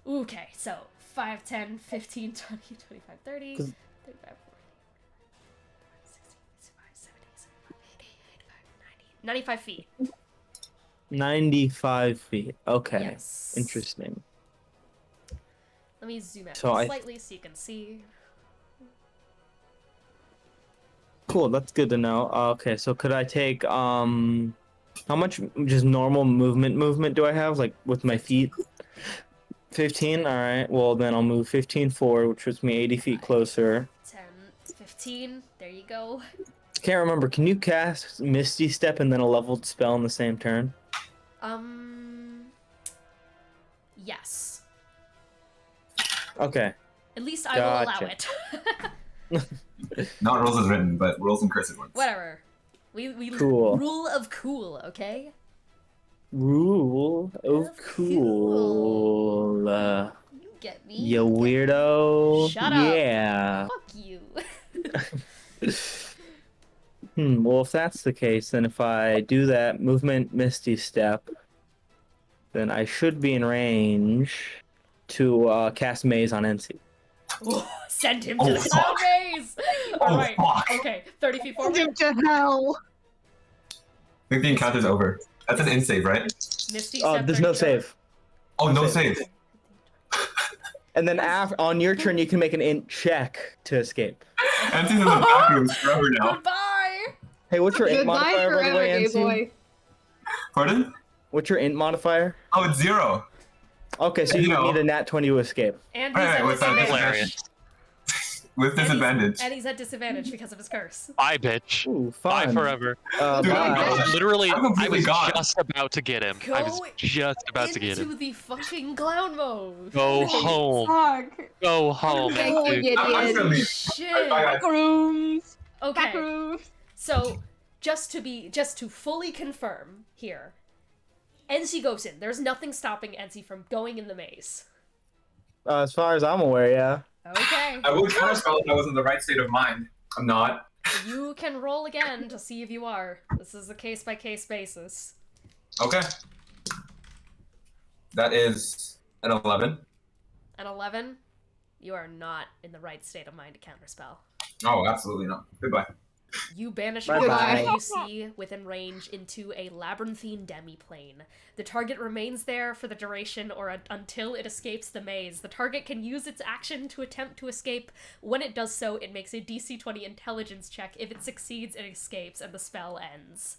Okay, so 5, 10, 15, 20, 25, 30, 35, 40, 60, 65, 70, 75, 80, 85, 90, 95 feet. 95 feet. Okay. Yes. Interesting. Let me zoom out So slightly so you can see. Cool, that's good to know. Okay, so could I take how much just normal movement do I have, like with my feet? 15. All right. Well, then I'll move 15 forward, which puts me 80 feet closer. 10, 15. There you go. Can't remember. Can you cast Misty Step and then a leveled spell in the same turn? Yes. Okay. At least I will allow it. Not rules as written, but rules in cursive words. Whatever. We Cool. Rule of cool, okay? Rule of cool. You get me. You weirdo. Shut up. Yeah. Fuck you. Well, if that's the case, then if I do that movement Misty Step, then I should be in range to cast Maze on NC. Send him to the cloud maze! Alright, okay, 30 feet forward. Send him to hell! I think the encounter's over. That's an in save, right? Misty Step. There's no save. Oh, no save. And then on your turn, you can make an int check to escape. Ensi's in the back room forever now. Goodbye! Hey, what's your int Goodbye modifier, by the forever, way, gay NC? boy. Pardon? What's your int modifier? Oh, it's 0. Okay, so you need a nat 20 to escape. And Right, he's with at that disadvantage. With disadvantage. And he's at disadvantage because of his curse. Bye, bitch. Ooh, Bye fun. forever. Dude, Bye. Literally, I'm I completely was gone. just about to get him. I was just about to get Into him. the fucking clown mode. Go home. Fuck. Go home, Oh, dude. you I'm idiot. gonna leave. Shit. Back rooms. Back Okay, rooms. so just to fully confirm here, Ensi goes in. There's nothing stopping Ensi from going in the maze. As far as I'm aware, yeah. Okay. I would counterspell if I was in the right state of mind. I'm not. You can roll again to see if you are. This is a case-by-case basis. Okay. That is an 11. An 11? You are not in the right state of mind to counterspell. Oh, absolutely not. Goodbye. You banish Bye-bye. a target you see within range into a labyrinthine demiplane. The target remains there for the duration or until it escapes the maze. The target can use its action to attempt to escape. When it does so, it makes a DC 20 intelligence check. If it succeeds, it escapes and the spell ends.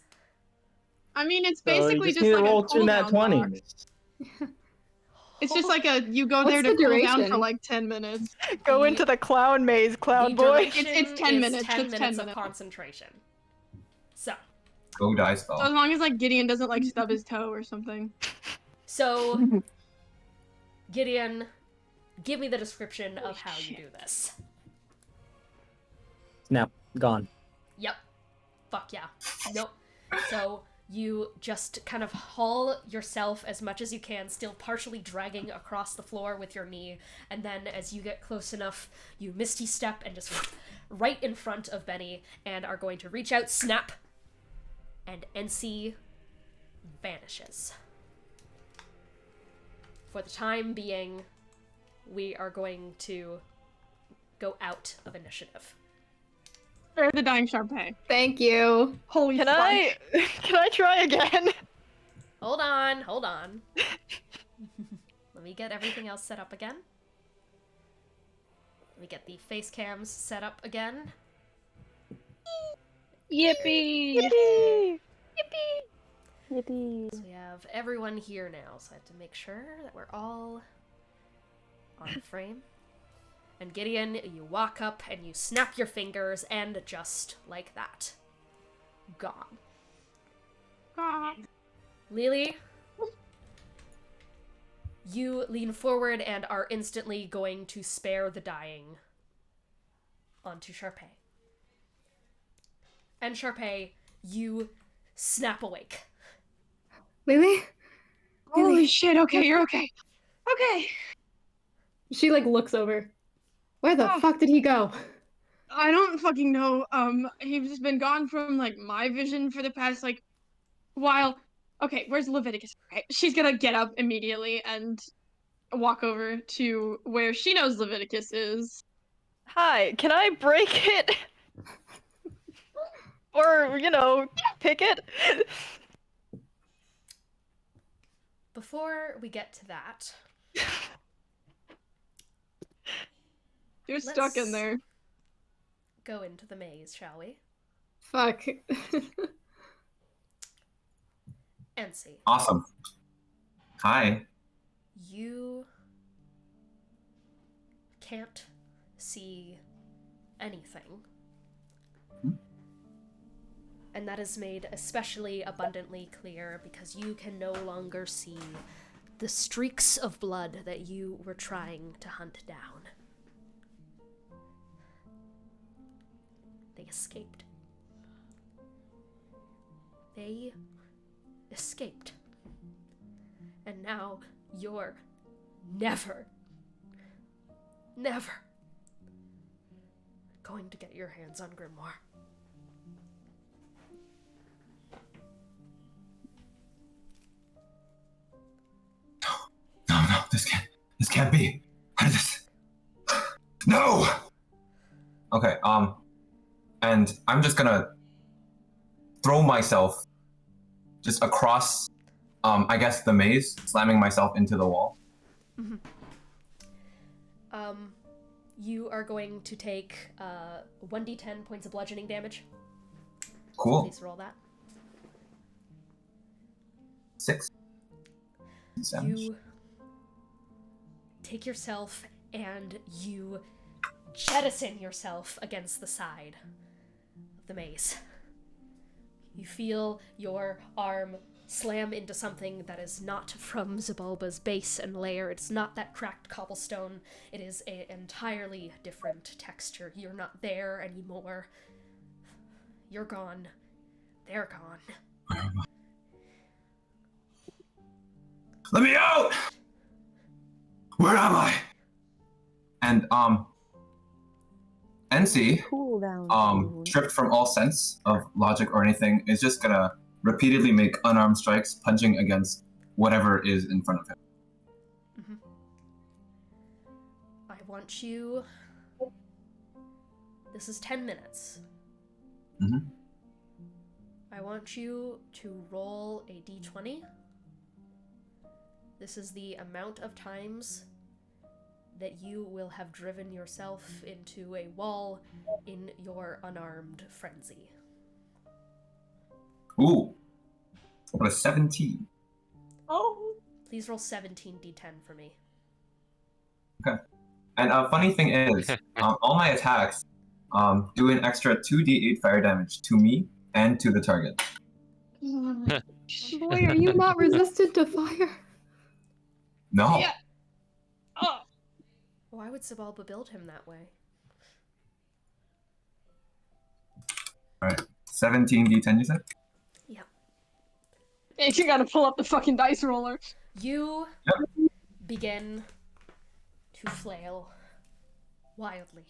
I mean, it's So you basically just need to like roll a two nat cooldown bar. 20s. It's just like you go What's there to the cool down duration? for like 10 minutes. Go into the clown maze, clown The boy. duration It's 10 is minutes, 10 it's 10 minutes of minutes. concentration. So, Go die So as spell. long as like Gideon doesn't like stub his toe or something. so Gideon, give me the description of how you do this. Snap. Gone. Yep. Fuck yeah. Nope. So you just kind of haul yourself as much as you can, still partially dragging across the floor with your knee, and then as you get close enough, you misty step and just right in front of Benny, and are going to reach out, snap, and Ensi vanishes. For the time being, we are going to go out of initiative. Spare the dying Sharpay. Thank you. Holy Can fuck. can I try again? Hold on. Let me get everything else set up again. Let me get the face cams set up again. Yippee! Yippee. So we have everyone here now, so I have to make sure that we're all on frame. And Gideon, you walk up and you snap your fingers, and just like that, gone. Lily, you lean forward and are instantly going to spare the dying onto Sharpay. And Sharpay, you snap awake. Lily? Holy shit, okay, you're okay. Okay. She like looks over. Where the fuck did he go? I don't fucking know. He's just been gone from like my vision for the past like while. Okay, where's Leviticus? Okay, she's gonna get up immediately and walk over to where she knows Leviticus is. Hi, can I break it? Or, pick it? Before we get to that, You're stuck in there. go into the maze, shall we? Fuck. Ensi, Awesome. Hi. you can't see anything. And that is made especially abundantly clear because you can no longer see the streaks of blood that you were trying to hunt down. They escaped. They escaped. And now you're never going to get your hands on Grimoire. No, this can't be. How did this? No! Okay, and I'm just gonna throw myself just across, I guess the maze, slamming myself into the wall. Mm-hmm. You are going to take 1d10 points of bludgeoning damage. Cool. Please roll that. 6. 7. You take yourself and you jettison yourself against the side of the maze. You feel your arm slam into something that is not from Xibalba's base and layer. It's not that cracked cobblestone. It is an entirely different texture. You're not there anymore. You're gone. They're gone. Let me out! Where am I? And Ensi, Cooldown. stripped from all sense of logic or anything, is just gonna repeatedly make unarmed strikes, punching against whatever is in front of him. Mm-hmm. I want you. This is 10 minutes. Mm-hmm. I want you to roll a d20. This is the amount of times that you will have driven yourself into a wall in your unarmed frenzy. Ooh. What a 17. Oh. Please roll 17 d10 for me. Okay. And a funny thing is, all my attacks do an extra 2d8 fire damage to me and to the target. Boy, are you not resistant to fire? No. Yeah. Oh. Why would Xibalba build him that way? Alright. 17 d10, you said? Yeah. Hey, you gotta pull up the fucking dice roller. You begin to flail wildly,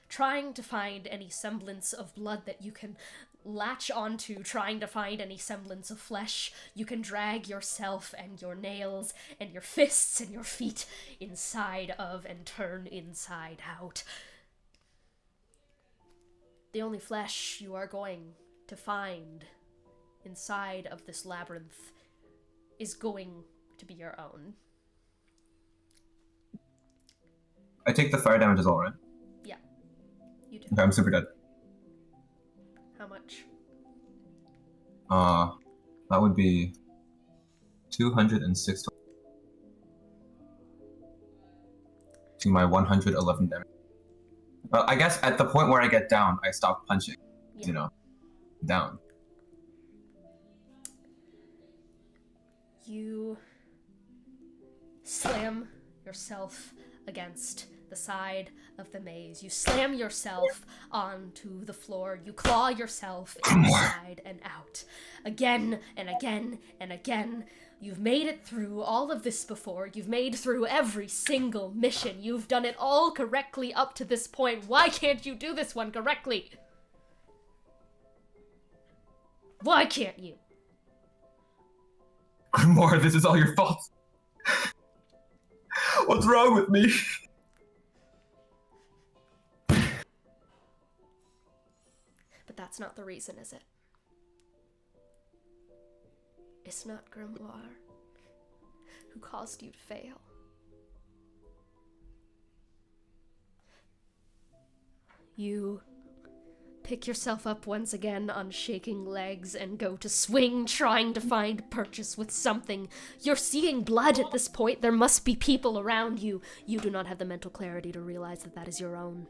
trying to find any semblance of blood that you can latch onto, trying to find any semblance of flesh. You can drag yourself and your nails and your fists and your feet inside of and turn inside out. The only flesh you are going to find inside of this labyrinth is going to be your own. I take the fire damage as well, right? Yeah, you do. Okay, I'm super dead. How much? That would be 206 to my 111 damage. Well, I guess at the point where I get down, I stop punching. Yeah. You know, down. You slam yourself against the side of the maze. You slam yourself onto the floor. You claw yourself inside and out. Again and again and again. You've made it through all of this before. You've made through every single mission. You've done it all correctly up to this point. Why can't you do this one correctly? Why can't you? Grimoire, this is all your fault. What's wrong with me? But that's not the reason, is it? It's not Grimoire who caused you to fail. You pick yourself up once again on shaking legs and go to swing, trying to find purchase with something. You're seeing blood at this point. There must be people around you. You do not have the mental clarity to realize that that is your own.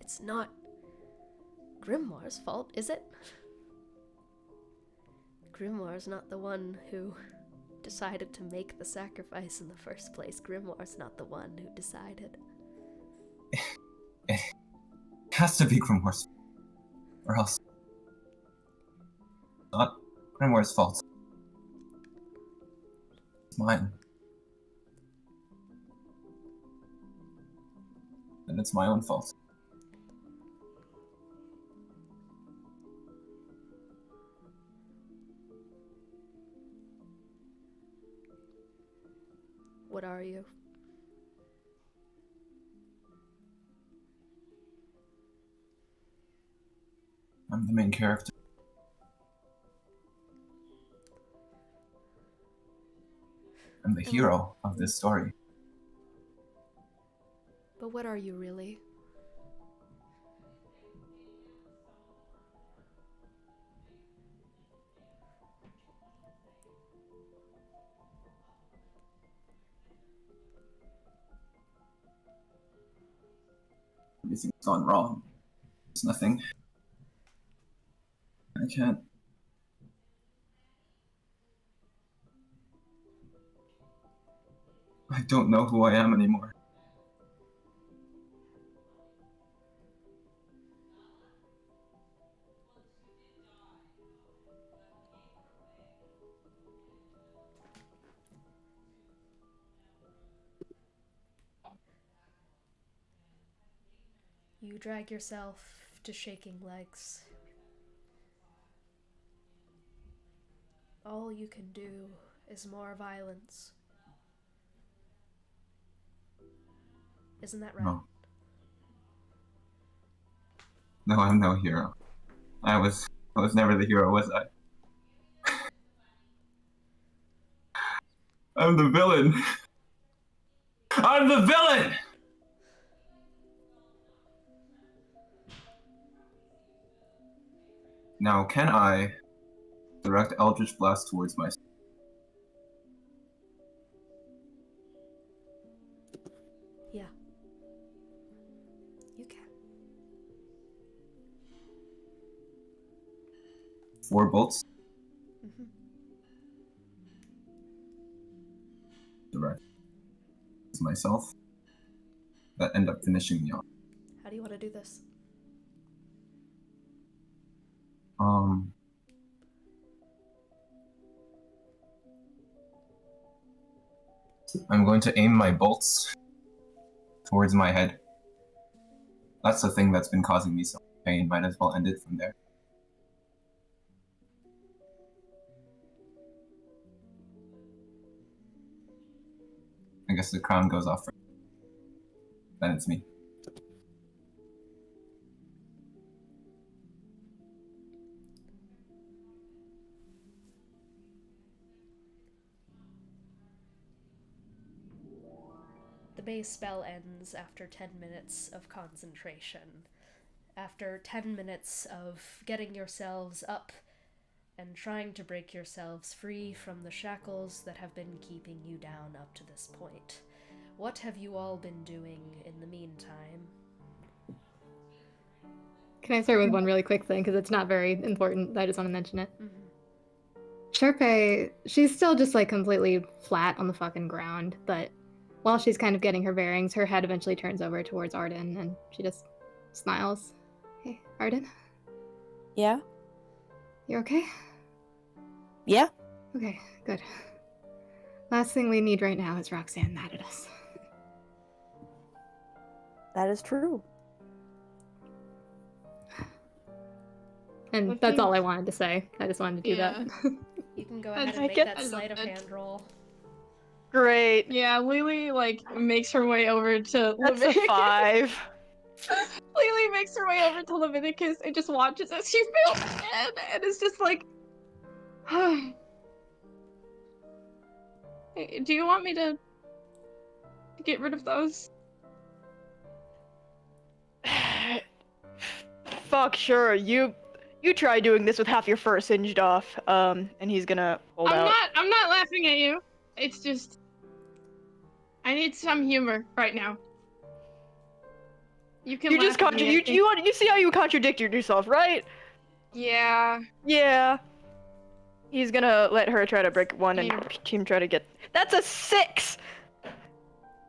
It's not Grimoire's fault, is it? Grimoire's not the one who decided to make the sacrifice in the first place. Grimoire's not the one who decided. It has to be Grimoire's, or else not Grimoire's fault. It's mine. And it's my own fault. What are you? I'm the main character. I'm the hero of this story. But what are you really? Everything's gone wrong. There's nothing. I can't. I don't know who I am anymore. You drag yourself to shaking legs. All you can do is more violence. Isn't that right? No, I'm no hero. I was never the hero, was I? I'm the villain. I'm the villain! Now, can I direct Eldritch Blast towards myself? Yeah. You can. 4 bolts. Mm-hmm. Direct myself. That end up finishing me off. How do you want to do this? I'm going to aim my bolts towards my head. That's the thing that's been causing me so much pain. Might as well end it from there. I guess the crown goes off first. Then it's me. The base spell ends after 10 minutes of concentration. After 10 minutes of getting yourselves up and trying to break yourselves free from the shackles that have been keeping you down up to this point. What have you all been doing in the meantime? Can I start with one really quick thing, because it's not very important, I just want to mention it. Mm-hmm. Sharpay, she's still just like completely flat on the fucking ground, but while she's kind of getting her bearings, her head eventually turns over towards Arden, and she just smiles. Hey, Arden? Yeah? You okay? Yeah? Okay, good. Last thing we need right now is Roxanne mad at us. That is true. And that's all I wanted to say. I just wanted to do that. You can go ahead and I make get- that I sleight of love hand roll. Great. Yeah, Lily like makes her way over to That's Leviticus. a 5. Lily makes her way over to Leviticus and just watches as she feels dead, and it's just like, hey, do you want me to get rid of those? Fuck, sure. You try doing this with half your fur singed off. And he's gonna hold out. I'm not laughing at you. It's just, I need some humor right now. You can You just laugh at me, I think. you see how you contradicted yourself, right? Yeah. Yeah. He's gonna let her try to break one and Yeah. team try to get. That's a 6.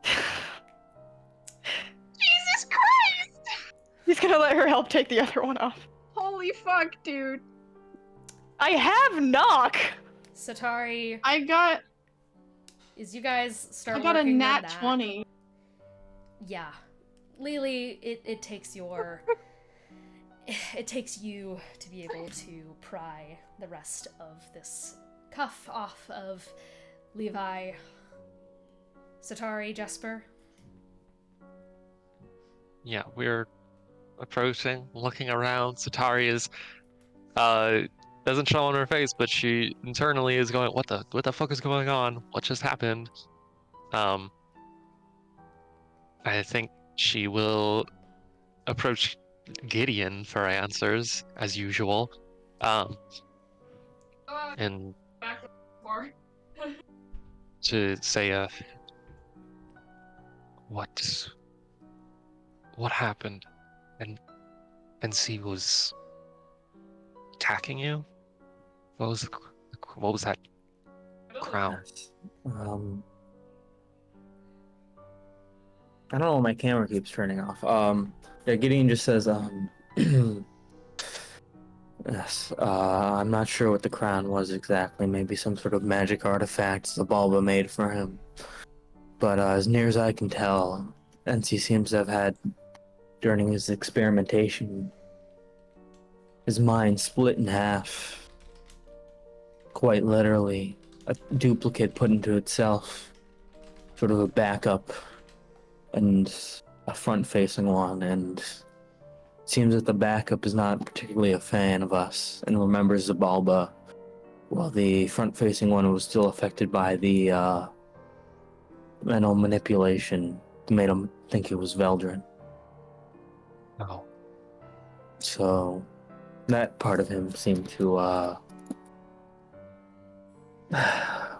Jesus Christ! He's gonna let her help take the other one off. Holy fuck, dude. I have knock. Satari, I got as you guys start a working on nat that, 20. Yeah. Lily, it takes your... it takes you to be able to pry the rest of this cuff off of Levi. Satari, Jesper? Yeah, we're approaching, looking around. Satari is doesn't show on her face, but she internally is going, what the fuck is going on? What just happened? I think she will approach Gideon for answers, as usual. And to say, what happened? And Ensi was attacking you? What was that crown? I don't know why my camera keeps turning off. Yeah, Gideon just says, yes, I'm not sure what the crown was exactly. Maybe some sort of magic artifact Xibalba made for him. But as near as I can tell, Ensi seems to have had during his experimentation, his mind split in half. Quite literally, a duplicate put into itself. Sort of a backup and a front-facing one, and it seems that the backup is not particularly a fan of us and remembers Xibalba, while the front-facing one was still affected by the mental manipulation that made him think it was Veldrin. Oh. So that part of him seemed to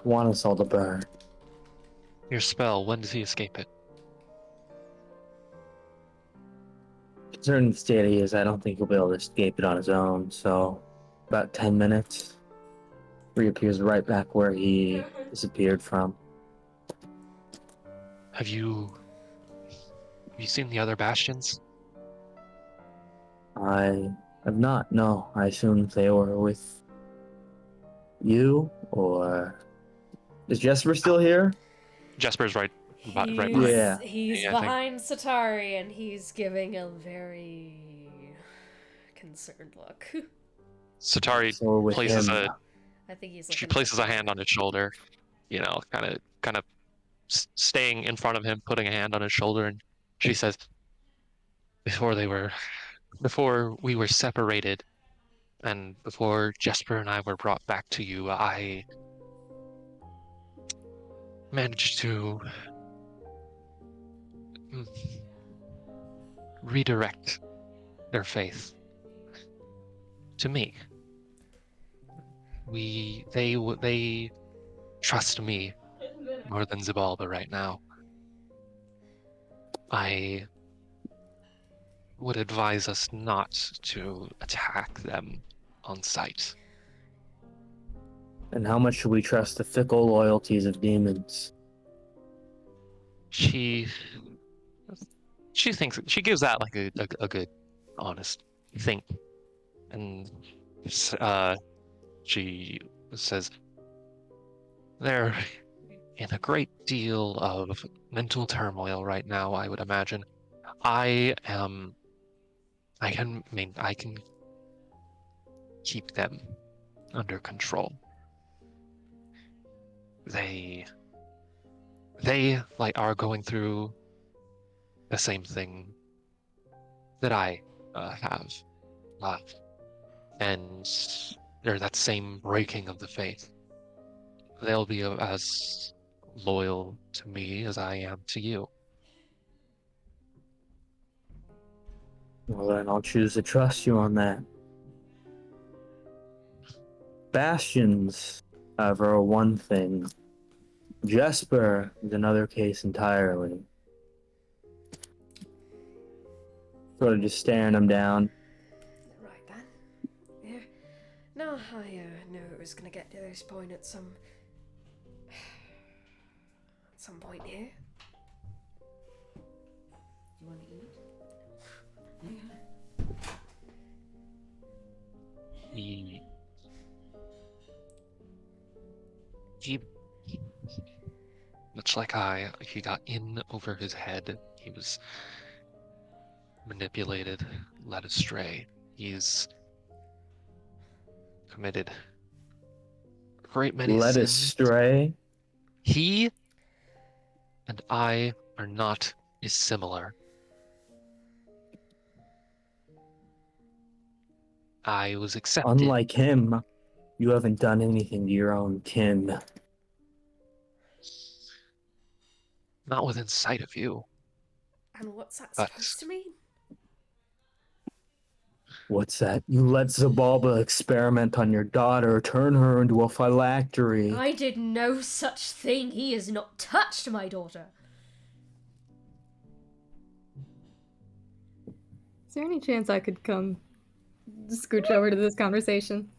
want us all to burn. Your spell, when does he escape it? Considering the state he is, I don't think he'll be able to escape it on his own, so about 10 minutes, reappears right back where he disappeared from. Have you seen the other bastions? I have not, no. I assumed they were with you, or... Is Jesper still here? Jesper's right behind. Yeah. He's Yeah, I think. behind Satari, and he's giving a very concerned look. Satari So with places him, I think he's. she looking places a hand on his shoulder, you know, kind of staying in front of him, putting a hand on his shoulder, and she says, before we were separated, and before Jesper and I were brought back to you, I managed to redirect their faith to me. They trust me more than Xibalba right now. I would advise us not to attack them on sight. And how much should we trust the fickle loyalties of demons? She thinks she gives that like a good, honest think, and she says they're in a great deal of mental turmoil right now. I would imagine. I can keep them under control. They like are going through the same thing that I have, and they're that same breaking of the faith. They'll be as loyal to me as I am to you. Well, then I'll choose to trust you on that. Bastions, however, are one thing. Jesper is another case entirely. Sort of just staring him down. Right then. Yeah. No, I knew it was gonna get to this point at some point here. You want to eat? He much like he got in over his head. He was manipulated, led astray. He's committed a great many Led sins. astray? He and I are not dissimilar. I was accepted. Unlike him, you haven't done anything to your own kin. Not within sight of you. And what's that But- supposed to mean? What's that? You let Xibalba experiment on your daughter, turn her into a phylactery. I did no such thing. He has not touched my daughter. Is there any chance I could come scooch over to this conversation?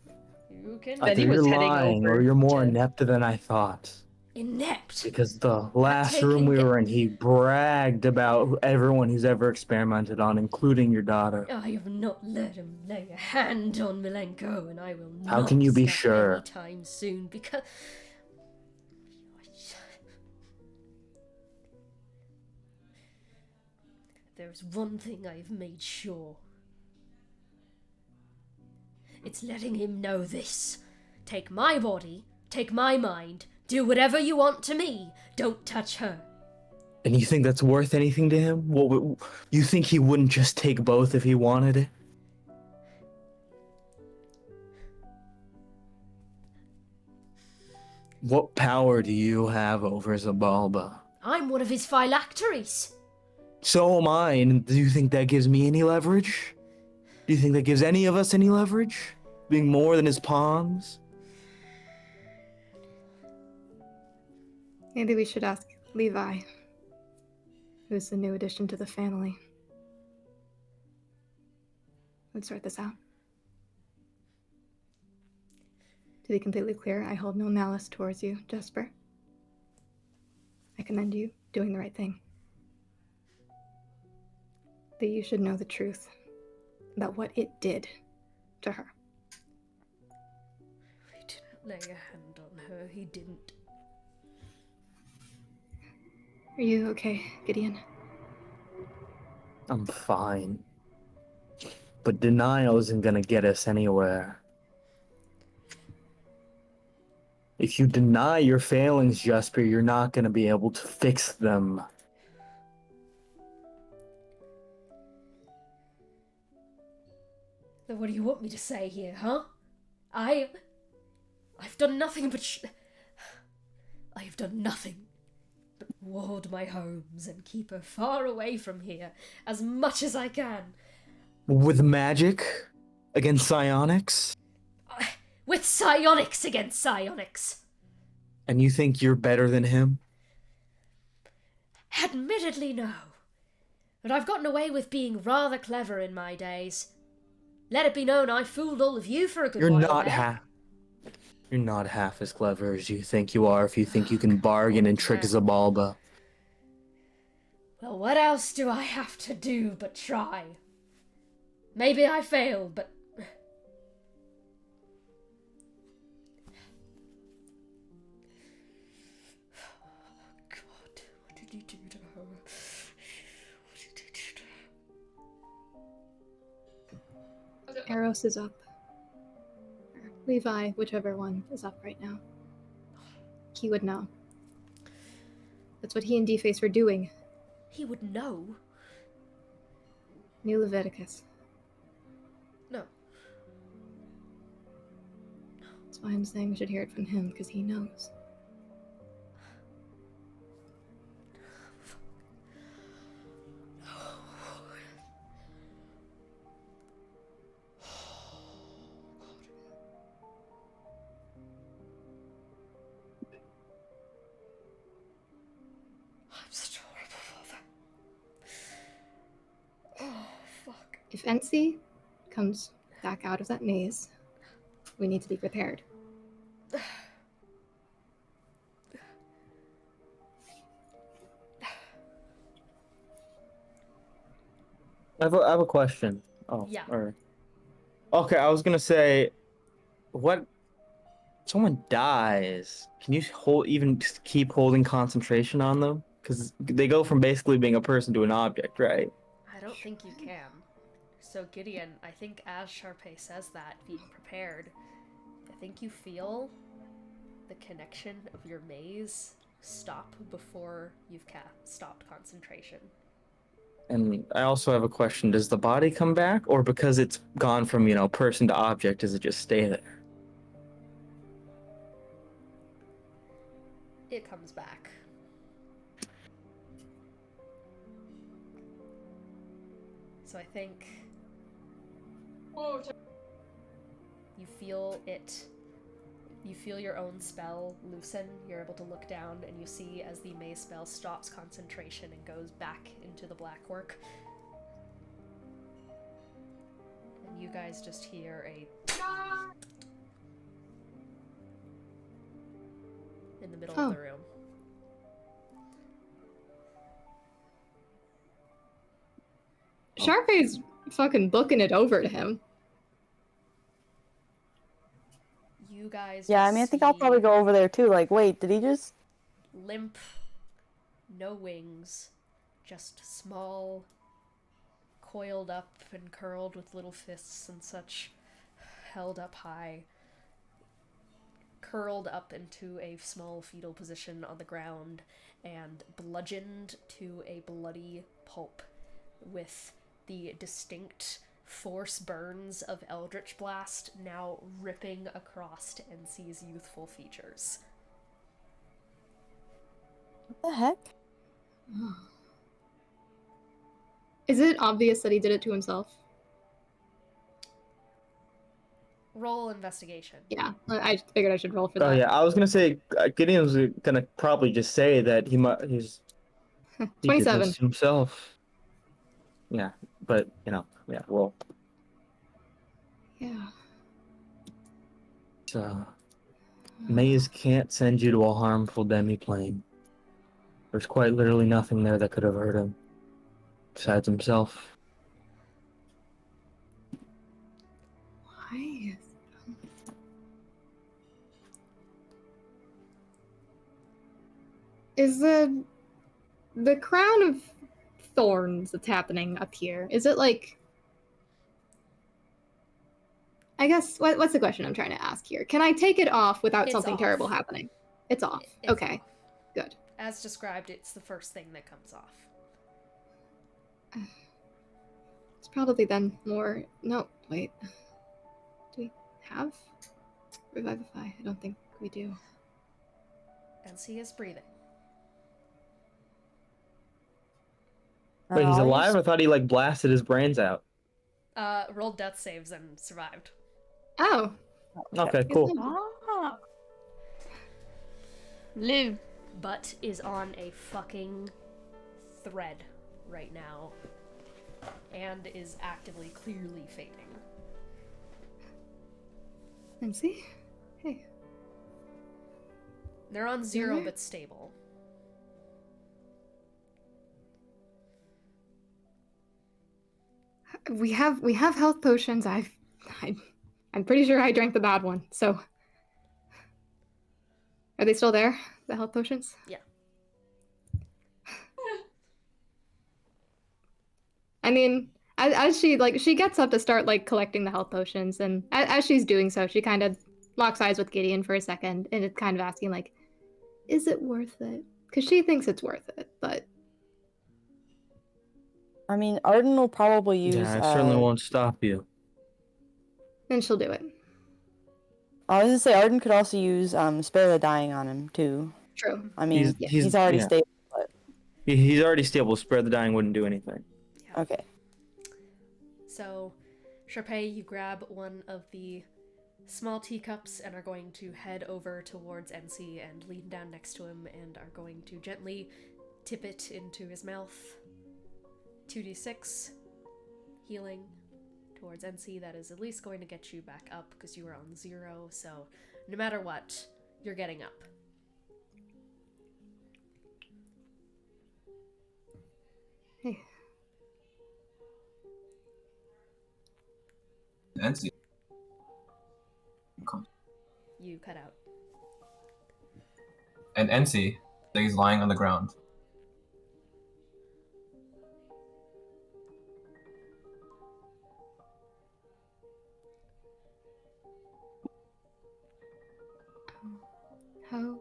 You can. Either you're lying or you're more inept than I thought. Inept. Because the last taking room we it- were in, he bragged about everyone he's ever experimented on, including your daughter. I have not let him lay a hand on Milenko, and I will not. How can you be stop sure? Anytime soon, because There's one thing I've made sure. It's letting him know this. Take my body, take my mind, do whatever you want to me. Don't touch her. And you think that's worth anything to him? You think he wouldn't just take both if he wanted it? What power do you have over Xibalba? I'm one of his phylacteries. So am I, and do you think that gives me any leverage? Do you think that gives any of us any leverage? Being more than his pawns? Maybe we should ask Levi, who's the new addition to the family. Let's sort this out. To be completely clear, I hold no malice towards you, Jesper. I commend you doing the right thing. That you should know the truth about what it did to her. He didn't lay a hand on her, he didn't. Are you okay, Gideon? I'm fine. But denial isn't gonna get us anywhere. If you deny your failings, Jesper, you're not gonna be able to fix them. Then what do you want me to say here, huh? I've done nothing but I have done nothing but ward my homes and keep her far away from here as much as I can. With magic? Against psionics? With psionics against psionics. And you think you're better than him? Admittedly, no. But I've gotten away with being rather clever in my days. Let it be known I fooled all of you for a good while. You're not half as clever as you think you are if you think you can bargain and trick Xibalba. Well, what else do I have to do but try? Maybe I failed, but... God, what did you do to her? What did you do to her? Eros is up. Or Levi, whichever one is up right now. He would know. That's what he and D-Face were doing. He would know? New Leviticus. No. That's why I'm saying we should hear it from him, because he knows. If Ensi comes back out of that maze, we need to be prepared. I have a question. Oh, yeah. Okay, I was gonna say, what? Someone dies. Can you just keep holding concentration on them? Because they go from basically being a person to an object, right? I don't think you can. So Gideon, I think as Sharpay says that, being prepared, I think you feel the connection of your maze stop before you've stopped concentration. And I also have a question. Does the body come back? Or because it's gone from, person to object, does it just stay there? It comes back. So I think you feel it. You feel your own spell loosen. You're able to look down and you see as the maze spell stops concentration and goes back into the black work. And you guys just hear a in the middle of the room. Sharpay's fucking booking it over to him. You guys. Yeah, I mean, I think I'll probably go over there too. Like, wait, did he just limp, no wings, just small, coiled up and curled with little fists and such, held up high, curled up into a small fetal position on the ground, and bludgeoned to a bloody pulp with the distinct force burns of Eldritch Blast now ripping across Ensi's youthful features. What the heck? Is it obvious that he did it to himself? Roll investigation. Yeah, I figured I should roll for that. Oh yeah, I was gonna say Gideon was gonna probably just say that he did 27. this to himself. Yeah, but yeah, roll. Yeah. So Maze can't send you to a harmful demiplane. There's quite literally nothing there that could have hurt him, besides himself. Why? Is the crown of thorns that's happening up here, is it like... I guess, what's the question I'm trying to ask here? Can I take it off without It's something off. terrible happening? It's off. It's Okay, off. good. As described, it's the first thing that comes off. It's probably then more... No, wait. Do we have Revivify? I don't think we do. Ensi is breathing. Wait, he's I'll alive? use- I thought he like blasted his brains out. Rolled death saves and survived. Oh. Okay, cool. Ah. Live. But is on a fucking thread right now. And is actively, clearly fading. Ensi? Hey. They're on 0 but stable. We have health potions. I'm pretty sure I drank the bad one. So, are they still there? The health potions? Yeah. I mean, as she gets up to start collecting the health potions, and as she's doing so, she kind of locks eyes with Gideon for a second, and it's kind of asking is it worth it? Because she thinks it's worth it, but I mean, Arden will probably use. Yeah, I certainly won't stop you. then she'll do it. I was gonna say Arden could also use spare the dying on him too. True. I mean, He's- he's already yeah. stable. But... He's already stable. Spare the dying wouldn't do anything. Yeah. Okay. So, Sharpay, you grab one of the small teacups and are going to head over towards Ensi and lean down next to him and are going to gently tip it into his mouth. 2d6 healing towards Ensi. That is at least going to get you back up because you were on 0, so no matter what, you're getting up. Hey. Ensi. You cut out. And Ensi stays lying on the ground. How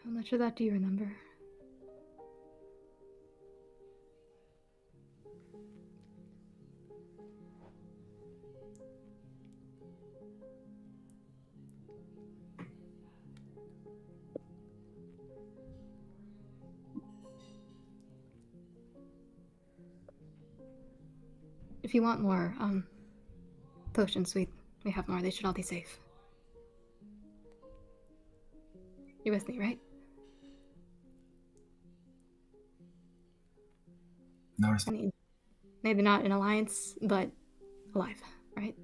much of that do you remember? If you want more, potions, we have more. They should all be safe. You with me, right? No I response. mean, maybe not in alliance, but alive, right?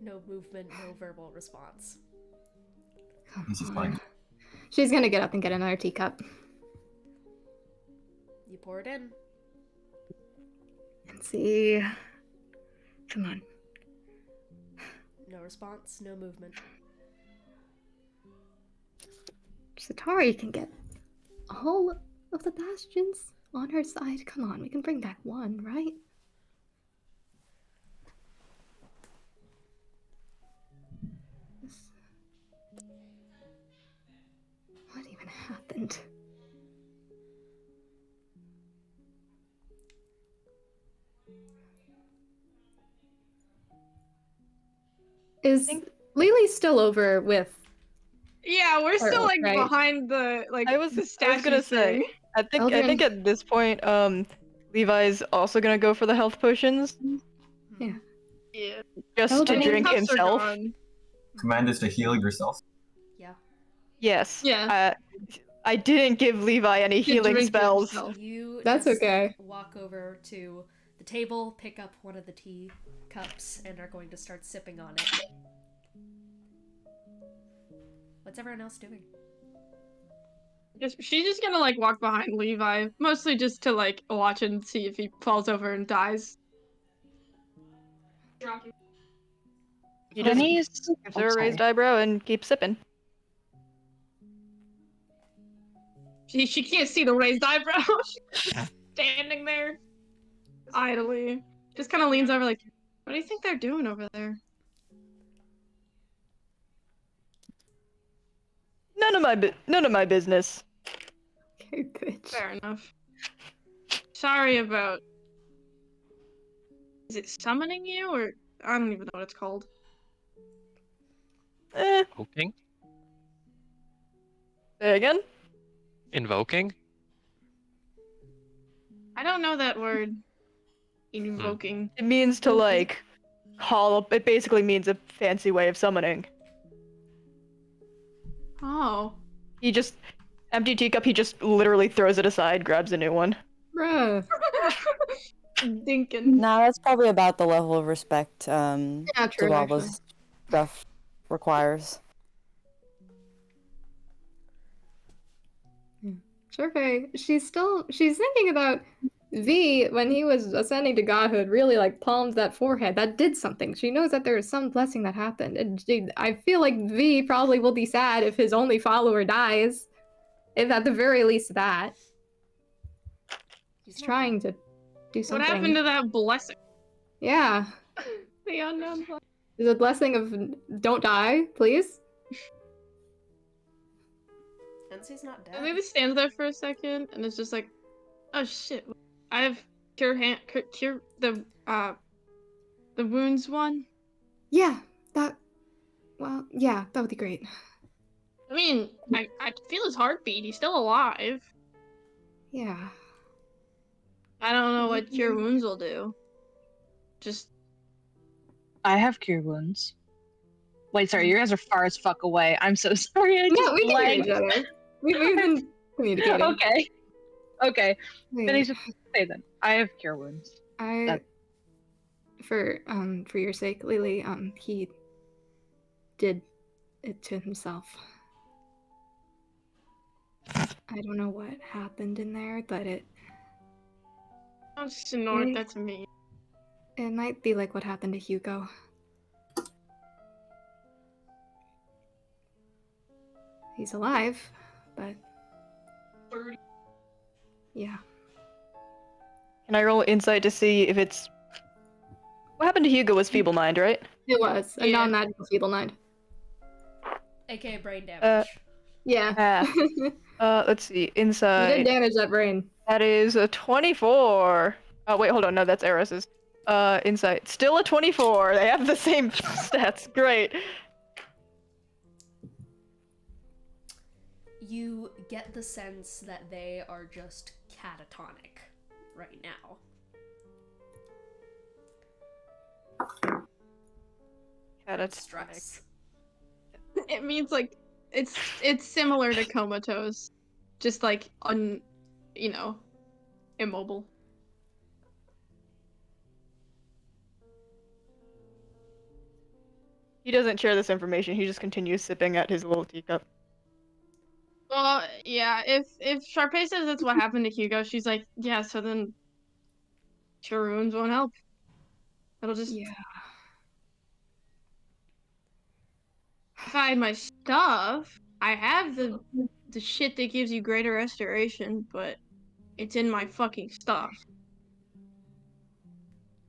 No movement, no verbal response. He's just lying. She's gonna get up and get another teacup. You pour it in. And see. Come on. No response, no movement. Satari can get all of the bastions on her side. Come on, we can bring back one, right? What even happened? Is Lily still over with? Yeah, we're still like right? behind the I was statue gonna say. thing. I think at this point, Levi's also gonna go for the health potions. Yeah. Yeah. Just to drink cups are himself. gone. Command is to heal yourself. Yeah. Yes. Yeah. I didn't give Levi any healing spells. You That's just okay. walk over to the table, pick up one of the tea cups, and are going to start sipping on it. What's everyone else doing? She's just gonna like walk behind Levi, mostly just to like watch and see if he falls over and dies. He just Penny's gives her a raised eyebrow and keeps sipping. She can't see the raised eyebrow. She's standing there idly. Just kind of leans over like, what do you think they're doing over there? None of my business. Okay, good. Fair enough. Sorry about. Is it summoning you or I don't even know what it's called. Invoking? Say again? Invoking? I don't know that word. Invoking. It means to like call up. It basically means a fancy way of summoning. Oh. He just empty teacup. He just literally throws it aside, grabs a new one. Bruh. Dinkin. No, that's probably about the level of respect Yeah, true, Xibalba's stuff requires. Sharpay, she's thinking about V when he was ascending to godhood, really like palmed that forehead. That did something. She knows that there is some blessing that happened. And I feel like V probably will be sad if his only follower dies. If at the very least that. He's trying to do something. What happened to that blessing? Yeah. The unknown blessing. There's a blessing of don't die, please. Ensi's not dead. I think he stands there for a second and it's just like, oh shit. I have cure the wounds one. Yeah, that would be great. I mean, I feel his heartbeat. He's still alive. Yeah. I don't know what cure wounds will do. Just I have cure wounds. Wait, sorry, you guys are far as fuck away. I'm so sorry. I No, just we can hear blanked. each other. We've been communicating. Okay. Okay. Wait. Then he's just say then. I have cure wounds. For your sake, Lily, he did it to himself. I don't know what happened in there, but it don't snort. That's me. It might be like what happened to Hugo. He's alive, but yeah. Can I roll insight to see if it's... What happened to Hugo was feeble mind, right? It was a non-magical feeble mind. AKA brain damage. Yeah. Let's see. Insight. You did damage that brain. That is a 24. Oh, wait, hold on. No, that's Eris's. Insight. Still a 24. They have the same stats. Great. You get the sense that they are just catatonic right now. Catatonic. It means like it's similar to comatose, just like immobile. He doesn't share this information. He just continues sipping at his little teacup. Well, yeah. If Sharpay says that's what happened to Hugo, she's like, yeah. So then, cure wounds won't help. It'll just yeah. If I had my stuff, I have the shit that gives you greater restoration, but It's in my fucking stuff.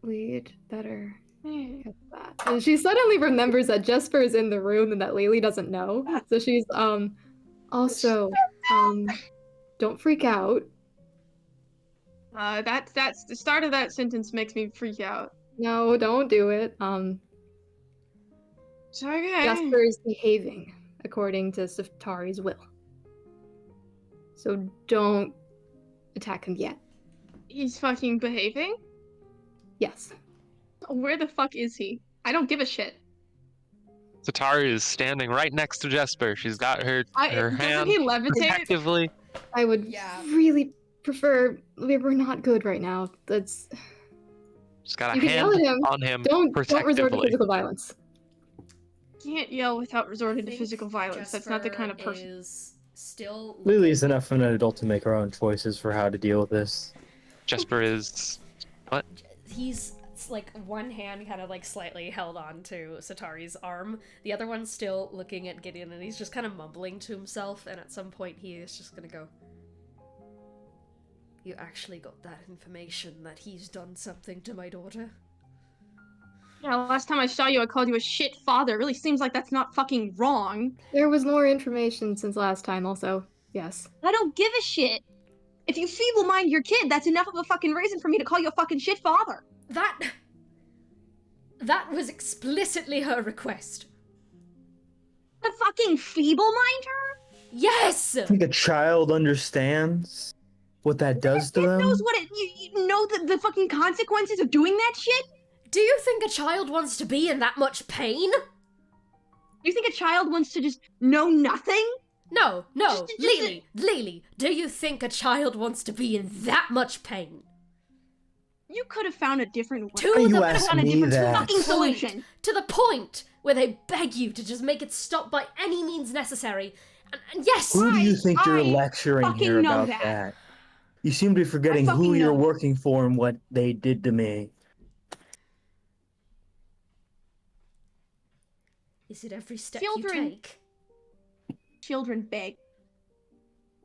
We'd better get that. And she suddenly remembers that Jesper is in the room and that Lily doesn't know. So she's also don't freak out. That's the start of that sentence makes me freak out. No, don't do it. It's okay. Jesper is behaving according to Satari's will. So don't attack him yet. He's fucking behaving? Yes. Where the fuck is he? I don't give a shit. Satari is standing right next to Jesper. She's got her Doesn't hand he levitate? protectively. I would really prefer. We're not good right now. That's. She's got a You can hand yell at him. on him Don't resort to protectively. physical violence. Can't yell without resorting to physical violence. That's not the kind of person. Is still Lily's enough of an adult to make her own choices for how to deal with this. Jesper is what? He's like one hand kind of like slightly held on to Satari's arm, the other one's still looking at Gideon, and he's just kind of mumbling to himself, and at some point he is just gonna go, "You actually got that information that he's done something to my daughter?" Yeah, last time I saw you I called you a shit father. It really seems like that's not fucking wrong. There was more information since last time also. Yes. I don't give a shit. If you feeble mind your kid, that's enough of a fucking reason for me to call you a fucking shit father. That was explicitly her request. The fucking feeble mind her? Yes! I think a child understands what that does to them. Knows what it, you know the fucking consequences of doing that shit? Do you think a child wants to be in that much pain? You think a child wants to just know nothing? No, Lily, do you think a child wants to be in that much pain? You could have found a different way. To the point where they beg you to just make it stop by any means necessary. And yes, Who do you think you're lecturing here about that? You seem to be forgetting who you're working for and what they did to me. Is it every step you take? Children beg.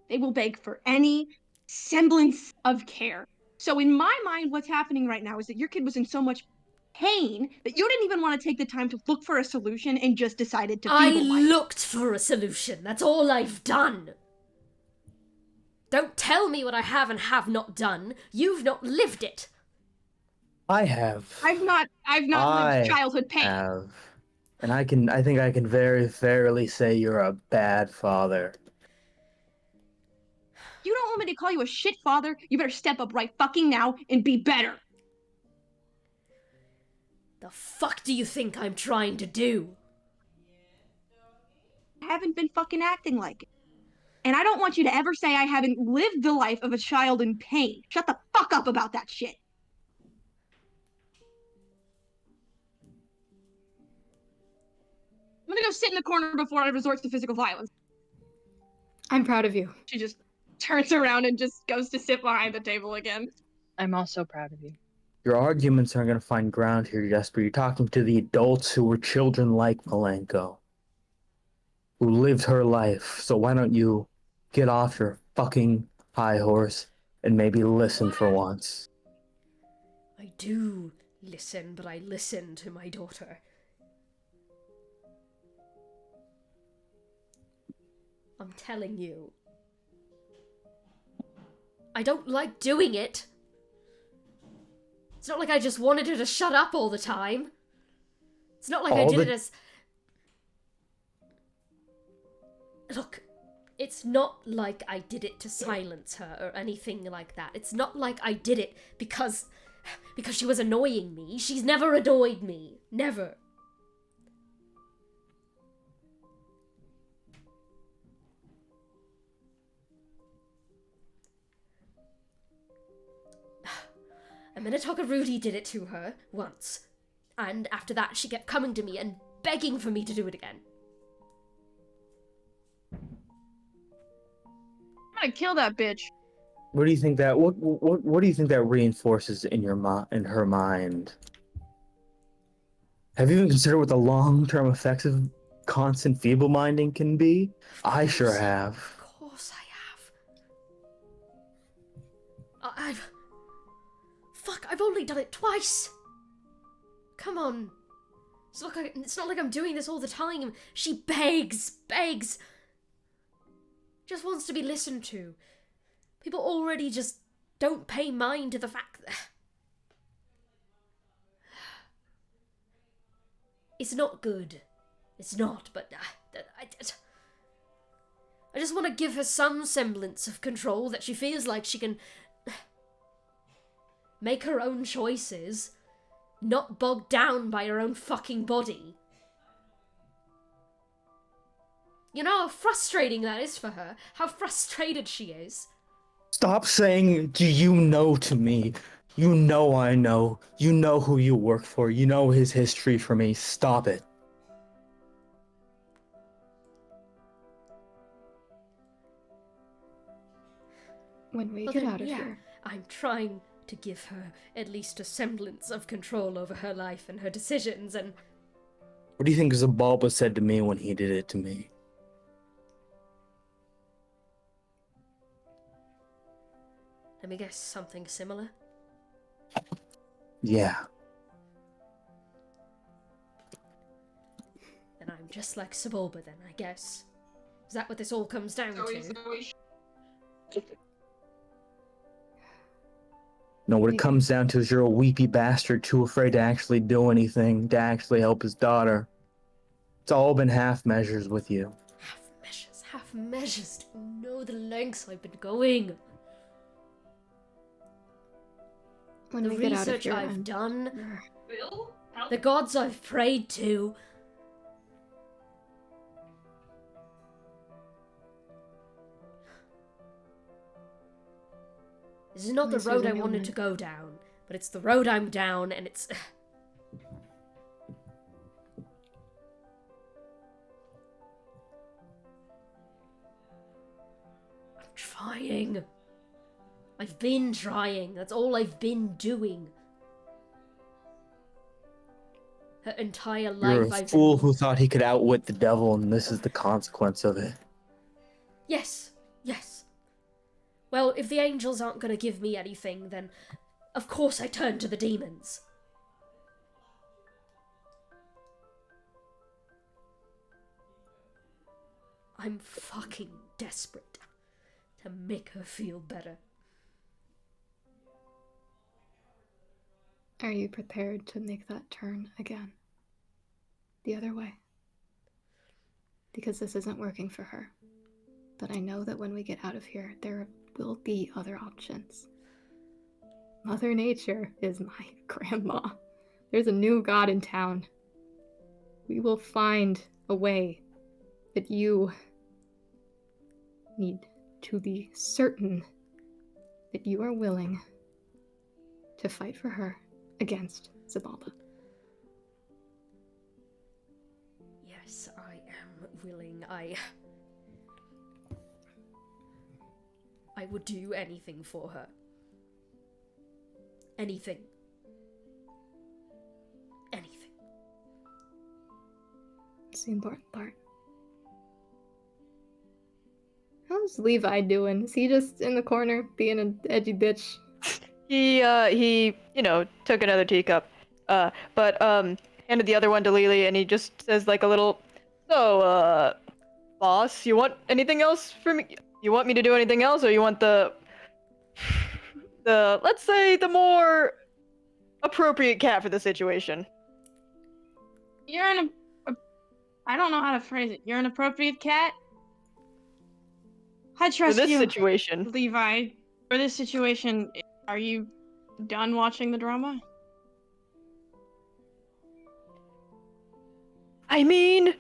They will beg for any semblance of care. So in my mind, what's happening right now is that your kid was in so much pain that you didn't even want to take the time to look for a solution and just decided to feeble-mind. I looked for a solution. That's all I've done. Don't tell me what I have and have not done. You've not lived it. I have. I've not lived childhood pain. Have. And I think I can very fairly say you're a bad father. You don't want me to call you a shit father? You better step up right fucking now and be better. The fuck do you think I'm trying to do? I haven't been fucking acting like it. And I don't want you to ever say I haven't lived the life of a child in pain. Shut the fuck up about that shit. I'm gonna go sit in the corner before I resort to physical violence. I'm proud of you. She just turns around and just goes to sit behind the table again. I'm also proud of you. Your arguments aren't going to find ground here, Jesper. You're talking to the adults who were children like Malenko, who lived her life. So why don't you get off your fucking high horse and maybe listen for once? I do listen, but I listen to my daughter. I'm telling you. I don't like doing it. It's not like I just wanted her to shut up all the time. It's not like I did it as... Look, it's not like I did it to silence her or anything like that. It's not like I did it because she was annoying me. She's never annoyed me. Never. Minatoka Rudy did it to her once, and after that she kept coming to me and begging for me to do it again. I'm gonna kill that bitch. What do you think that what do you think that reinforces in her mind? Have you even considered what the long-term effects of constant feeble-minding can be? I sure have. Of course I have. Fuck, I've only done it twice! Come on. It's not like I'm doing this all the time. She begs. Just wants to be listened to. People already just don't pay mind to the fact that... It's not good. It's not, but I just want to give her some semblance of control, that she feels like she can make her own choices, not bogged down by her own fucking body. You know how frustrating that is for her? How frustrated she is? Stop saying, do you know to me? You know I know. You know who you work for. You know his history for me. Stop it. When we Well, get then, out of yeah, here. I'm trying to give her at least a semblance of control over her life and her decisions, and... What do you think Xibalba said to me when he did it to me? Let me guess, something similar? Yeah. Then I'm just like Xibalba then, I guess. Is that what this all comes down to? No, what it comes down to is you're a weepy bastard too afraid to actually do anything, to actually help his daughter. It's all been half measures with you. Half measures. Do you know the lengths I've been going? When The we get out of research here, I've done, the gods I've prayed to. This is not the At least road I there's a wanted human. to go down, but it's the road I'm down, and it's... I'm trying. I've been trying. That's all I've been doing. Her entire life You're a I've fool been... who thought he could outwit the devil, and this is the consequence of it. Yes. Well, if the angels aren't gonna give me anything, then of course I turn to the demons. I'm fucking desperate to make her feel better. Are you prepared to make that turn again? The other way? Because this isn't working for her. But I know that when we get out of here, there will be other options. Mother Nature is my grandma. There's a new god in town. We will find a way that you need to be certain that you are willing to fight for her against Xibalba. Yes, I am willing. I would do anything for her. Anything. It's the important part. How's Levi doing? Is he just in the corner being an edgy bitch? He took another teacup, but handed the other one to Lily, and he just says like a little, so, boss, you want anything else from me? You want me to do anything else, or you want the, let's say, the more appropriate cat for the situation? You're I don't know how to phrase it. You're an appropriate cat? I trust For this you, situation. Levi. For this situation, are you done watching the drama? I mean...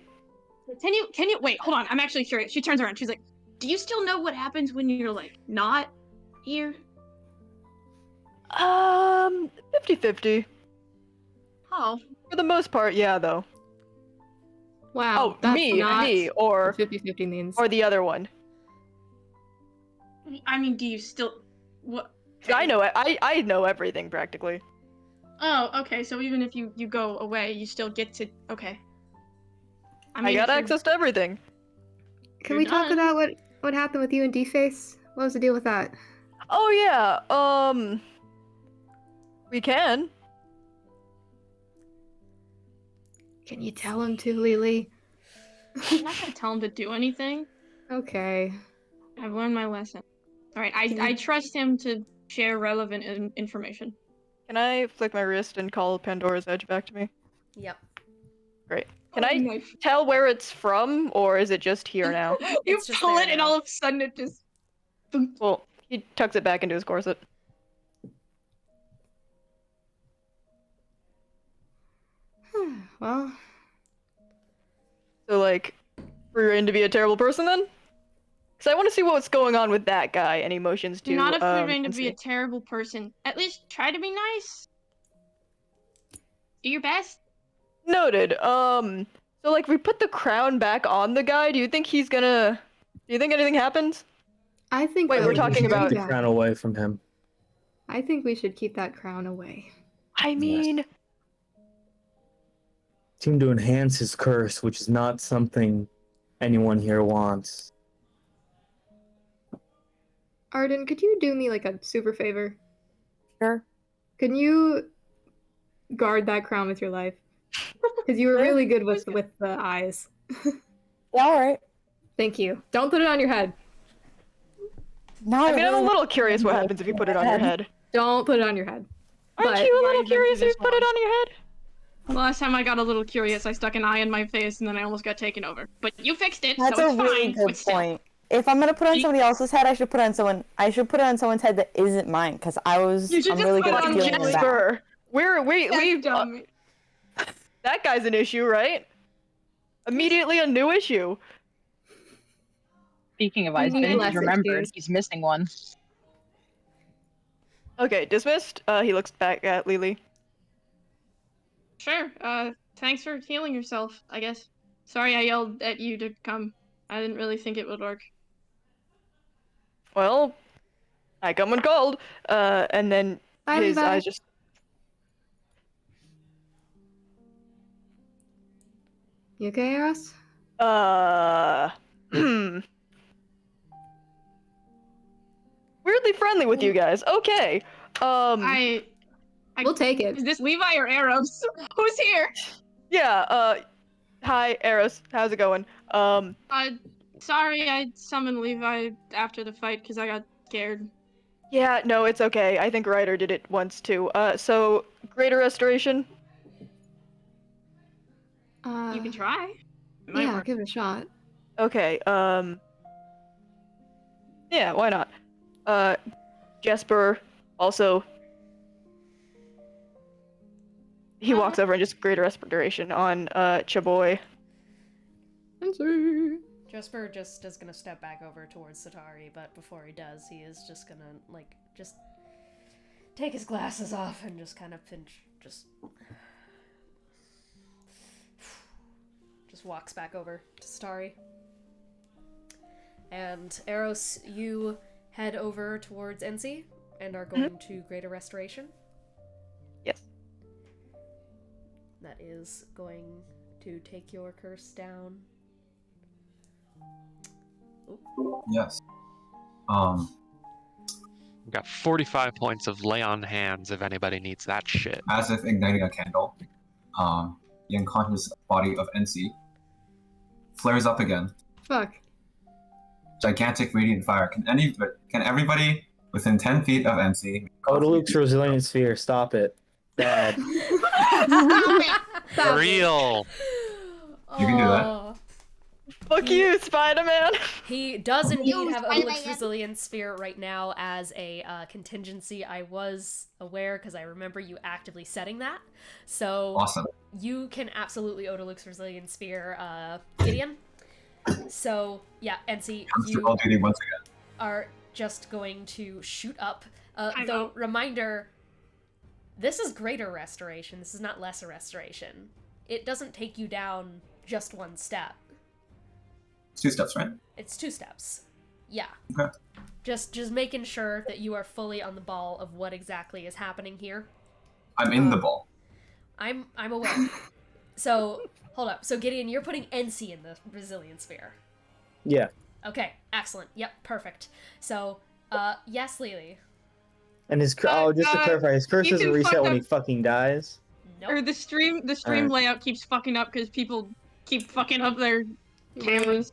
Can you, wait, hold on, I'm actually curious. She turns around, she's like, do you still know what happens when you're, like, not here? 50-50. Oh. For the most part, yeah, though. Wow, Oh, that's me, not or... 50-50 means. Or the other one. I mean, do you still... What? I know it. I know everything, practically. Oh, okay, so even if you go away, you still get to... Okay. I got access to everything. Can we talk about what happened with you and D-Face? What was the deal with that? Oh yeah. We can. Can you tell him to, Lily? I'm not gonna tell him to do anything. Okay. I've learned my lesson. All right, I trust him to share relevant information. Can I flick my wrist and call Pandora's Edge back to me? Yep. Great. Can I tell where it's from, or is it just here now? You It's just pull there it, and now. all of a sudden it just. Well, he tucks it back into his corset. Well, So, like, we're going to be a terrible person then? Because I want to see what's going on with that guy and emotions too. Not if you're going to and be a see. terrible person. At least try to be nice. Do your best. Noted. So, like, we put the crown back on the guy. Do you think he's gonna... Do you think anything happens? I think. Wait, that we're we talking should about- do the that. crown away from him. I think we should keep that crown away. I mean... Seem to enhance his curse, which is not something anyone here wants. Arden, could you do me like a super favor? Sure. Can you guard that crown with your life? Because you were really good with the eyes. Yeah, alright. Thank you. Don't put it on your head. No, I mean, I'm a little curious what happens if you put it on your head. Don't put it on your head. Aren't But- you a little Why curious if this you put it on your head? The last time I got a little curious, I stuck an eye in my face, and then I almost got taken over. But you fixed it, That's so a it's really fine. good but still. point. If I'm gonna put it on somebody else's head, I should put it on someone's head that isn't mine, because You should I'm just really put good it at on feeling bad. Jasper! We dumb. that guy's an issue, right? Immediately a new issue. Speaking of We eyes, need Benny less remembered issues. he's missing one. Okay, dismissed. He looks back at Lily. Sure. Thanks for healing yourself, I guess. Sorry I yelled at you to come. I didn't really think it would work. Well, I come when called. And then Bye, his Levi. eyes just... You okay, Eros? Weirdly friendly with you guys. Okay. We'll take it. Is this Levi or Eros? Who's here? Yeah, hi, Eros. How's it going? Sorry I summoned Levi after the fight because I got scared. Yeah, no, it's okay. I think Ryder did it once too. So, Greater Restoration? You can try. It might Yeah, work. give it a shot. Okay, yeah, why not? Jesper, also... He walks over and just Greater Restoration on, Chaboy. Jasper just is gonna step back over towards Satari, but before he does, he is just gonna, like, just take his glasses off and just kind of pinch, just walks back over to Satari. And Eros, you head over towards Ensi and are going to Greater Restoration. Yes. That is going to take your curse down. Yes. We've got 45 points of lay on hands if anybody needs that shit. As if igniting a candle, the unconscious body of Ensi flares up again. Fuck. Gigantic radiant fire. Can everybody within 10 feet of Ensi? Luke's resilient sphere. Stop it. Bad. Stop Real. You can do that. Fuck you, Spider-Man! He does indeed You, have Spider-Man. Oleg's Resilience Sphere right now as a contingency. I was aware because I remember you actively setting that. So Awesome. you can absolutely Oleg's Resilience Sphere, Gideon. So yeah, Ensi, Comes to you roll duty once again. are just going to shoot up. I Though, know. reminder, this is Greater Restoration. This is not Lesser Restoration. It doesn't take you down just one step. It's 2 steps, right? It's 2 steps. Yeah. Okay. Just making sure that you are fully on the ball of what exactly is happening here. I'm in the ball. I'm aware. So, hold up. So, Gideon, you're putting Ensi in the Resilience Sphere. Yeah. Okay, excellent. Yep, perfect. So, Yes, Lily. And his just to clarify, his curse doesn't Ethan reset fucked when he up- fucking dies. Nope. Or the stream Alright. layout keeps fucking up because people keep fucking up their cameras.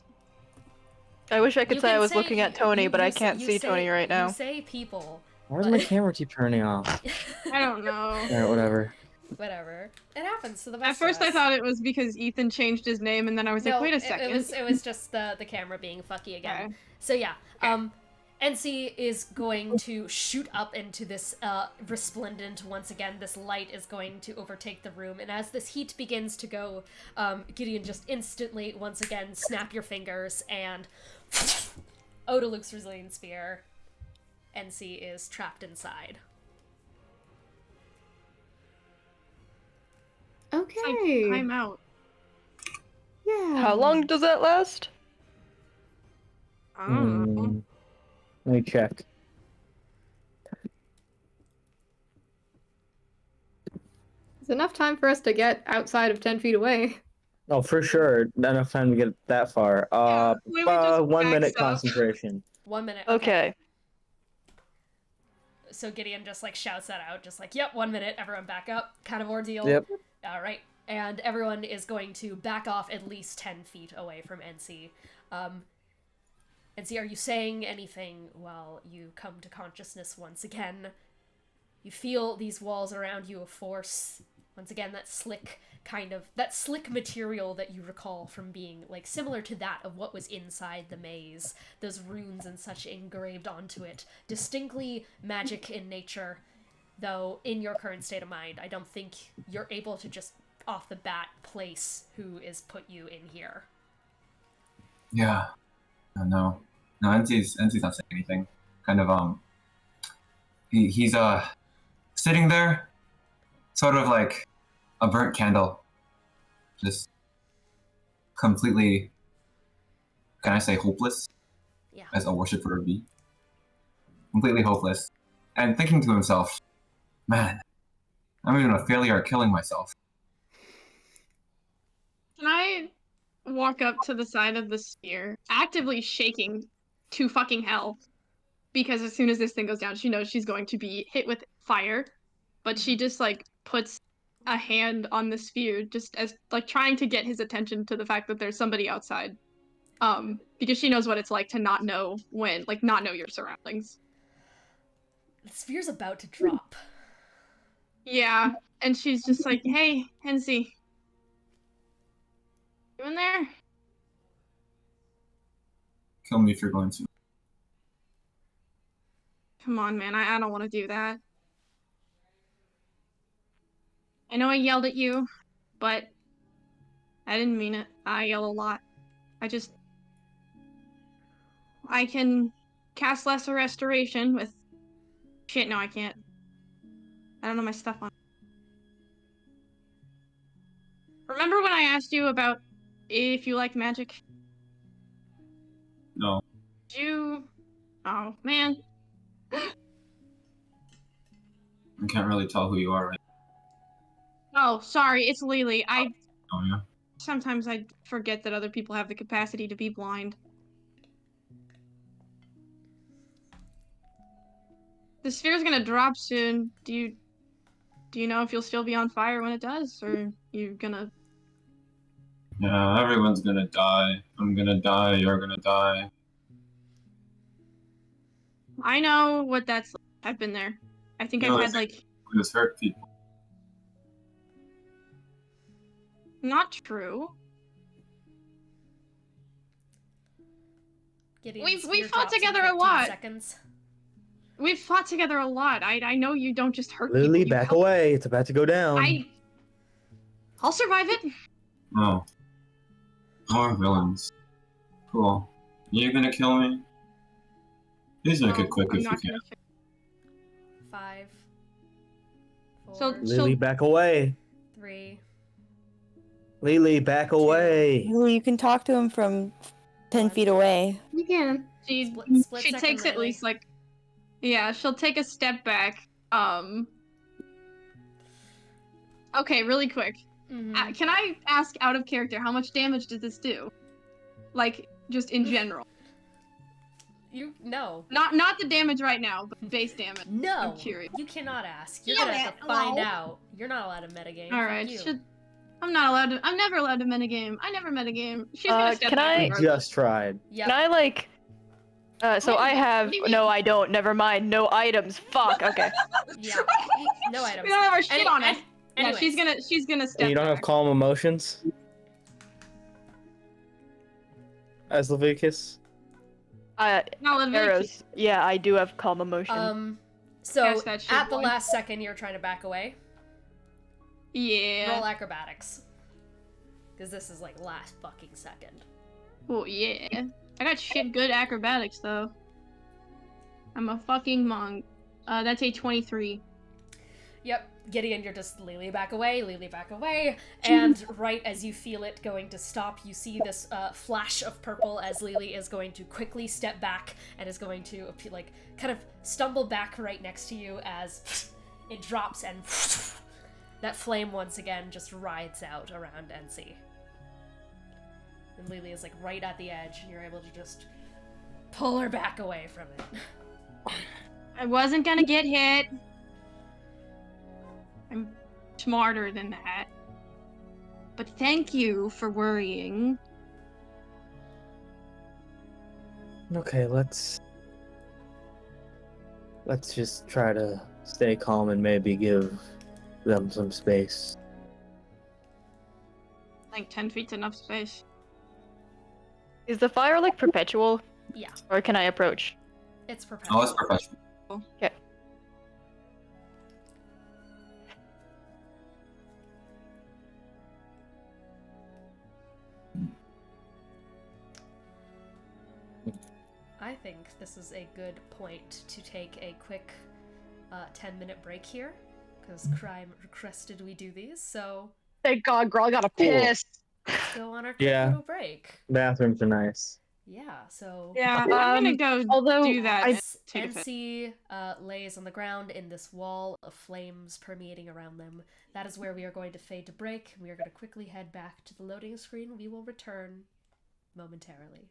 I wish I could You say I can was say- looking at Tony, you- but you I say- can't you see say- Tony right now. You say people. Why does but- my camera keep turning off? I don't know. Alright, whatever. Whatever. It happens to the best At first, of I us. thought it was because Ethan changed his name, and then I was No, like, wait a it second. was just the camera being fucky again. Okay. So yeah, Ensi is going to shoot up into this resplendent, once again, this light is going to overtake the room, and as this heat begins to go, Gideon just instantly, once again, snap your fingers, and Luke's Resilient Spear. Ensi is trapped inside. Okay. I'm out. Yeah. How long does that last? I don't know. Let me check. It's enough time for us to get outside of 10 feet away. Oh, for sure. Not enough time to get that far. we just 1 minute maxed up. concentration. 1 minute. Okay. So Gideon just like shouts that out, just like, yep, 1 minute, everyone back up, kind of ordeal. Yep. All right. And everyone is going to back off at least 10 feet away from Ensi. Ensi, are you saying anything while you come to consciousness once again? You feel these walls around you a force. Once again, that slick material that you recall from being, like, similar to that of what was inside the maze. Those runes and such engraved onto it. Distinctly magic in nature, though in your current state of mind, I don't think you're able to just, off the bat, place who is put you in here. Yeah. No, Ensi's not saying anything. Kind of, he's sitting there, sort of like a burnt candle, just completely, can I say hopeless? Yeah. As a worshiper would be. Completely hopeless. And thinking to himself, man, I'm even a failure at killing myself. Can I walk up to the side of the sphere, actively shaking to fucking hell? Because as soon as this thing goes down, she knows she's going to be hit with fire. But she just, like, puts a hand on the sphere, just as, like, trying to get his attention to the fact that there's somebody outside. Because she knows what it's like to not know not know your surroundings. The sphere's about to drop. Yeah, and she's just like, hey, Ensi. You in there? Kill me if you're going to. Come on, man, I don't want to do that. I know I yelled at you, but I didn't mean it. I yell a lot. I can cast Lesser Restoration with... Shit, no, I can't. I don't know my stuff on. Remember when I asked you about if you liked magic? No. Did you... Oh, man. I can't really tell who you are, right? Oh, sorry, it's Lily. Oh, yeah? Sometimes I forget that other people have the capacity to be blind. The sphere's gonna drop soon. Do you know if you'll still be on fire when it does, or you gonna... Yeah, everyone's gonna die. I'm gonna die, you're gonna die. I know what that's like. I've been there. I think You know, I've had, like... We just hurt people. Not true. Gideon's We spear fought drops in together a 15 lot. Seconds. We've fought together a lot. I know you don't just hurt Lily, people. back away. It's about to go down. I'll survive it. Oh. More villains. Cool. You gonna kill me? Please make it quick I'm if you not can. gonna... 5, 4, So, Lily, back away. 3. Lily, back away. Lily, you can talk to him from 10 feet away. You can. She Split she second, takes at Lily. least, like... Yeah, she'll take a step back. Okay, really quick. Mhm. Can I ask out of character, how much damage did this do? Like, just in general. No. Not the damage right now, but base damage. No. I'm curious. You cannot ask. You're gonna have to find out. You're not allowed to metagame. All Fuck right. you. I'm not allowed to. I'm never allowed to metagame. I never metagame. She's gonna step can back I- regardless. Just tried. Yep. Can I like? So I have. What do you mean? No, I don't. Never mind. No items. Fuck. Okay. Yeah. No items. We don't have our shit on us. Yeah, anyways. she's gonna step And you don't have back. calm emotions? As Leviticus? No, Leviticus. Arrows. Yeah, I do have calm emotion. So Catch that shit, at the boy. last second, you're trying to back away. Yeah. Roll acrobatics. Because this is like last fucking second. Oh yeah. I got shit good acrobatics though. I'm a fucking monk. That's a 23. Yep, Gideon, you're just Lily back away, and right as you feel it going to stop, you see this flash of purple as Lily is going to quickly step back and is going to like kind of stumble back right next to you as it drops and that flame once again just rides out around Ensi. And Lily is like right at the edge, and you're able to just pull her back away from it. I wasn't gonna get hit. I'm smarter than that. But thank you for worrying. Okay, let's just try to stay calm and maybe give them some space. I think 10 feet's enough space. Is the fire like perpetual? Yeah, Or can I approach? it's perpetual. Oh, it's professional. Okay. I think this is a good point to take a quick 10-minute break here, because Crime requested we do these, so Thank God, girl, I got a Cool. piss. let's go on our quick Yeah. little break. Bathrooms are nice. Yeah, so Yeah, I'm gonna go although do that. I- and take a piss. Ensi lays on the ground in this wall of flames permeating around them. That is where we are going to fade to break. We are going to quickly head back to the loading screen. We will return momentarily.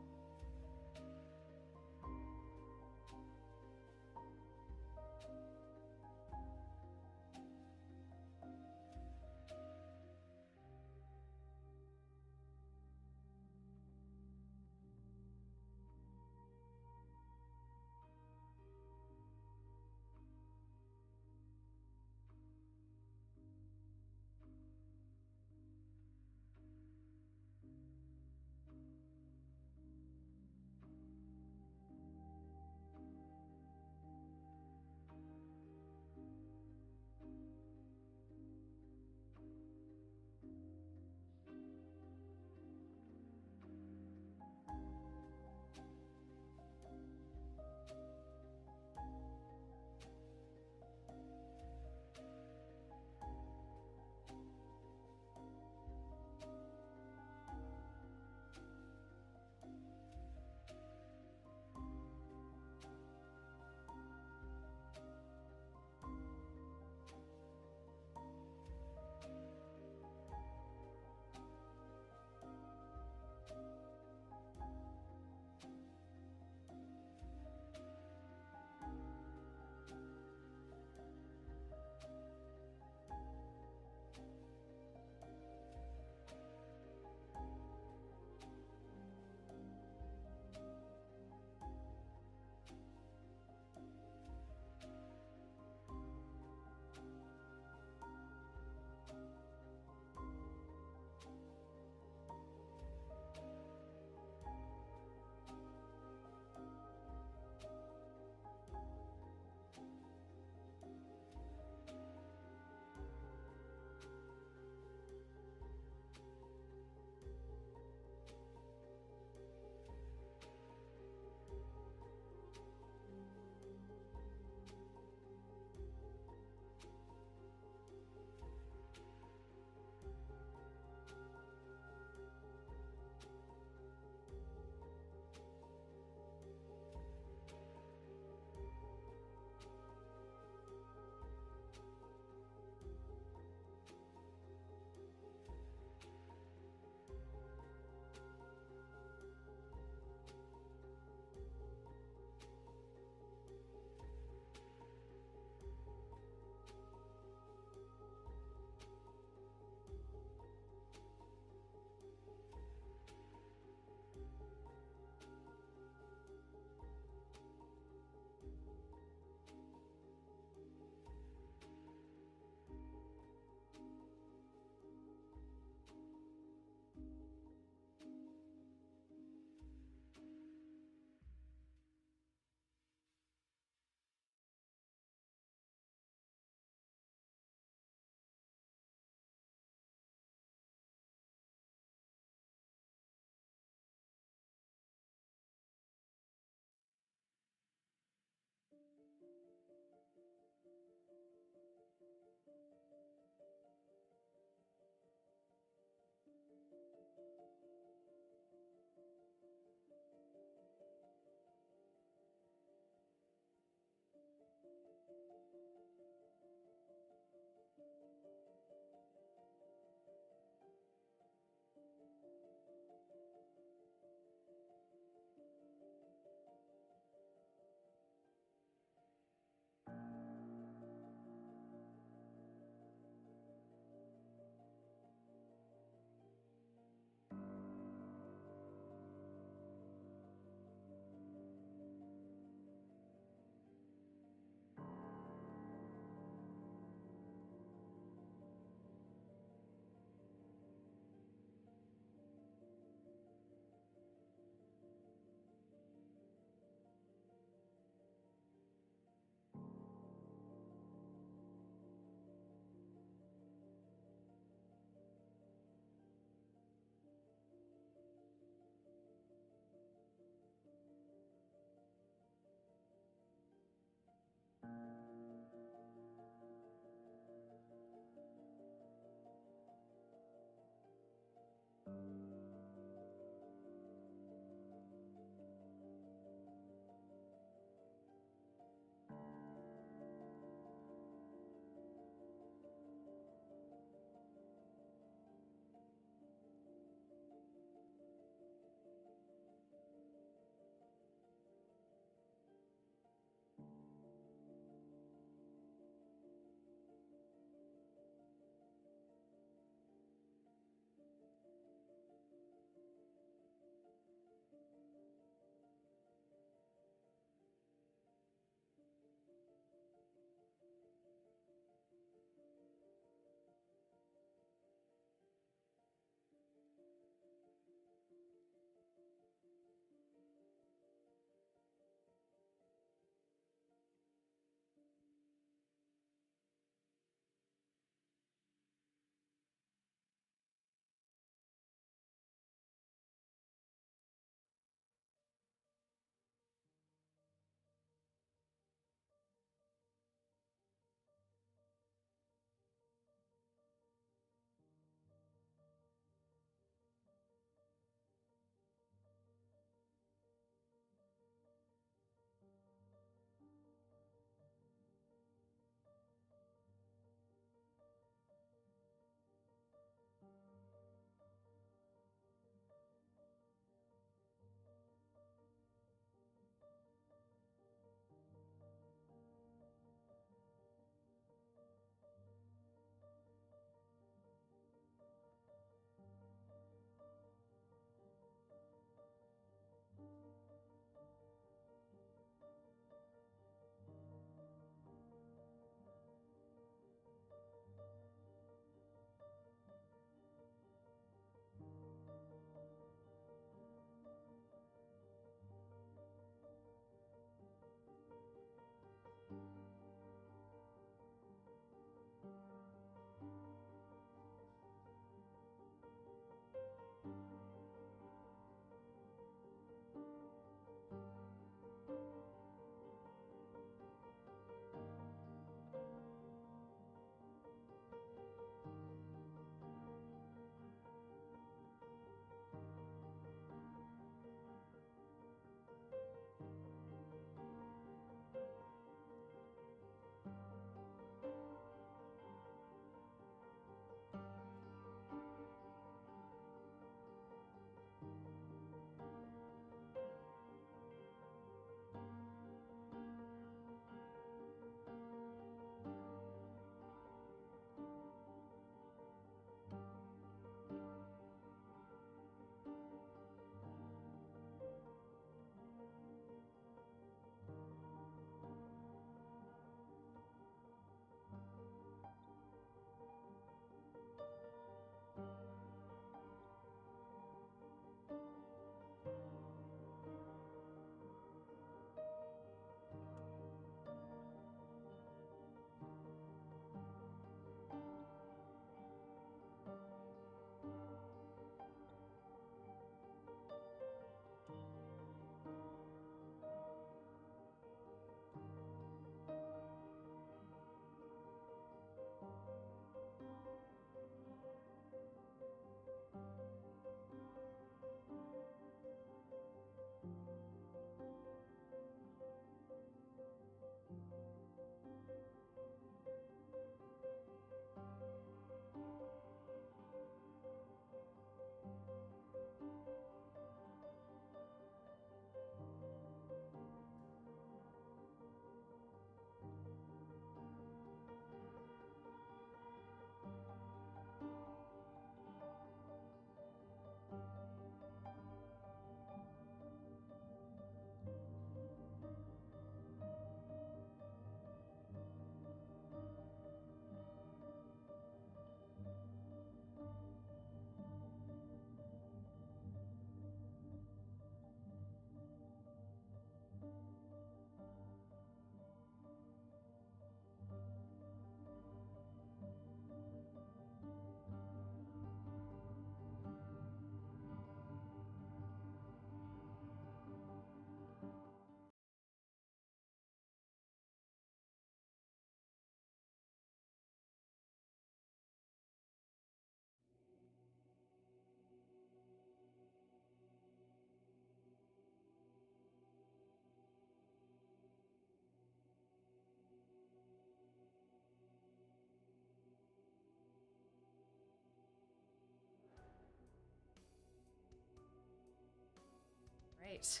right.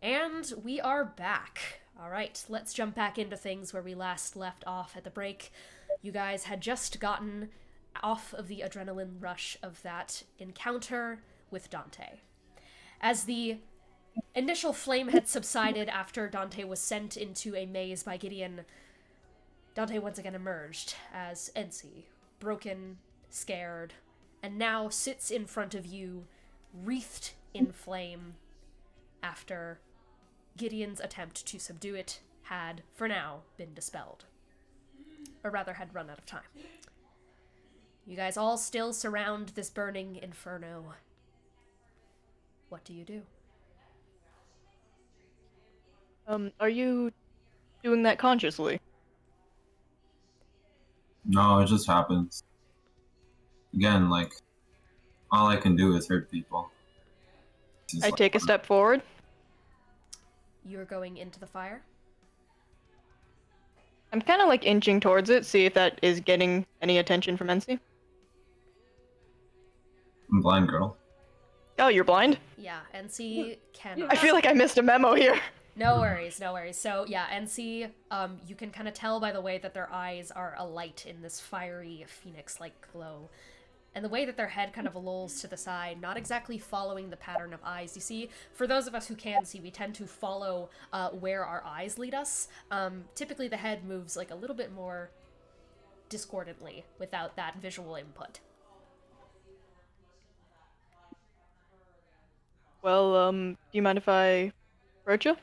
And we are back. All right, let's jump back into things where we last left off at the break. You guys had just gotten off of the adrenaline rush of that encounter with Dante. As the initial flame had subsided after Dante was sent into a maze by Gideon, Dante once again emerged as Ensi, broken, scared, and now sits in front of you, wreathed in flame, after Gideon's attempt to subdue it had, for now, been dispelled. Or rather, had run out of time. You guys all still surround this burning inferno. What do you do? Are you doing that consciously? No, it just happens. Again, like, all I can do is hurt people. I take a step forward. You're going into the fire? I'm kind of like inching towards it, see if that is getting any attention from Ensi. I'm blind, girl. Oh, you're blind? Yeah, Ensi can... I feel like I missed a memo here. No worries, no worries. So, yeah, Ensi, you can kind of tell by the way that their eyes are alight in this fiery, phoenix-like glow. And the way that their head kind of lolls to the side, not exactly following the pattern of eyes. You see, for those of us who can see, we tend to follow where our eyes lead us. Typically the head moves like a little bit more discordantly without that visual input. Well, do you mind if I approach you?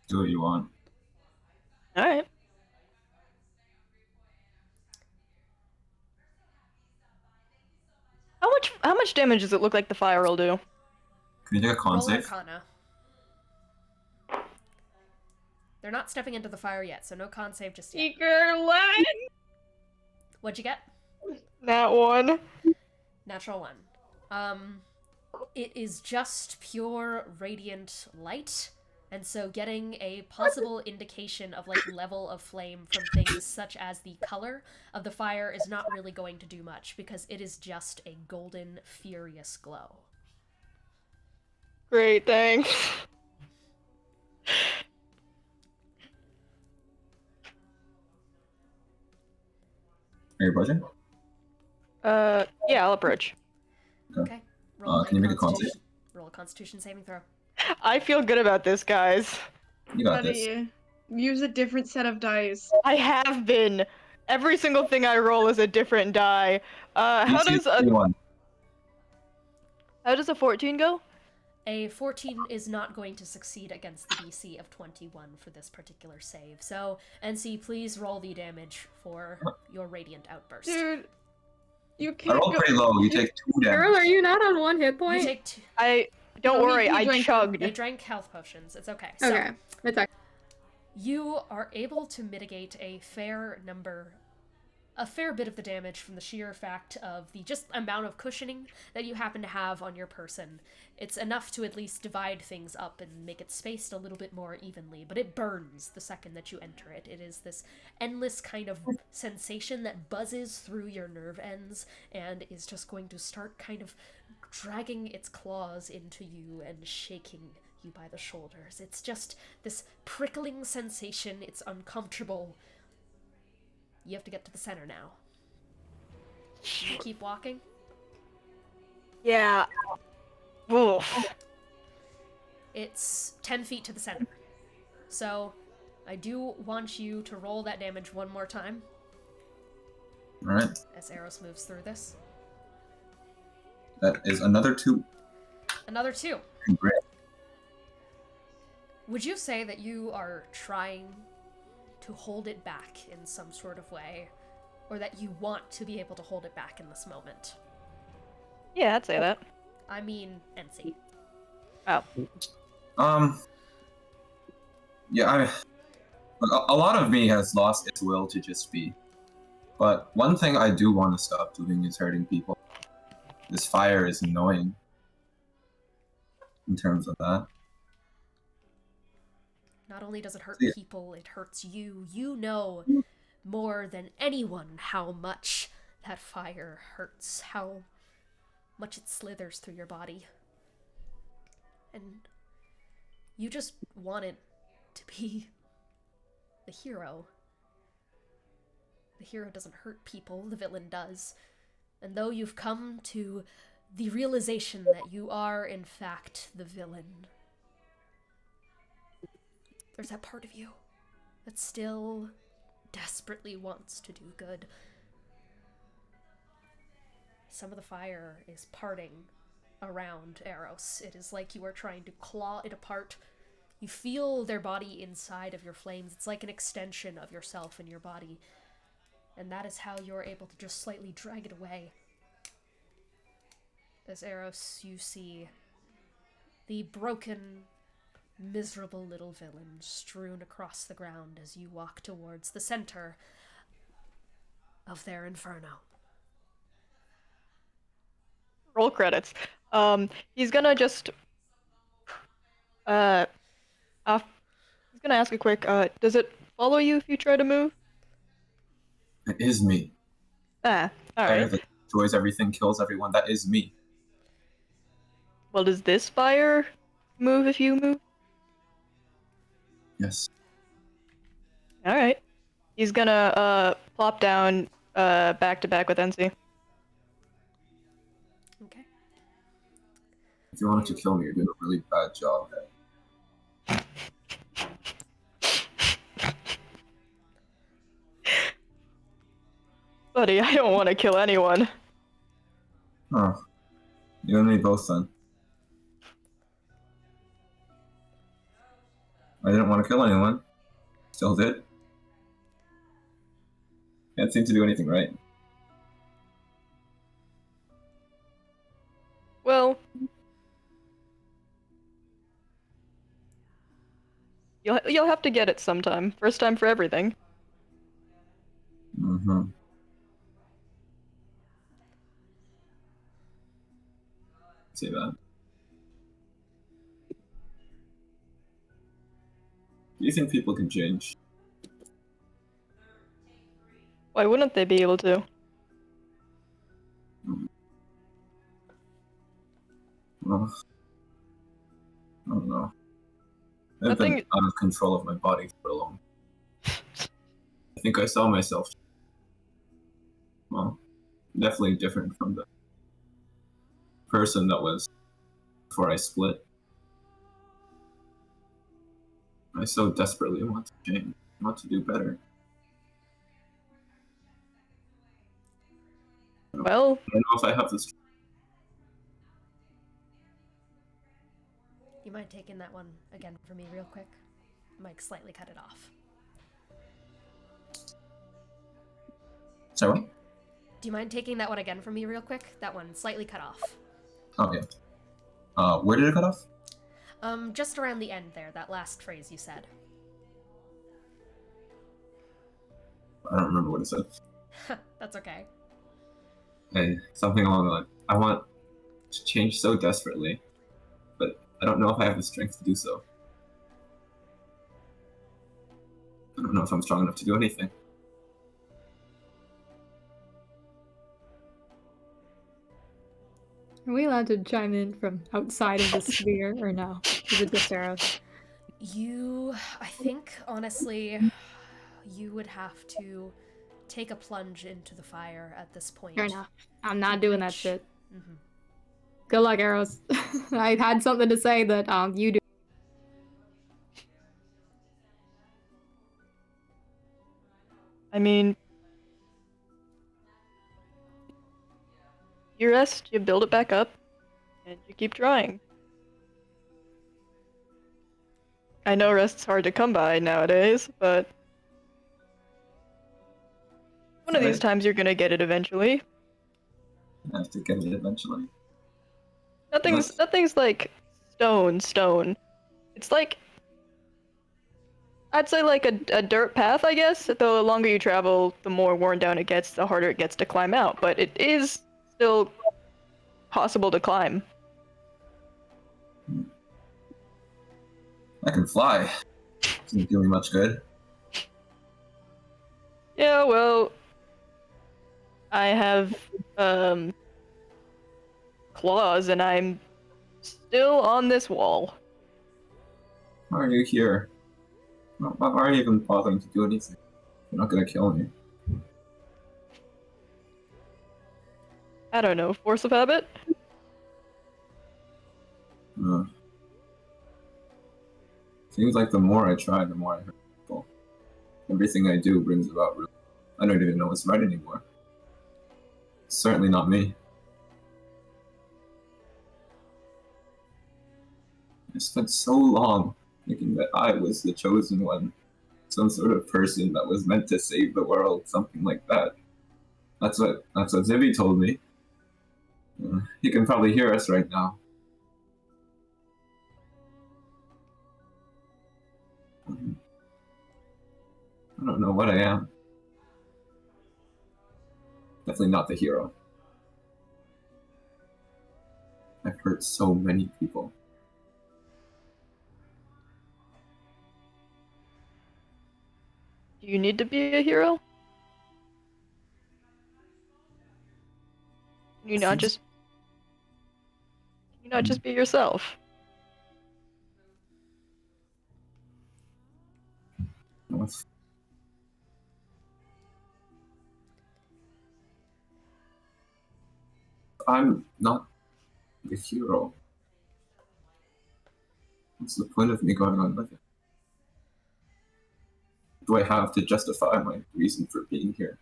Do what you want. Alright. How much damage does it look like the fire will do? Can you take a con Roll save? Arcana. They're not stepping into the fire yet, so no con save just yet. What'd you get? That one. Natural 1. It is just pure radiant light, and so getting a possible indication of like level of flame from things such as the color of the fire is not really going to do much because it is just a golden, furious glow. Great, thanks. Are you approaching? Yeah, I'll approach. Okay. Roll Can you make a con save? Roll a Constitution saving throw. I feel good about this, guys. You got this. Buddy, use a different set of dice. I have been. Every single thing I roll is a different die. How does a 14 go? A 14 is not going to succeed against the DC of 21 for this particular save. So, NC, please roll the damage for your radiant outburst. Dude, you I can't rolled go- pretty low. You take 2 damage. Girl, are you not on 1 hit point? You take 2. Don't No, worry, he I drank- chugged. You drank health potions. It's okay. So, Okay, that's okay. you are able to mitigate a fair bit of the damage from the sheer fact of the just amount of cushioning that you happen to have on your person. It's enough to at least divide things up and make it spaced a little bit more evenly, but it burns the second that you enter it. It is this endless kind of sensation that buzzes through your nerve ends and is just going to start kind of dragging its claws into you and shaking you by the shoulders. It's just this prickling sensation. It's uncomfortable. You have to get to the center now. You keep walking? Yeah. Oof. It's 10 feet to the center. So, I do want you to roll that damage one more time. Alright. As Eros moves through this. That is another 2. Another 2. Great. Would you say that you are trying to hold it back in some sort of way? Or that you want to be able to hold it back in this moment? Yeah, I'd say that. I mean, Ensi. Oh. Yeah, a lot of me has lost its will to just be. But one thing I do want to stop doing is hurting people. This fire is annoying. In terms of that. Not only does it hurt people, it hurts you. You know more than anyone how much that fire hurts, how much it slithers through your body. and you just wanted to be the hero. The hero doesn't hurt people, the villain does. And though you've come to the realization that you are, in fact, the villain, there's that part of you that still desperately wants to do good. Some of the fire is parting around Eros. It is like you are trying to claw it apart. You feel their body inside of your flames. It's like an extension of yourself in your body. And that is how you're able to just slightly drag it away. As Eros, you see the broken, miserable little villain strewn across the ground as you walk towards the center of their inferno. Roll credits. He's gonna just he's gonna ask a quick, does it follow you if you try to move? It is me. Alright. Fire that destroys everything, kills everyone. That is me. Well, does this fire move if you move? Yes. Alright. He's gonna plop down back to back with Ensi. Okay. If you wanted to kill me, you're doing a really bad job. Buddy, I don't want to kill anyone. Oh. You and me both then. I didn't want to kill anyone. Still did. Can't seem to do anything right. Well, you'll have to get it sometime. First time for everything. Mm-hmm. See that. Do you think people can change? Why wouldn't they be able to? Well, I don't know. I've been out of control of my body for a long time. I think I saw myself. Well, definitely different from the person that was before I split. I so desperately want to change, want to do better. Well, I don't know if I have this. You mind taking that one again for me real quick? Mike slightly cut it off. Sorry, what? Do you mind taking that one again for me real quick? That one slightly cut off. Oh, yeah. Where did it cut off? Just around the end there, that last phrase you said. I don't remember what it said. That's okay. Hey, something along the line. I want to change so desperately, but I don't know if I have the strength to do so. I don't know if I'm strong enough to do anything. Are we allowed to chime in from outside of the sphere or no? Is it just Eros? I think, honestly, you would have to take a plunge into the fire at this point. Fair enough. I'm not doing that shit. Mm-hmm. Good luck, Eros. I had something to say that you do. I mean, you rest, you build it back up, and you keep trying. I know rest's hard to come by nowadays, but one of these times you're gonna get it eventually. I have to get it eventually. Nothing's like stone. It's like, I'd say like a dirt path, I guess. The longer you travel, the more worn down it gets, the harder it gets to climb out. But it is still possible to climb. I can fly. Doesn't do me much good. Yeah, well, I have claws, and I'm still on this wall. Why are you here? Why are you even bothering to do anything? You're not gonna kill me. I don't know, force of habit? Seems like the more I try, the more I hurt people. Everything I do brings about ruin. I don't even know what's right anymore. Certainly not me. I spent so long thinking that I was the chosen one. Some sort of person that was meant to save the world, something like that. That's what Zibby told me. He can probably hear us right now. I don't know what I am. Definitely not the hero. I've hurt so many people. Do you need to be a hero? Can you not just be yourself? I'm not the hero. What's the point of me going on living? Do I have to justify my reason for being here?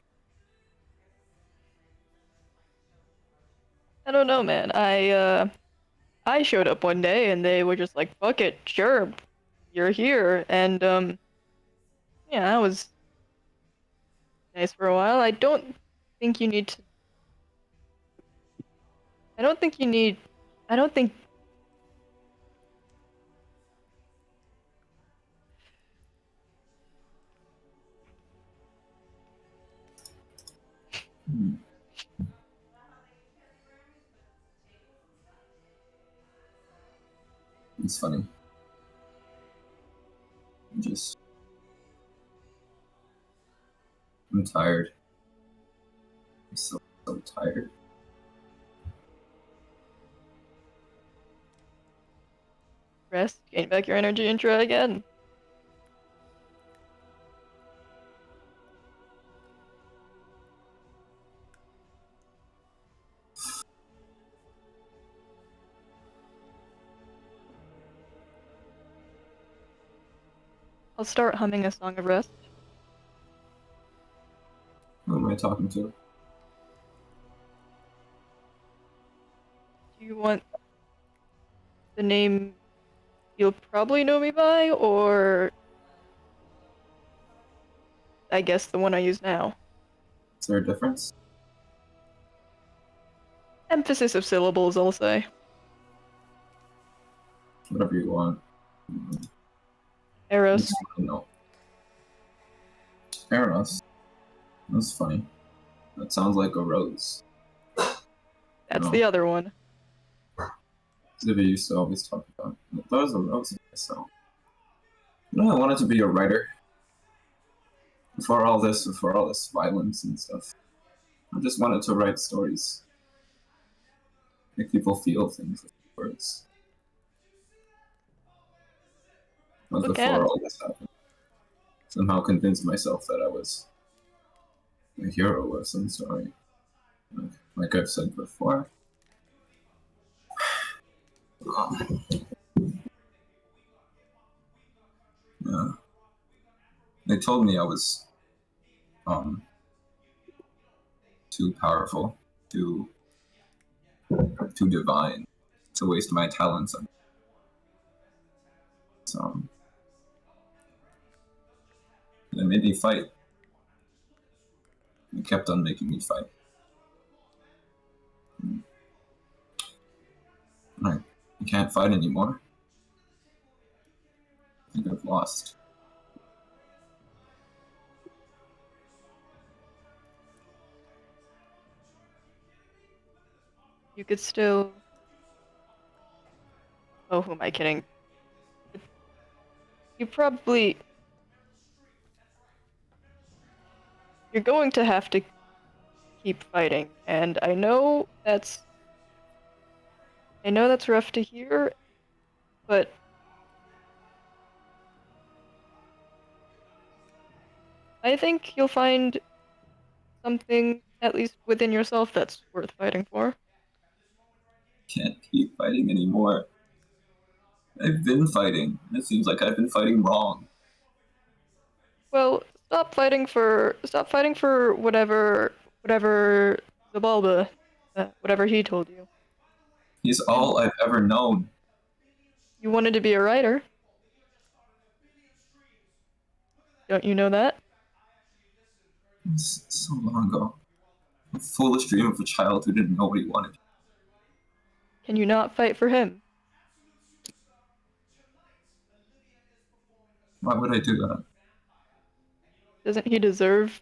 I don't know, man. I showed up one day and they were just like, fuck it, sure, you're here. And, yeah, that was nice for a while. I don't think you need to. I don't think. It's funny. I'm tired. I'm so tired. Rest, gain back your energy, and try again. I'll start humming a song of rest. Who am I talking to? Do you want the name you'll probably know me by, or I guess the one I use now? Is there a difference? Emphasis of syllables, I'll say. Whatever you want. Eros. No. Eros? That's funny. That sounds like a rose. That's the other one. Zibby used to always talk about. That was a rose myself. You know, I wanted to be a writer. Before all this violence and stuff. I just wanted to write stories. Make people feel things with words. But before all this happened, somehow convinced myself that I was a hero of some story. Like I've said before. Yeah. They told me I was too powerful, too divine to waste my talents on. So they made me fight. They kept on making me fight. I can't fight anymore. I think I've lost. You could still... Oh, who am I kidding? You probably... You're going to have to keep fighting, and I know that's rough to hear, but I think you'll find something, at least within yourself, that's worth fighting for. Can't keep fighting anymore. I've been fighting. It seems like I've been fighting wrong. Well, stop fighting for whatever Xibalba, whatever he told you. He's all I've ever known. You wanted to be a writer. Don't you know that? It's so long ago. A foolish dream of a child who didn't know what he wanted. Can you not fight for him? Why would I do that? Doesn't he deserve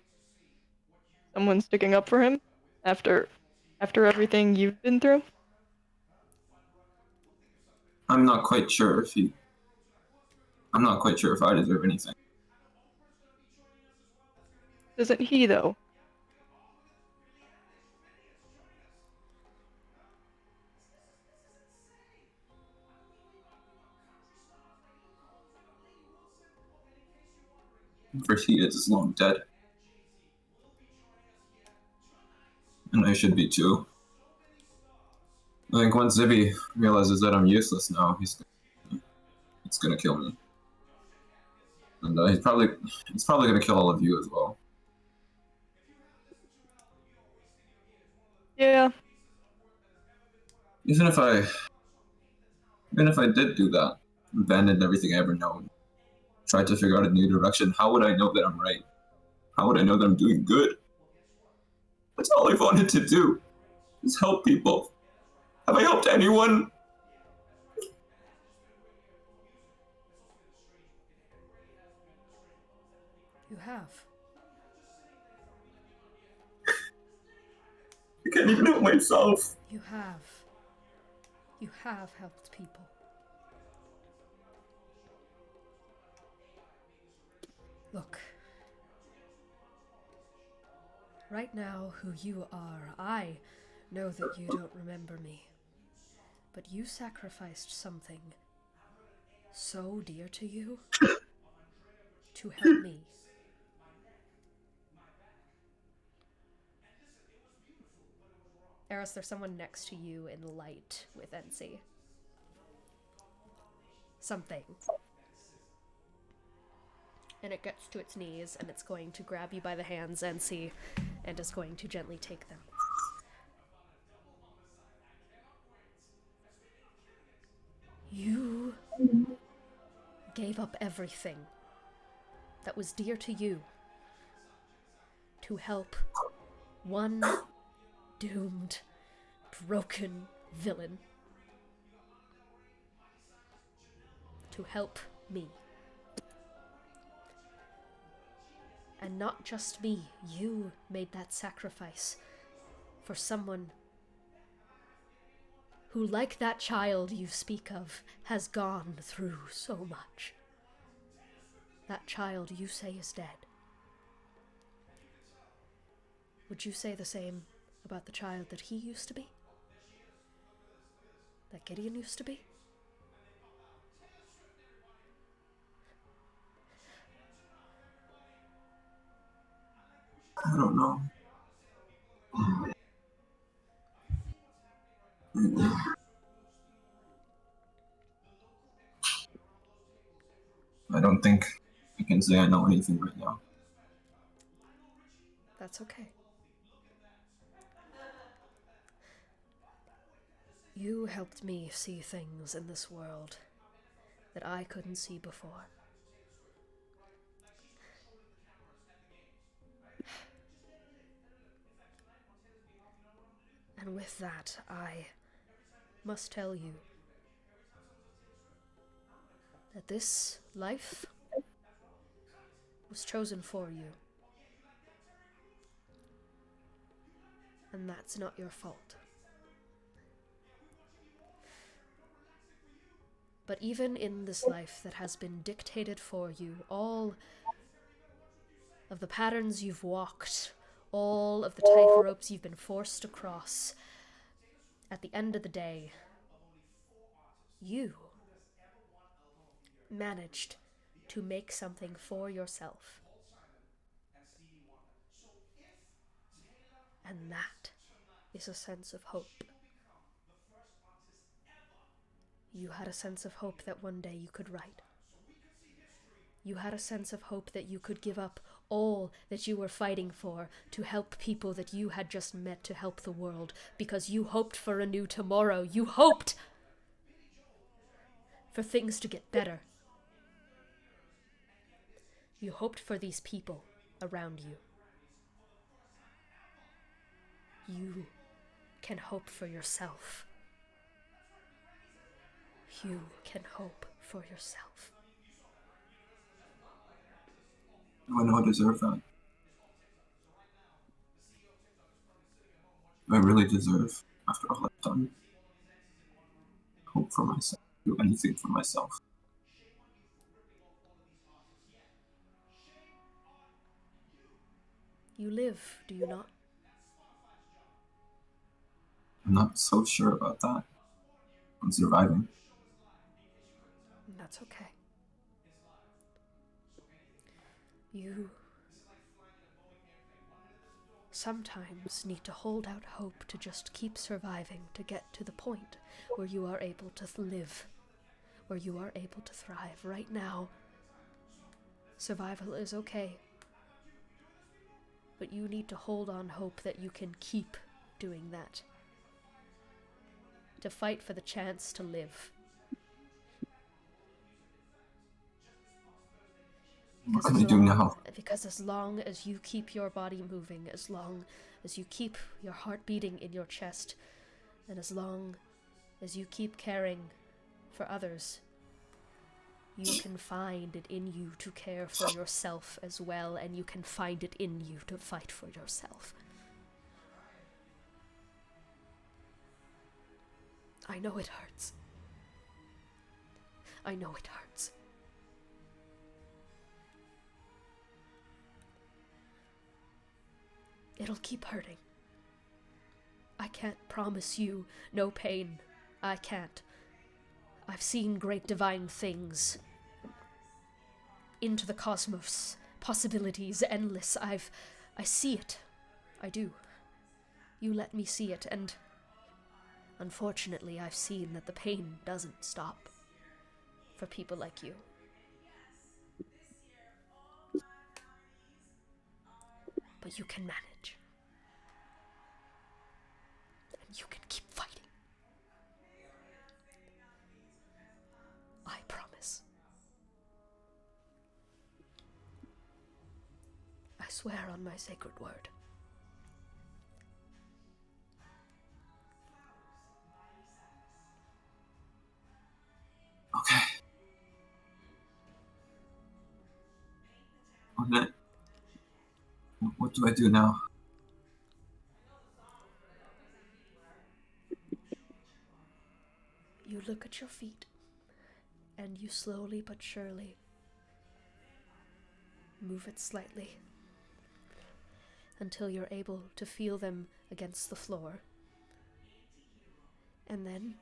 someone sticking up for him after everything you've been through? I'm not quite sure if I deserve anything. Doesn't he, though? For he is long dead. And I should be too. I think once Zibby realizes that I'm useless now, it's gonna kill me. And he's probably gonna kill all of you as well. Yeah. Even if I did do that, abandoned everything I ever known, tried to figure out a new direction, how would I know that I'm right? How would I know that I'm doing good? That's all I've wanted to do, is help people. Have I helped anyone? You have. I can't even help myself. You have. You have helped people. Look. Right now, who you are, I know that you don't remember me. But you sacrificed something so dear to you to help me. Eris, there's someone next to you in the light with Ensi. Something. And it gets to its knees, and it's going to grab you by the hands, Ensi, and is going to gently take them. You gave up everything that was dear to you to help one doomed, broken villain. To help me. And not just me, you made that sacrifice for someone who, like that child you speak of, has gone through so much. That child you say is dead. Would you say the same about the child that he used to be? That Gideon used to be? I don't know. I don't think I can say I know anything right now. That's okay. You helped me see things in this world that I couldn't see before. And with that, I must tell you that this life was chosen for you. And that's not your fault. But even in this life that has been dictated for you, all of the patterns you've walked, all of the tight ropes you've been forced to cross, at the end of the day, you managed to make something for yourself. And that is a sense of hope. You had a sense of hope that one day you could write. You had a sense of hope that you could give up all that you were fighting for to help people that you had just met, to help the world, because you hoped for a new tomorrow. You hoped for things to get better. You hoped for these people around you. You can hope for yourself. You can hope for yourself. I know I deserve that. I really deserve, after all I've done, hope for myself, do anything for myself. You live, do you not? I'm not so sure about that. I'm surviving. That's okay. You sometimes need to hold out hope to just keep surviving, to get to the point where you are able to live, where you are able to thrive. Right now, survival is okay, but you need to hold on hope that you can keep doing that, to fight for the chance to live. What can I do now? Because as long as you keep your body moving, as long as you keep your heart beating in your chest, and as long as you keep caring for others, you can find it in you to care for yourself as well, and you can find it in you to fight for yourself. I know it hurts. I know it hurts. It'll keep hurting. I can't promise you no pain. I can't. I've seen great divine things. Into the cosmos. Possibilities endless. I see it. I do. You let me see it, and unfortunately I've seen that the pain doesn't stop for people like you. But you can manage. And you can keep fighting. I promise. I swear on my sacred word. Okay. Okay. What do I do now? You look at your feet, and you slowly but surely move it slightly until you're able to feel them against the floor. And then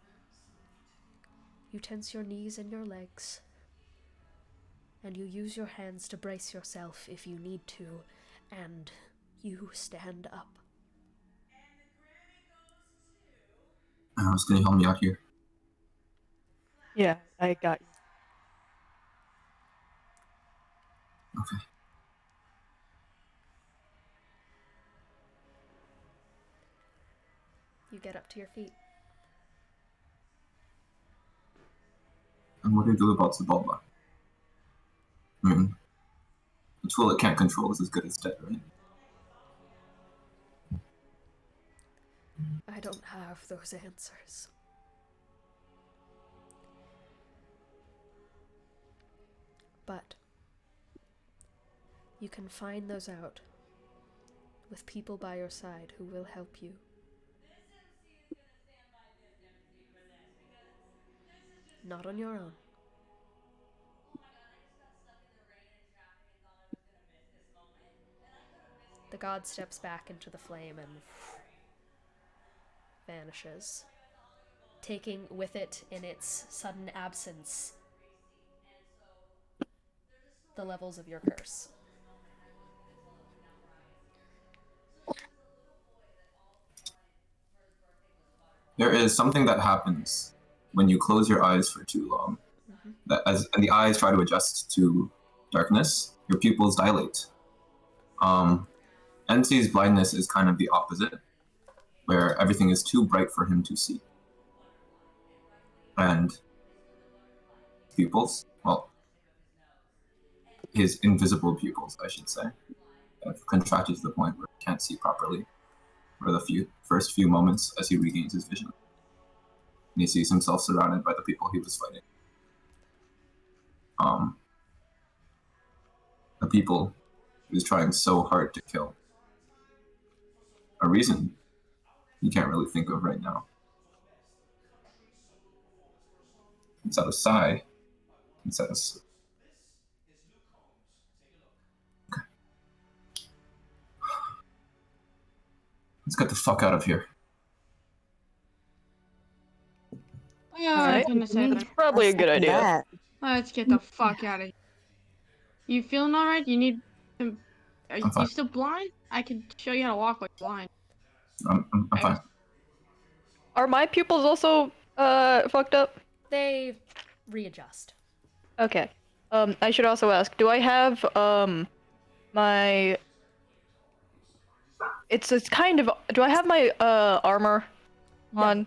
you tense your knees and your legs, and you use your hands to brace yourself if you need to, and you stand up. Arrow's gonna help me out here. Yeah, I got you. Okay. You get up to your feet. And what do you do about Xibalba? I mean, the tool it can't control is as good as dead, right? I don't have those answers. But you can find those out with people by your side who will help you. Not on your own. The god steps back into the flame and vanishes, taking with it in its sudden absence the levels of your curse. There is something that happens when you close your eyes for too long. That and the eyes try to adjust to darkness, your pupils dilate. Ensi's blindness is kind of the opposite, where everything is too bright for him to see. And pupils, well, his invisible pupils, I should say, have contracted to the point where he can't see properly for the first few moments as he regains his vision. And he sees himself surrounded by the people he was fighting. The people he was trying so hard to kill. A reason you can't really think of right now. It's out of sigh. It's out of... Okay. Let's get the fuck out of here. Yeah, I was gonna say that. Probably a good idea. Let's get the fuck out of here. You feeling alright? You need some... Are I'm fine. you still blind? I can show you how to walk like blind. I'm fine. Are my pupils also fucked up? They readjust. Okay. I should also ask, do I have my... It's kind of... Do I have my armor on?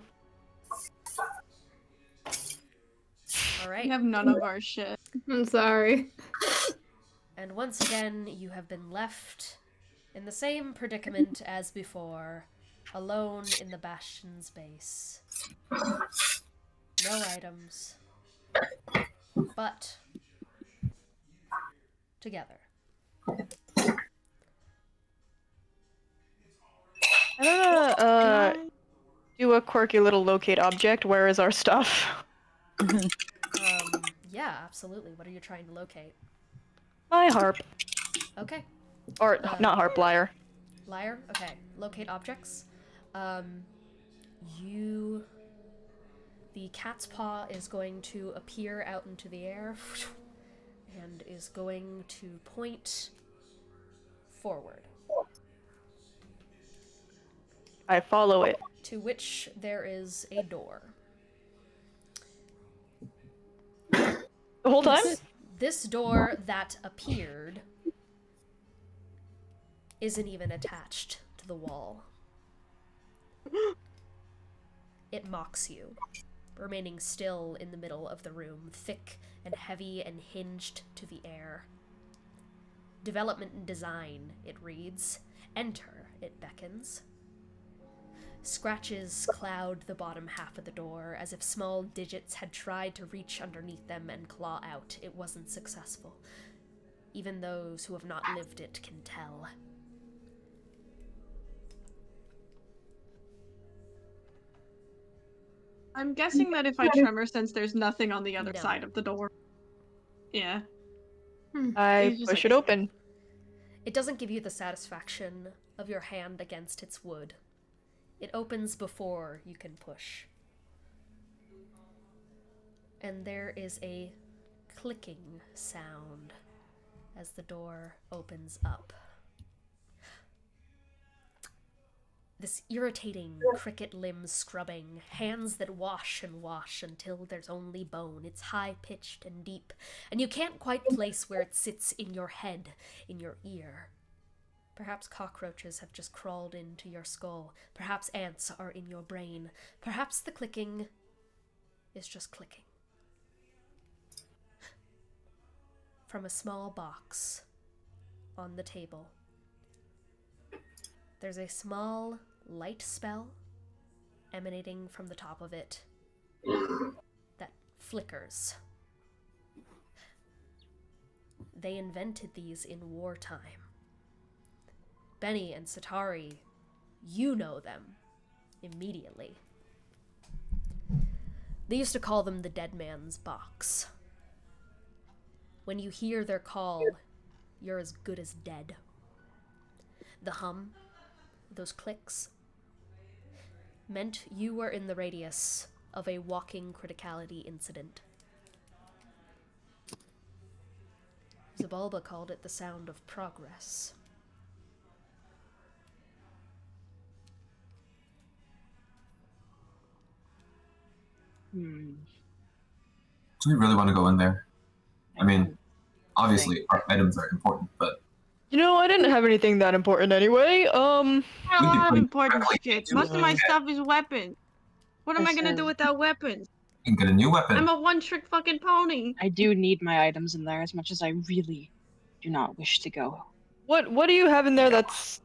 Alright. We have none of our shit. I'm sorry. And once again, you have been left in the same predicament as before, alone in the Bastion's base. No items, but together. I'm gonna do a quirky little locate object. Where is our stuff? Yeah, absolutely. What are you trying to locate? My harp. Okay. Or not harp, lyre. Lyre? Okay. Locate objects. The cat's paw is going to appear out into the air and is going to point forward. I follow it. To which there is a door. The whole time? This door that appeared isn't even attached to the wall. It mocks you, remaining still in the middle of the room, thick and heavy and hinged to the air. Development and design, it reads. Enter, it beckons. Scratches cloud the bottom half of the door, as if small digits had tried to reach underneath them and claw out. It wasn't successful. Even those who have not lived it can tell. I'm guessing that if I tremor sense, there's nothing on the other side of the door. Yeah. I push it open. It doesn't give you the satisfaction of your hand against its wood. It opens before you can push. And there is a clicking sound as the door opens up. This irritating cricket limb scrubbing, hands that wash and wash until there's only bone. It's high-pitched and deep, and you can't quite place where it sits in your head, in your ear. Perhaps cockroaches have just crawled into your skull. Perhaps ants are in your brain. Perhaps the clicking is just clicking. From a small box on the table, there's a small light spell emanating from the top of it that flickers. They invented these in wartime. Benny and Satari, you know them immediately. They used to call them the dead man's box. When you hear their call, you're as good as dead. The hum, those clicks, meant you were in the radius of a walking criticality incident. Xibalba called it the sound of progress. Do we really want to go in there? I mean, obviously our items are important, but You know, I didn't have anything that important anyway. A lot of important directly shit. into Most of my it. stuff is weapons. What am I gonna do without weapons? You can get a new weapon. I'm a one-trick fucking pony. I do need my items in there as much as I really do not wish to go. What do you have in there that's...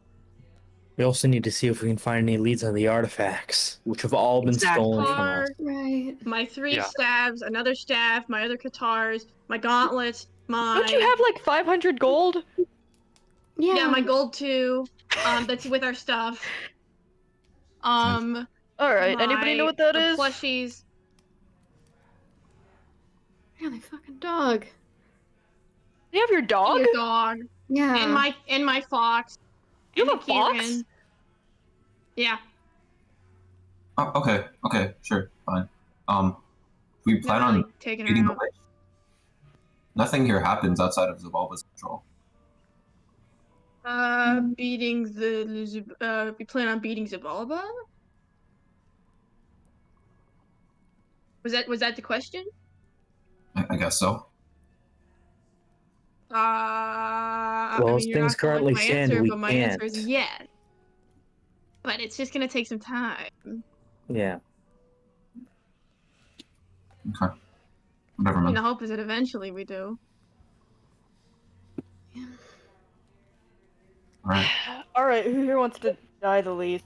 We also need to see if we can find any leads on the artifacts, which have all been stolen from us. Right. My 3 Yeah. staves, another staff, my other katars, my gauntlets, my Don't you have like 500 gold? yeah, my gold too. That's with our stuff. Alright, anybody know what that the is? plushies. Really fucking dog. You have your dog? Your dog. Yeah. And my fox. You and have a the fox? keyring. Yeah. Oh, okay, sure, fine. We plan Really on taking beating her the out. witch. Nothing here happens outside of Xibalba's control. Beating the we plan on beating Xibalba? Was that the question? I guess so. I Well, mean, as you're things not gonna like currently my stand, answer, we but my answer is can't. yes. But it's just gonna take some time. Yeah. Okay. Whatever, I mean, man. the hope is that eventually we do. Alright. Alright, who here wants to die the least?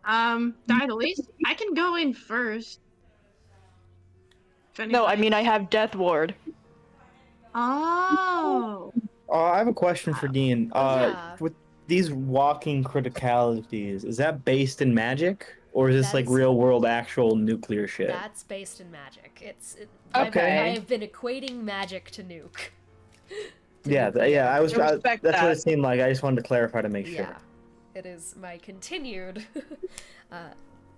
Die the least? I can go in first. No, I mean I have Death Ward. Oh. I have a question for Dean. yeah. With these walking criticalities, is that based in magic? Or is this That like is- real world actual nuclear shit? That's based in magic. Okay. I've been equating magic to nuke. Yeah, I was. that's what it seemed like. I just wanted to clarify to make sure. Yeah, it is my continued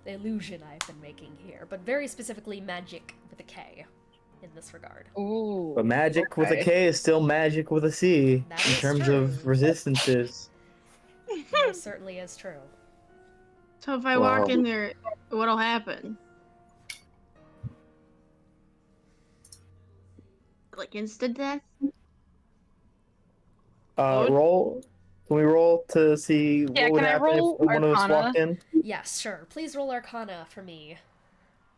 illusion I've been making here, but very specifically magic with a K in this regard. Ooh. But magic with a K is still magic with a C That in is terms true. of resistances. That certainly is true. So if I Wow. walk in there, what'll happen? Like instant death? Roll. Can we roll to see Yeah, what would can I happen roll if one of us Arcana? walked in? Yes, sure. Please roll Arcana for me.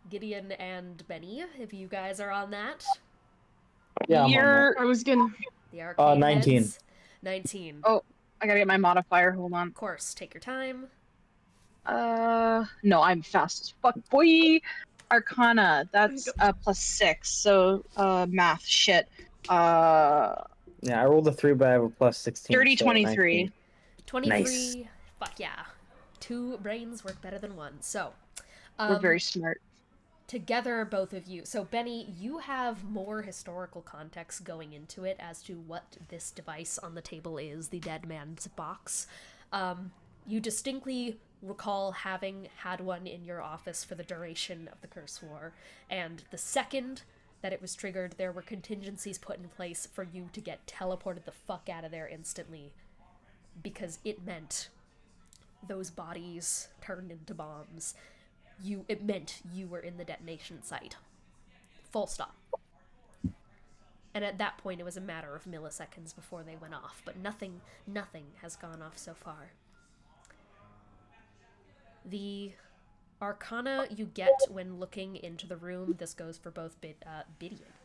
Gideon and Benny, if you guys are on that. Yeah, I'm on I was gonna. The arcane 19. heads. 19. Oh, I gotta get my modifier. Hold on. Of course, take your time. No, I'm fast as fuck, boy. Arcana, that's +6. So, math, shit. Yeah, I rolled a 3, but I have a plus 16. Dirty so 23. 19. 23. Nice. Fuck yeah. 2 brains work better than 1. So, We're very smart. together, both of you. So, Benny, you have more historical context going into it as to what this device on the table is, the dead man's box. You distinctly recall having had one in your office for the duration of the Curse War, and the second that it was triggered, there were contingencies put in place for you to get teleported the fuck out of there instantly, because it meant those bodies turned into bombs. It meant you were in the detonation site. Full stop. And at that point, it was a matter of milliseconds before they went off, but nothing has gone off so far. The arcana you get when looking into the room, this goes for both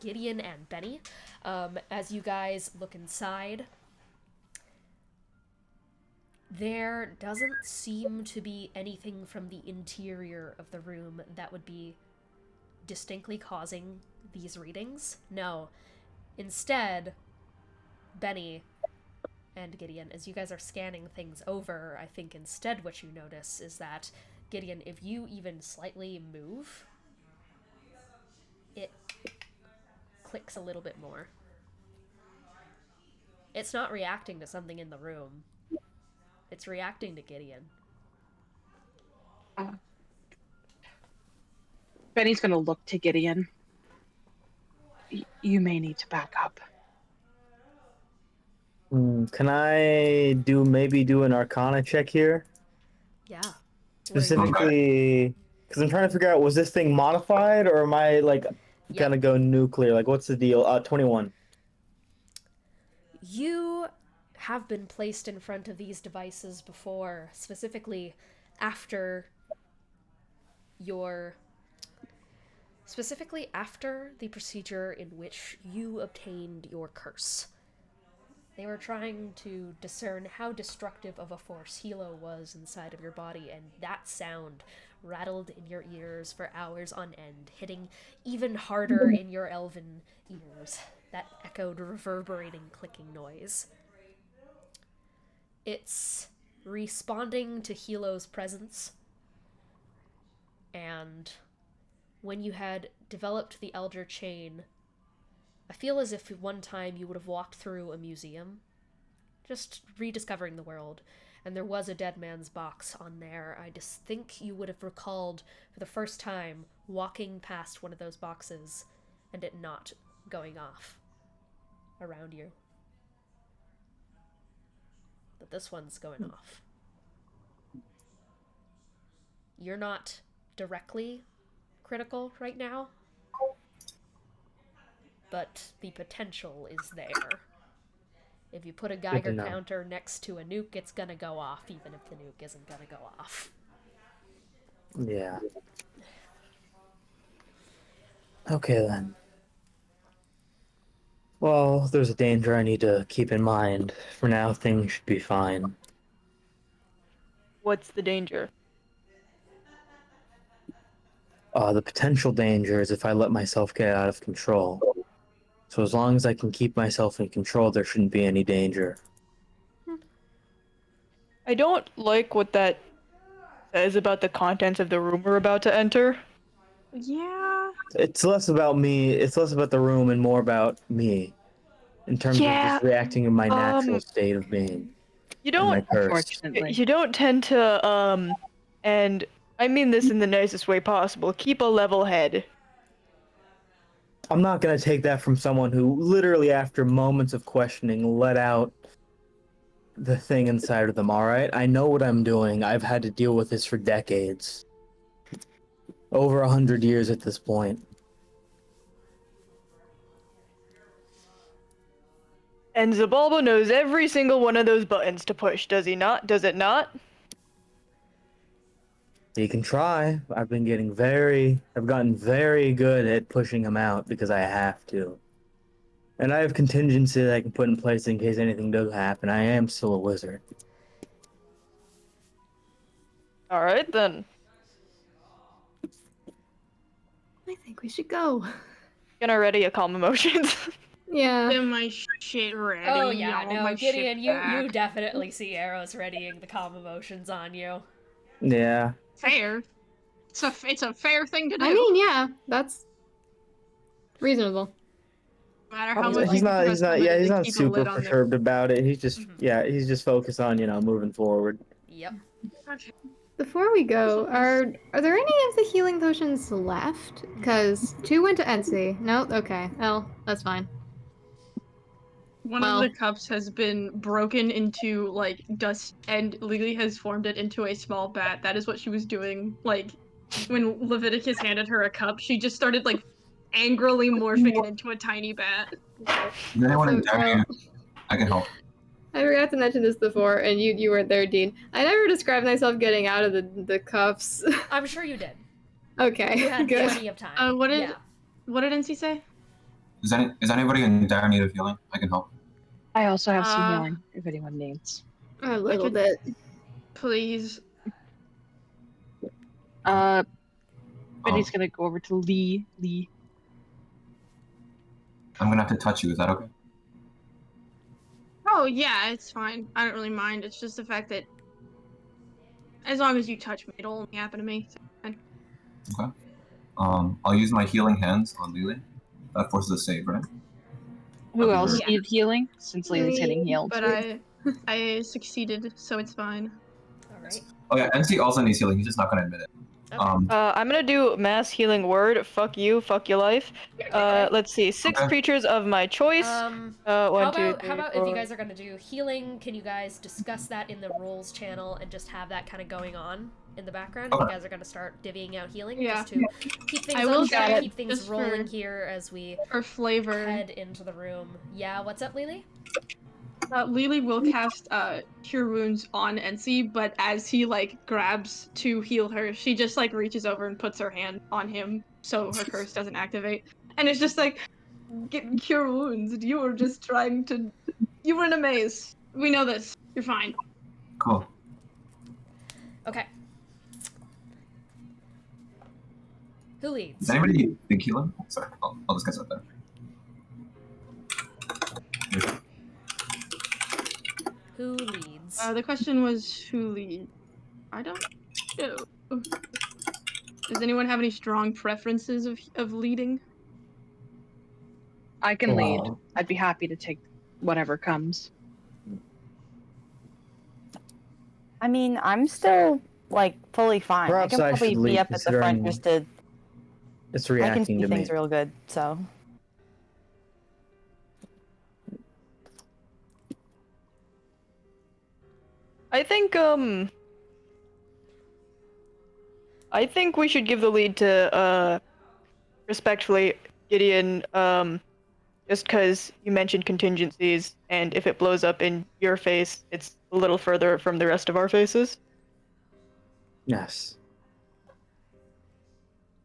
Gideon and Benny. As you guys look inside, there doesn't seem to be anything from the interior of the room that would be distinctly causing these readings. No. Instead, Benny and Gideon, as you guys are scanning things over, I think instead what you notice is that, Gideon, if you even slightly move, it clicks a little bit more. It's not reacting to something in the room. It's reacting to Gideon. Benny's gonna look to Gideon. You may need to back up. Can I maybe do an Arcana check here? Yeah. Specifically, because I'm trying to figure out, was this thing modified or am I like gonna go nuclear? Like, what's the deal? 21. You have been placed in front of these devices before, specifically after the procedure in which you obtained your curse. They were trying to discern how destructive of a force Hilo was inside of your body, and that sound rattled in your ears for hours on end, hitting even harder in your elven ears. That echoed, reverberating, clicking noise. It's responding to Hilo's presence, and when you had developed the Elder Chain, I feel as if one time you would have walked through a museum, just rediscovering the world, and there was a dead man's box on there. I just think you would have recalled for the first time walking past one of those boxes and it not going off around you. But this one's going off. You're not directly critical right now, but the potential is there. If you put a Geiger counter next to a nuke, it's gonna go off, even if the nuke isn't gonna go off. Yeah. Okay, then. Well, there's a danger I need to keep in mind. For now, things should be fine. What's the danger? The potential danger is if I let myself get out of control. So as long as I can keep myself in control, there shouldn't be any danger. I don't like what that says about the contents of the room we're about to enter. Yeah. It's less about me, it's less about the room and more about me. In terms of just reacting in my natural state of being. You don't, unfortunately. You don't tend to, and I mean this in the nicest way possible, keep a level head. I'm not gonna take that from someone who literally after moments of questioning let out the thing inside of them, alright? I know what I'm doing. I've had to deal with this for decades. Over 100 years at this point. And Xibalba knows every single one of those buttons to push, does he not? Does it not? You can try. I've gotten very good at pushing them out because I have to. And I have contingency that I can put in place in case anything does happen. I am still a wizard. Alright then. I think we should go. Gonna ready a calm emotions. Yeah. Get my shit ready. Oh yeah, all no, my Gideon, shit you back. definitely see arrows readying the calm emotions on you. Yeah. Fair. It's a fair thing to do. I mean, yeah, that's reasonable. No matter how much He's not keep a super lid on there. perturbed about it. He's just he's just focused on, moving forward. Yep. Okay. Before we go, are there any of the healing potions left? Because 2 went to Ensi. No, okay. Well, that's fine. One of the cups has been broken into like dust, and Lily has formed it into a small bat. That is what she was doing. Like when Leviticus handed her a cup, she just started like angrily morphing it into a tiny bat. Does anyone in Dante? I can help. I forgot to mention this before, and you weren't there, Dean. I never described myself getting out of the cuffs. I'm sure you did. Okay, You had good. plenty of time. What did Ensi say? Is anybody in dire need of healing? I can help. I also have some healing if anyone needs. A little bit. Please. Betty's gonna go over to Lee. I'm gonna have to touch you. Is that okay? Oh yeah, it's fine. I don't really mind. It's just the fact that as long as you touch me, it'll only happen to me. So fine. Okay. I'll use my healing hands on Lily. That forces a save, right? Who else needed healing? Since Lily's getting healed. But I succeeded, so it's fine. Alright. Oh yeah, Ensi also needs healing. He's just not gonna admit it. Um, I'm gonna do mass healing word. Fuck you, fuck your life. Let's see. 6 Okay. creatures of my choice. How 1, 2, about 3, if you 4. guys are gonna do healing, can you guys discuss that in the roles channel and just have that kind of going on in the background? If you guys are gonna start divvying out healing, Yeah. just to keep things I will say, keep things just rolling for- here as we For flavor, head into the room. Yeah, what's up, Lily? Lily will cast Cure Wounds on Ensi, but as he like grabs to heal her, she just like reaches over and puts her hand on him so her curse doesn't activate. And it's just like, get Cure Wounds. You were just trying to. You were in a maze. We know this. You're fine. Cool. Okay. Who leads? Does anybody think healing? Sorry, I'll discuss that there. Who leads? The question was who leads. I don't know. Does anyone have any strong preferences of leading? I can lead. Wow. I'd be happy to take whatever comes. I mean, I'm still like fully fine. Perhaps I can I probably should be lead, up at the front considering just to. it's I can reacting see to me. things real good, so. I think we should give the lead to respectfully Gideon, just because you mentioned contingencies, and if it blows up in your face, it's a little further from the rest of our faces. Yes.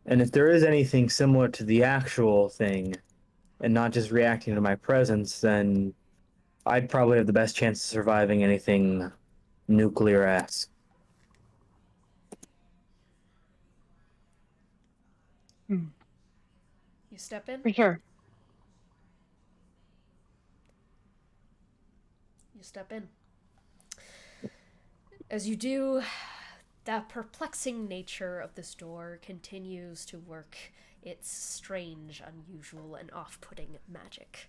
And if there is anything similar to the actual thing, and not just reacting to my presence, then I'd probably have the best chance of surviving anything nuclear-esque. You step in? For sure. You step in. As you do, the perplexing nature of this door continues to work its strange, unusual, and off-putting magic.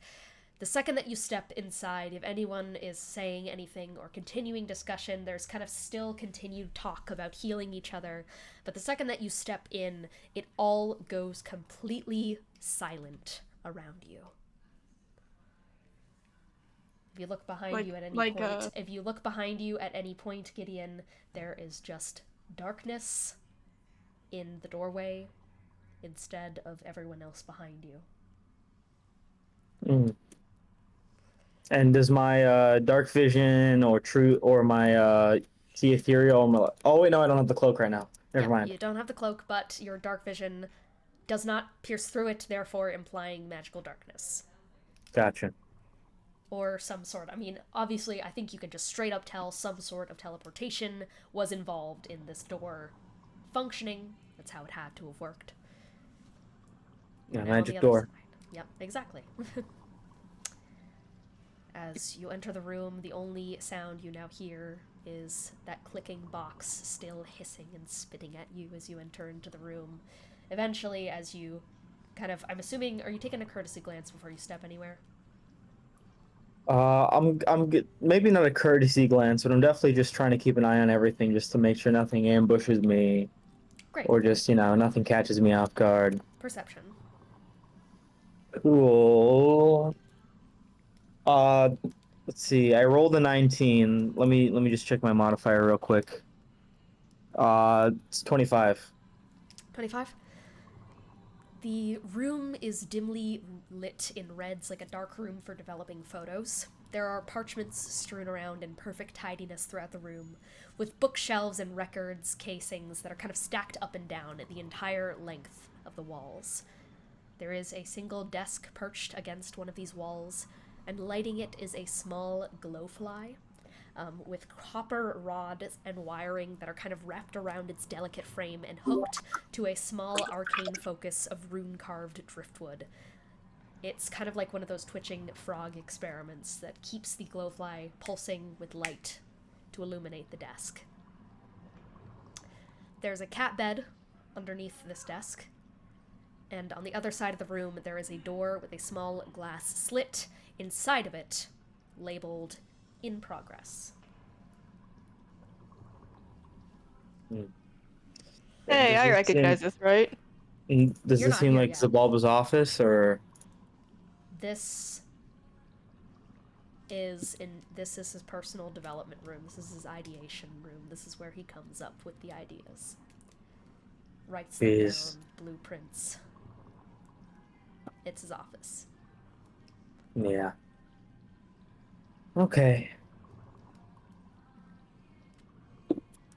The second that you step inside, if anyone is saying anything or continuing discussion, there's kind of still continued talk about healing each other, but the second that you step in, it all goes completely silent around you. If you look behind you at any point, if you look behind you at any point, Gideon, there is just darkness in the doorway instead of everyone else behind you. Mm. And does my dark vision or my see ethereal? Oh wait, no, I don't have the cloak right now. Never mind. You don't have the cloak, but your dark vision does not pierce through it, therefore implying magical darkness. Gotcha. Or some sort. I mean, obviously, I think you can just straight up tell some sort of teleportation was involved in this door functioning. That's how it had to have worked. Yeah, Now magic door. side. Yep, exactly. As you enter the room, the only sound you now hear is that clicking box still hissing and spitting at you as you enter into the room. Eventually, as you kind of, I'm assuming, are you taking a courtesy glance before you step anywhere? I'm maybe not a courtesy glance, but I'm definitely just trying to keep an eye on everything just to make sure nothing ambushes me. Great. Or just, nothing catches me off guard. Perception. Cool. Let's see. I rolled a 19. Let me just check my modifier real quick. It's 25. 25. The room is dimly lit in reds, like a dark room for developing photos. There are parchments strewn around in perfect tidiness throughout the room, with bookshelves and records casings that are kind of stacked up and down the entire length of the walls. There is a single desk perched against one of these walls, and lighting it is a small glowfly, with copper rods and wiring that are kind of wrapped around its delicate frame and hooked to a small arcane focus of rune-carved driftwood. It's kind of like one of those twitching frog experiments that keeps the glowfly pulsing with light to illuminate the desk. There's a cat bed underneath this desk, and on the other side of the room there is a door with a small glass slit inside of it, labeled "In Progress." Hey, I recognize this, right? Does You're this not seem here like yet. Xibalba's office, or? This is his personal development room. This is his ideation room. This is where he comes up with the ideas. Writes them down, blueprints. It's his office. Yeah. Okay.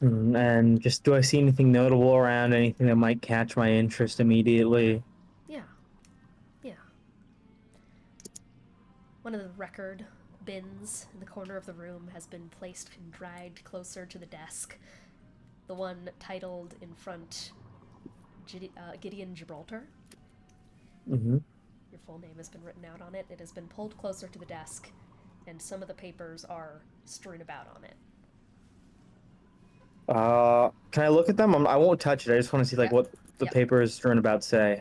And just, do I see anything notable around, anything that might catch my interest immediately? Yeah. Yeah. One of the record bins in the corner of the room has been placed and dragged closer to the desk. The one titled in front, Gideon Gibraltar. Mm-hmm. Your full name has been written out on it. It has been pulled closer to the desk, and some of the papers are strewn about on it. Can I look at them? I won't touch it. I just want to see like what the papers strewn about say.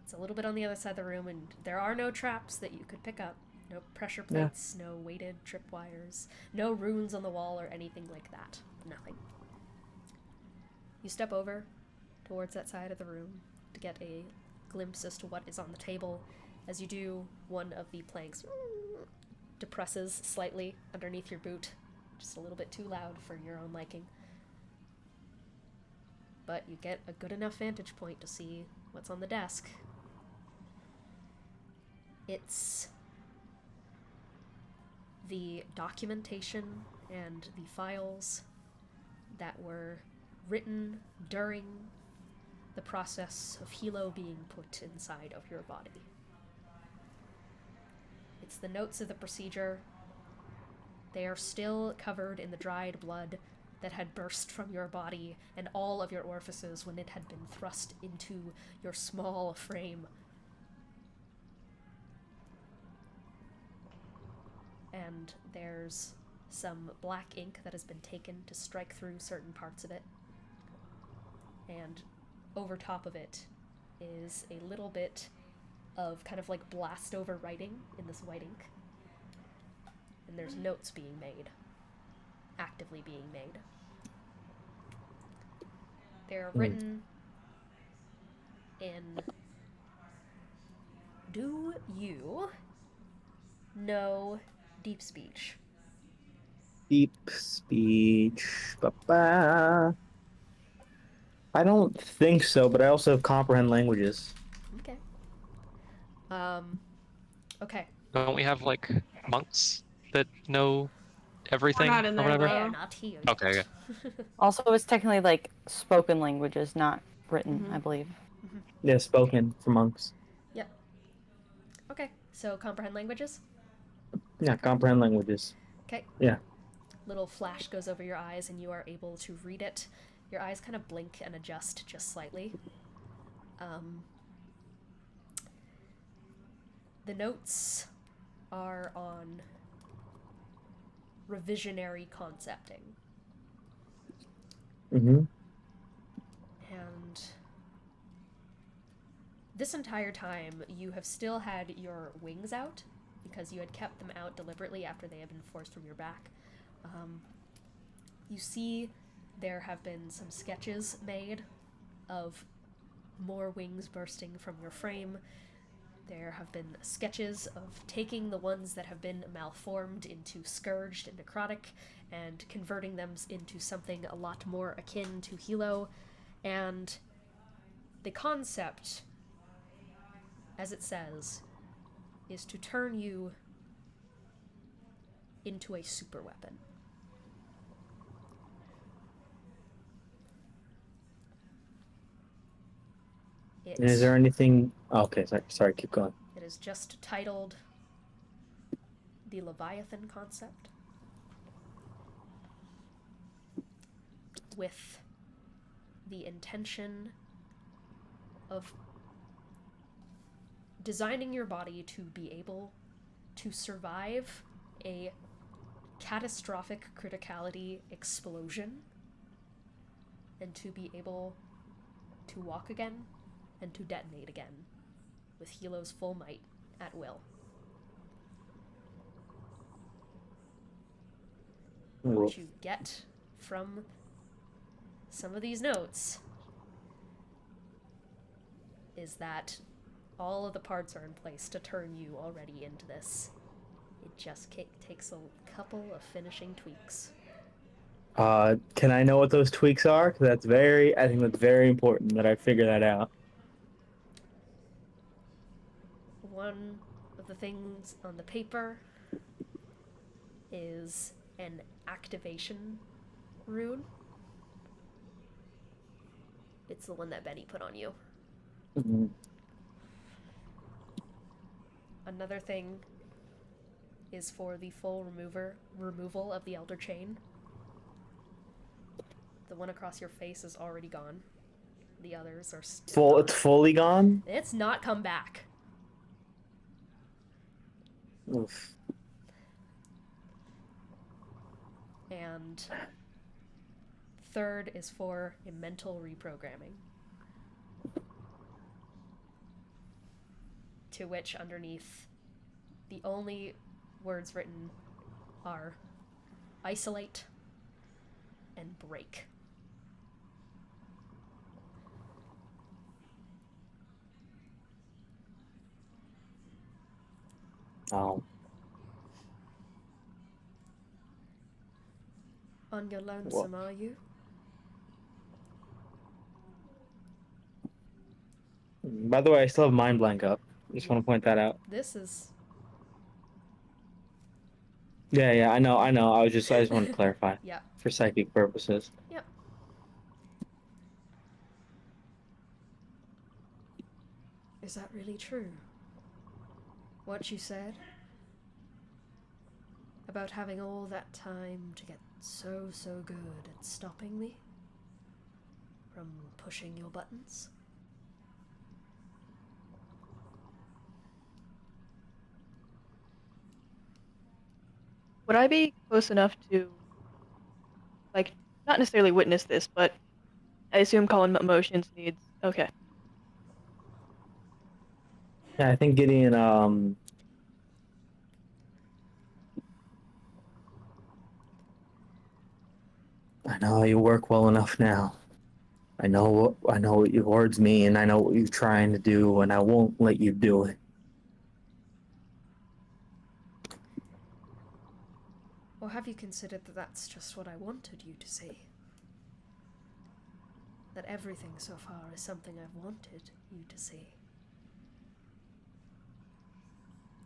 It's a little bit on the other side of the room, and there are no traps that you could pick up. No pressure plates, no weighted tripwires, no runes on the wall or anything like that. Nothing. You step over towards that side of the room to get a glimpse as to what is on the table. As you do, one of the planks depresses slightly underneath your boot. Just a little bit too loud for your own liking. But you get a good enough vantage point to see what's on the desk. It's the documentation and the files that were written during the process of Hilo being put inside of your body. It's the notes of the procedure. They are still covered in the dried blood that had burst from your body and all of your orifices when it had been thrust into your small frame. And there's some black ink that has been taken to strike through certain parts of it. And over top of it is a little bit of kind of like blast over writing in this white ink. And there's notes being made. Actively being made. They're written in... Do you know deep speech? Deep speech. Ba-ba. I don't think so, but I also have comprehend languages. Okay. Okay. Don't we have like monks that know everything not in or there, whatever? though. They are not here. Okay. Also, it's technically like spoken languages, not written, I believe. Yeah, spoken for monks. Yep. Okay, so comprehend languages? Yeah, comprehend languages. Okay. Yeah. Little flash goes over your eyes and you are able to read it. Your eyes kind of blink and adjust just slightly. The notes are on revisionary concepting. Mm-hmm. And this entire time, you have still had your wings out, because you had kept them out deliberately after they had been forced from your back. You see there have been some sketches made of more wings bursting from your frame. There have been sketches of taking the ones that have been malformed into scourged and necrotic and converting them into something a lot more akin to Hilo. And the concept, as it says, is to turn you into a super weapon. And is there anything... Oh, okay, sorry, keep going. It is just titled The Leviathan Concept, with the intention of designing your body to be able to survive a catastrophic criticality explosion and to be able to walk again and to detonate again with Hilo's full might at will. What you get from some of these notes is that all of the parts are in place to turn you already into this. It just takes a couple of finishing tweaks. Can I know what those tweaks are? 'Cause I think that's very important that I figure that out. One of the things on the paper is an activation rune. It's the one that Benny put on you. Mm-hmm. Another thing is for the full removal of the Elder Chain. The one across your face is already gone. The others are still It's fully gone? It's not come back. Oof. And third is for a mental reprogramming. To which underneath the only words written are isolate and break. Oh. On your lonesome, are you? By the way, I still have Mind Blank up. Just want to point that out. This is... Yeah, I know. I just want to clarify. Yeah. For psychic purposes. Yep. Is that really true? What you said? About having all that time to get so good at stopping me? From pushing your buttons? Would I be close enough to, like, not necessarily witness this, but I assume calling emotions needs. Okay. Yeah, I think Gideon, I know you work well enough now. I know what your words mean, I know what you're trying to do, and I won't let you do it. Or have you considered that that's just what I wanted you to see? That everything so far is something I've wanted you to see?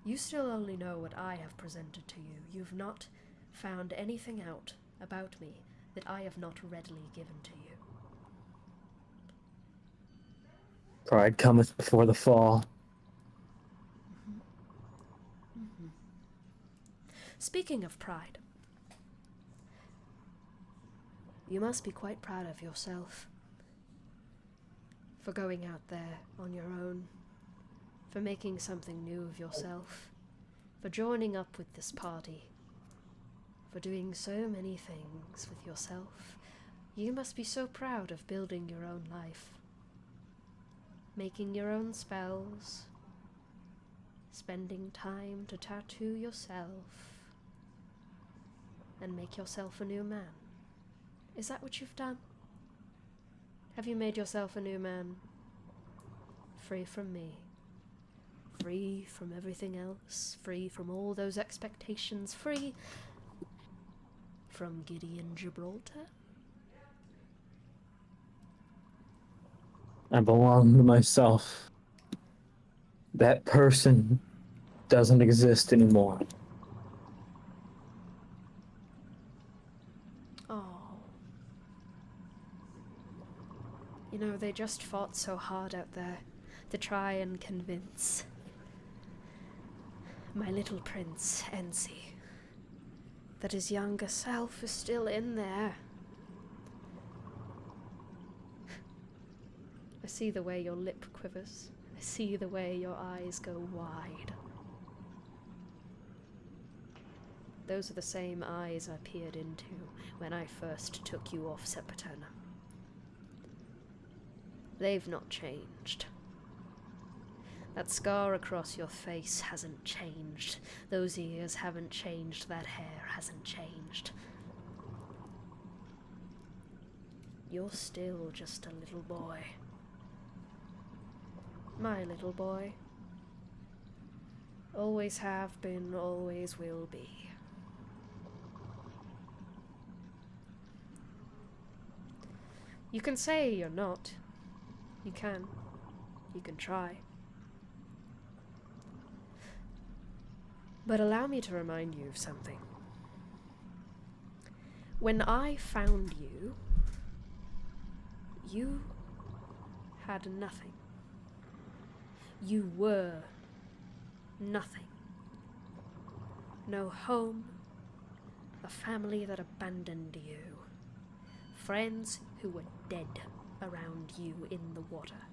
You still only know what I have presented to you. You've not found anything out about me that I have not readily given to you. Pride cometh before the fall. Speaking of pride, you must be quite proud of yourself for going out there on your own, for making something new of yourself, for joining up with this party, for doing so many things with yourself. You must be so proud of building your own life, making your own spells, spending time to tattoo yourself, and make yourself a new man. Is that what you've done? Have you made yourself a new man? Free from me. Free from everything else. Free from all those expectations. Free from Gideon Gibraltar? I belong to myself. That person doesn't exist anymore. Oh. You know, they just fought so hard out there to try and convince my little prince, Ensi, that his younger self is still in there. I see the way your lip quivers. I see the way your eyes go wide. Those are the same eyes I peered into when I first took you off Sepaternum. They've not changed. That scar across your face hasn't changed. Those ears haven't changed. That hair hasn't changed. You're still just a little boy. My little boy. Always have been, always will be. You can say you're not. You can. You can try. But allow me to remind you of something. When I found you, you had nothing. You were nothing. No home, a family that abandoned you, friends who were dead around you in the water.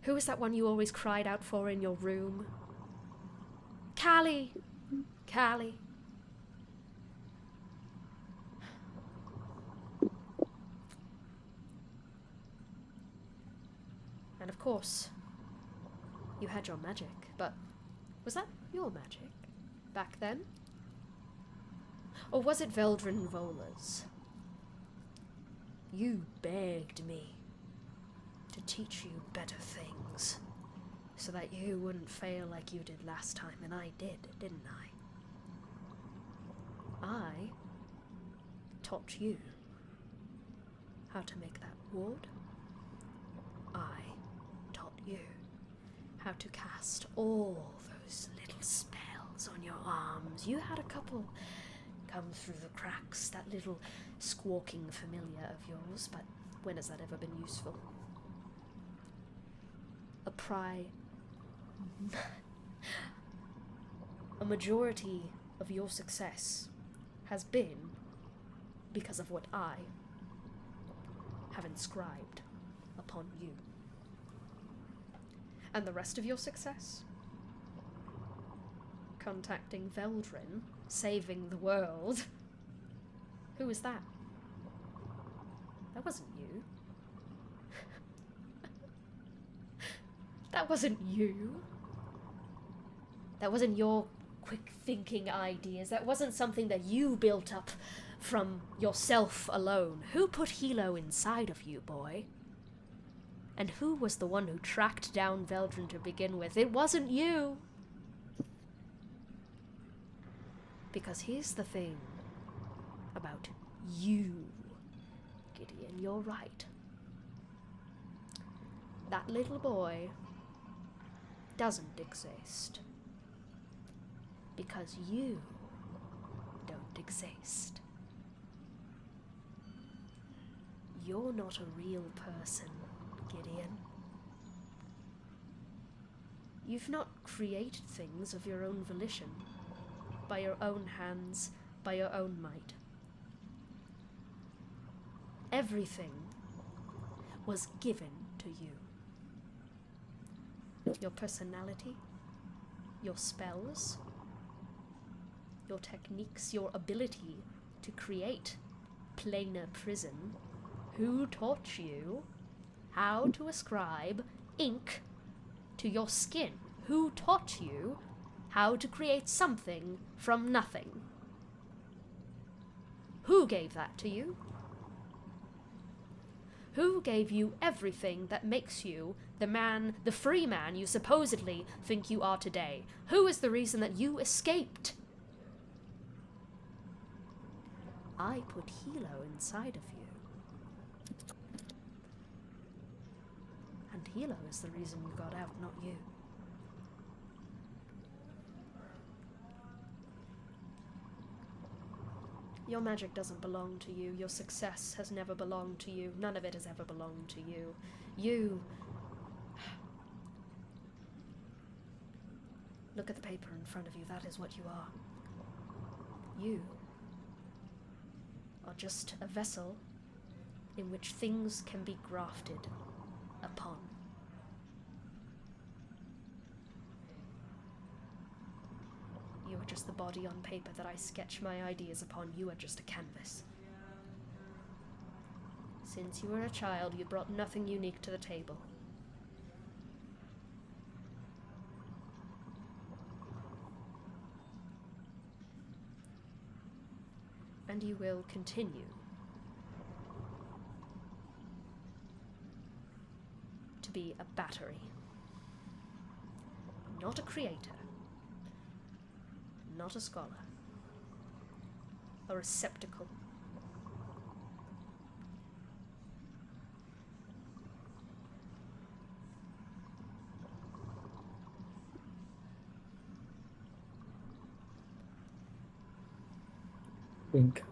Who was that one you always cried out for in your room? Callie! Callie. And of course, you had your magic, but was that your magic back then? Or was it Veldrin Vola's? You begged me to teach you better things, so that you wouldn't fail like you did last time, and I did, didn't I? I taught you how to make that ward. I taught you how to cast all those little spells on your arms. You had a couple come through the cracks, that little squawking familiar of yours, but when has that ever been useful? A majority of your success has been because of what I have inscribed upon you. And the rest of your success? Contacting Veldrin, saving the world. Who was that? That wasn't you. That wasn't you. That wasn't your quick thinking ideas. That wasn't something that you built up from yourself alone. Who put Hilo inside of you, boy? And who was the one who tracked down Veldrin to begin with? It wasn't you. Because here's the thing about you, Gideon, you're right. That little boy doesn't exist. Because you don't exist. You're not a real person, Gideon. You've not created things of your own volition, by your own hands, by your own might. Everything was given to you. Your personality, your spells, your techniques, your ability to create planar prison. Who taught you how to ascribe ink to your skin? Who taught you how to create something from nothing? Who gave that to you? Who gave you everything that makes you the man, the free man you supposedly think you are today? Who is the reason that you escaped? I put Hilo inside of you. And Hilo is the reason you got out, not you. Your magic doesn't belong to you. Your success has never belonged to you. None of it has ever belonged to you. You... Look at the paper in front of you. That is what you are. You are just a vessel in which things can be grafted upon. You are just the body on paper that I sketch my ideas upon. You are just a canvas. Since you were a child, you brought nothing unique to the table. And you will continue to be a battery. Not a creator. Not a scholar. A receptacle. Think.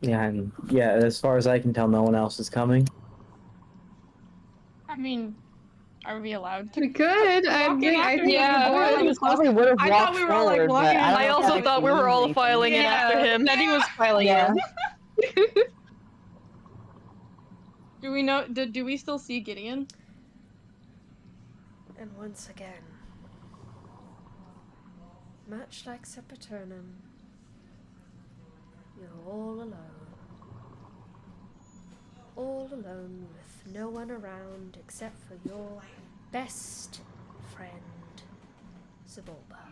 Yeah, and yeah, as far as I can tell, no one else is coming. I mean, are we allowed to? We could. I Walk in think. I after think him? Yeah, The door we like was closed. Probably would have I walked thought we were all like forward, but walking in. I I don't also think thought we were all filing in Yeah. after him. Betty was filing Yeah. in. Do we know? Do we still see Gideon? And once again, much like Sepaternum, you're all alone. All alone with no one around except for your best friend, Xibalba.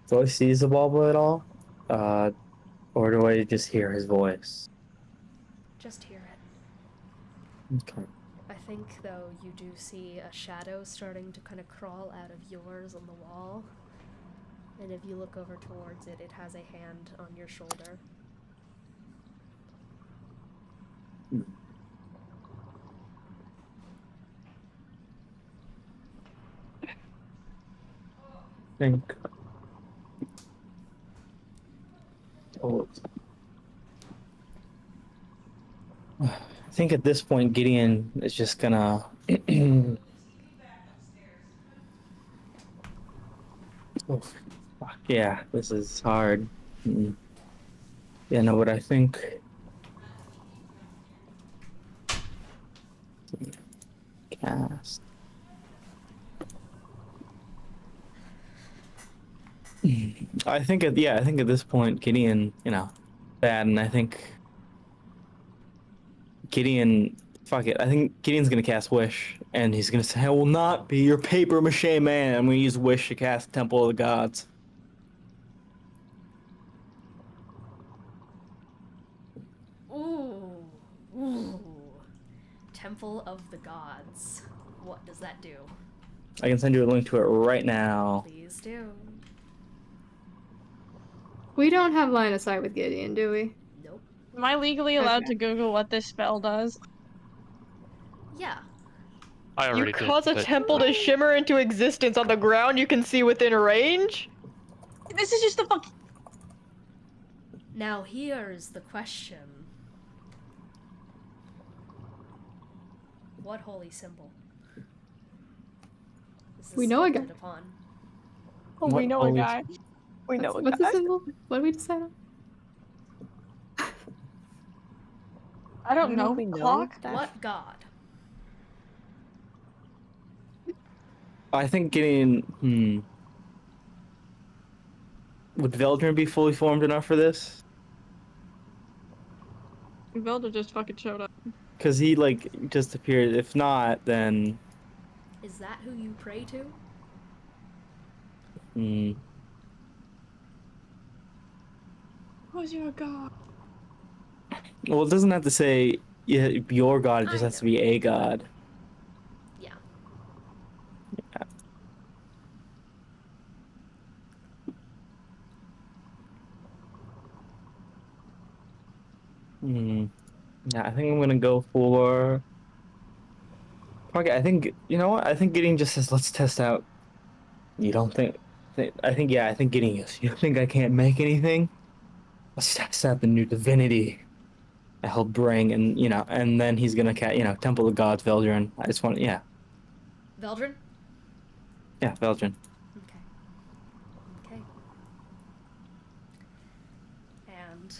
Do I see Xibalba at all? Or do I just hear his voice? Just hear it. Okay. I think, though, you do see a shadow starting to kind of crawl out of yours on the wall. And if you look over towards it, it has a hand on your shoulder. Think. Oh. I think at this point, Gideon is just gonna. Oh, fuck yeah, this is hard. Yeah, no, what I think. Cast. I think at this point, Gideon, bad, and I think Gideon, fuck it. I think Gideon's gonna cast Wish, and he's gonna say, "I will not be your paper mache man." I'm gonna use Wish to cast Temple of the Gods. Ooh. Ooh. Temple of the Gods. What does that do? I can send you a link to it right now. Please do. we don't have line of sight with Gideon, do we? Nope. Am I legally allowed Okay. to Google what this spell does? Yeah. I You already cause did, a but temple to shimmer into existence on the ground you can see within range? This is just a fucking. Now here's the question. What holy symbol? Is this We know a guy. sculpted upon? Oh, What we know a holy- guy. We know a What's guy. the symbol? What did we decide on? I don't know. We know Clock? that. What god? I think Gideon. Would Veldrin be fully formed enough for this? Velda just fucking showed up. Because he just appeared. If not, then. Is that who you pray to? Who's your god? Well, it doesn't have to say your god. It just I has to know. be a god. Yeah. Yeah, I think I'm gonna go for. Okay, I think you know what? I think Gideon just says, "Let's test out." You don't think? I think yeah. I think Gideon is. You don't think I can't make anything? Let's test out the new divinity I helped bring, and then he's gonna Temple of Gods, Veldrin. I just want, yeah, Veldrin? Veldrin. Okay. Okay. And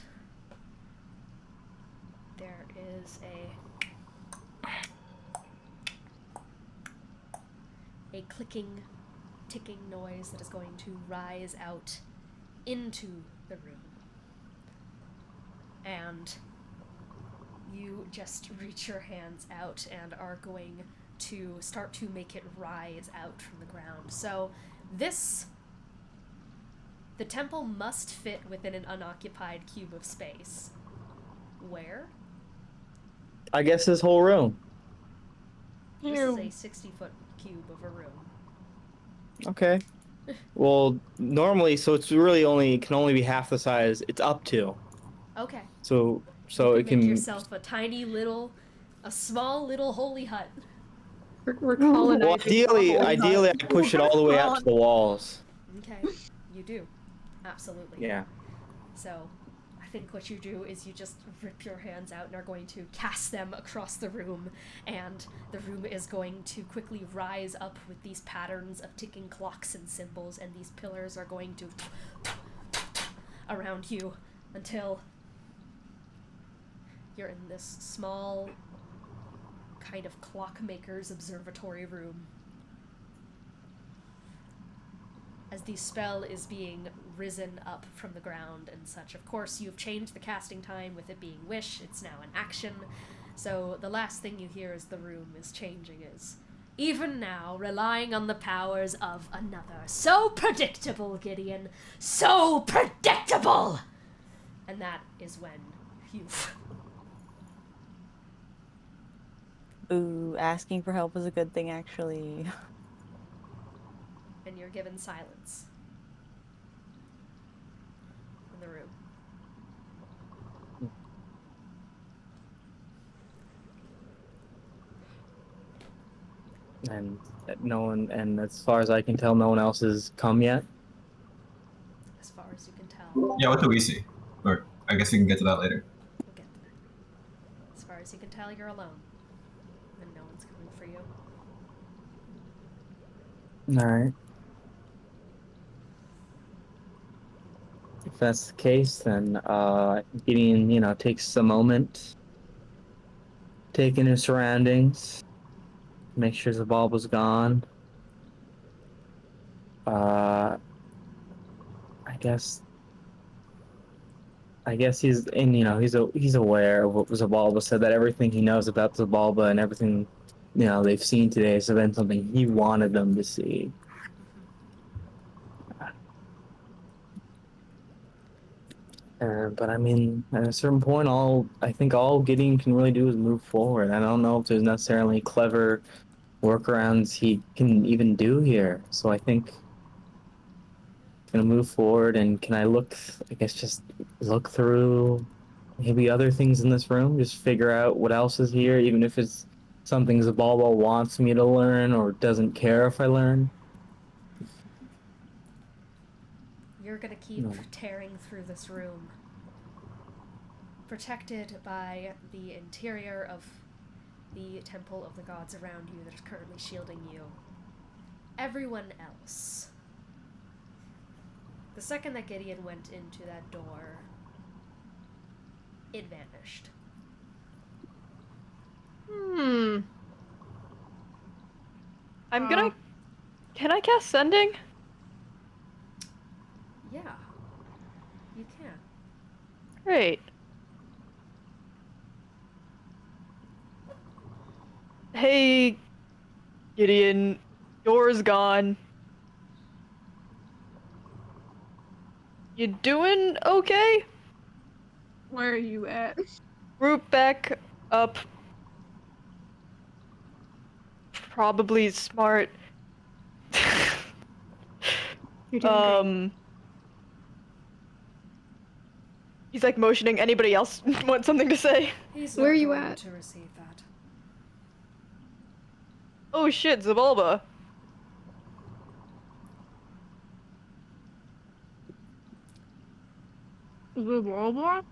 there is a clicking, ticking noise that is going to rise out into the room. And you just reach your hands out and are going to start to make it rise out from the ground. So the temple must fit within an unoccupied cube of space. Where? I guess this whole room. This is a 60-foot cube of a room. Okay. Well, normally, so it's really can only be half the size it's up to. Okay. So You it can can. make yourself a small little holy hut. We're colonizing. Well, ideally, I push it all the way out to the walls. Okay, you do. Absolutely. Yeah. So, I think what you do is you just rip your hands out and are going to cast them across the room, and the room is going to quickly rise up with these patterns of ticking clocks and symbols, and these pillars are going to around you until you're in this small kind of clockmaker's observatory room. As the spell is being risen up from the ground and such. Of course, you've changed the casting time with it being wish. It's now an action. So the last thing you hear as the room is changing is, even now, relying on the powers of another. So predictable, Gideon. So predictable! And that is when you... Ooh, asking for help is a good thing, actually. And you're given silence in the room. And and as far as I can tell, no one else has come yet. As far as you can tell. Yeah, what do we see? Or I guess we can get to that later. We'll get there. As far as you can tell, you're alone. And no one's coming for you. Alright. If that's the case, then Gideon, takes a moment, taking his surroundings, make sure Xibalba's gone. I guess he's aware of what Xibalba said, that everything he knows about Xibalba and everything they've seen today has been something he wanted them to see. But I mean, at a certain point, I think all Gideon can really do is move forward. I don't know if there's necessarily clever workarounds he can even do here. So I think I'm gonna move forward, and can I just look through maybe other things in this room, just figure out what else is here, even if it's something Xibalba wants me to learn or doesn't care if I learn. You're gonna keep tearing through this room, protected by the interior of the temple of the gods around you that is currently shielding you. Everyone else. The second that Gideon went into that door, it vanished. Can I cast Sending? Yeah, you can. Great. Hey, Gideon, door's gone. You doing okay? Where are you at? Root back up. Probably smart. You're doing great. He's like motioning. Anybody else want something to say? He's Where not are you going at? to receive that. Oh shit, Xibalba. Xibalba?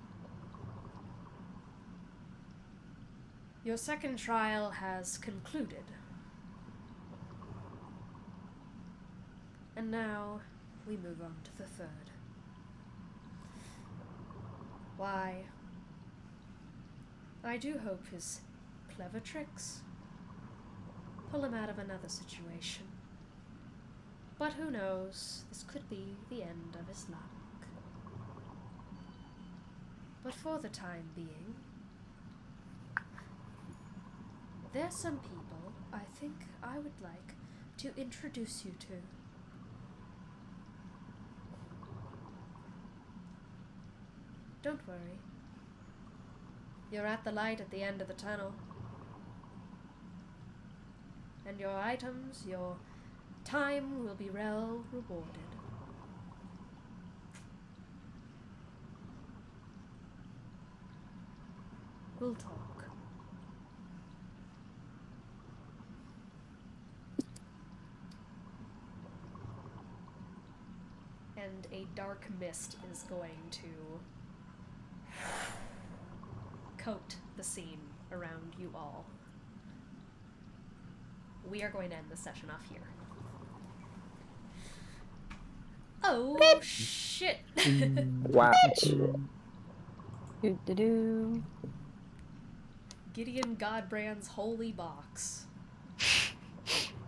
Your second trial has concluded. And now we move on to the third. Why, I do hope his clever tricks pull him out of another situation. But who knows, this could be the end of his luck. But for the time being, There's some people I think I would like to introduce you to. Don't worry. You're at the light at the end of the tunnel. And your items, your time will be well rewarded. We'll talk. And a dark mist is going to coat the scene around you all. We are going to end the session off here. Oh, shit! Wow. Do. Gideon Godbrand's Holy Box.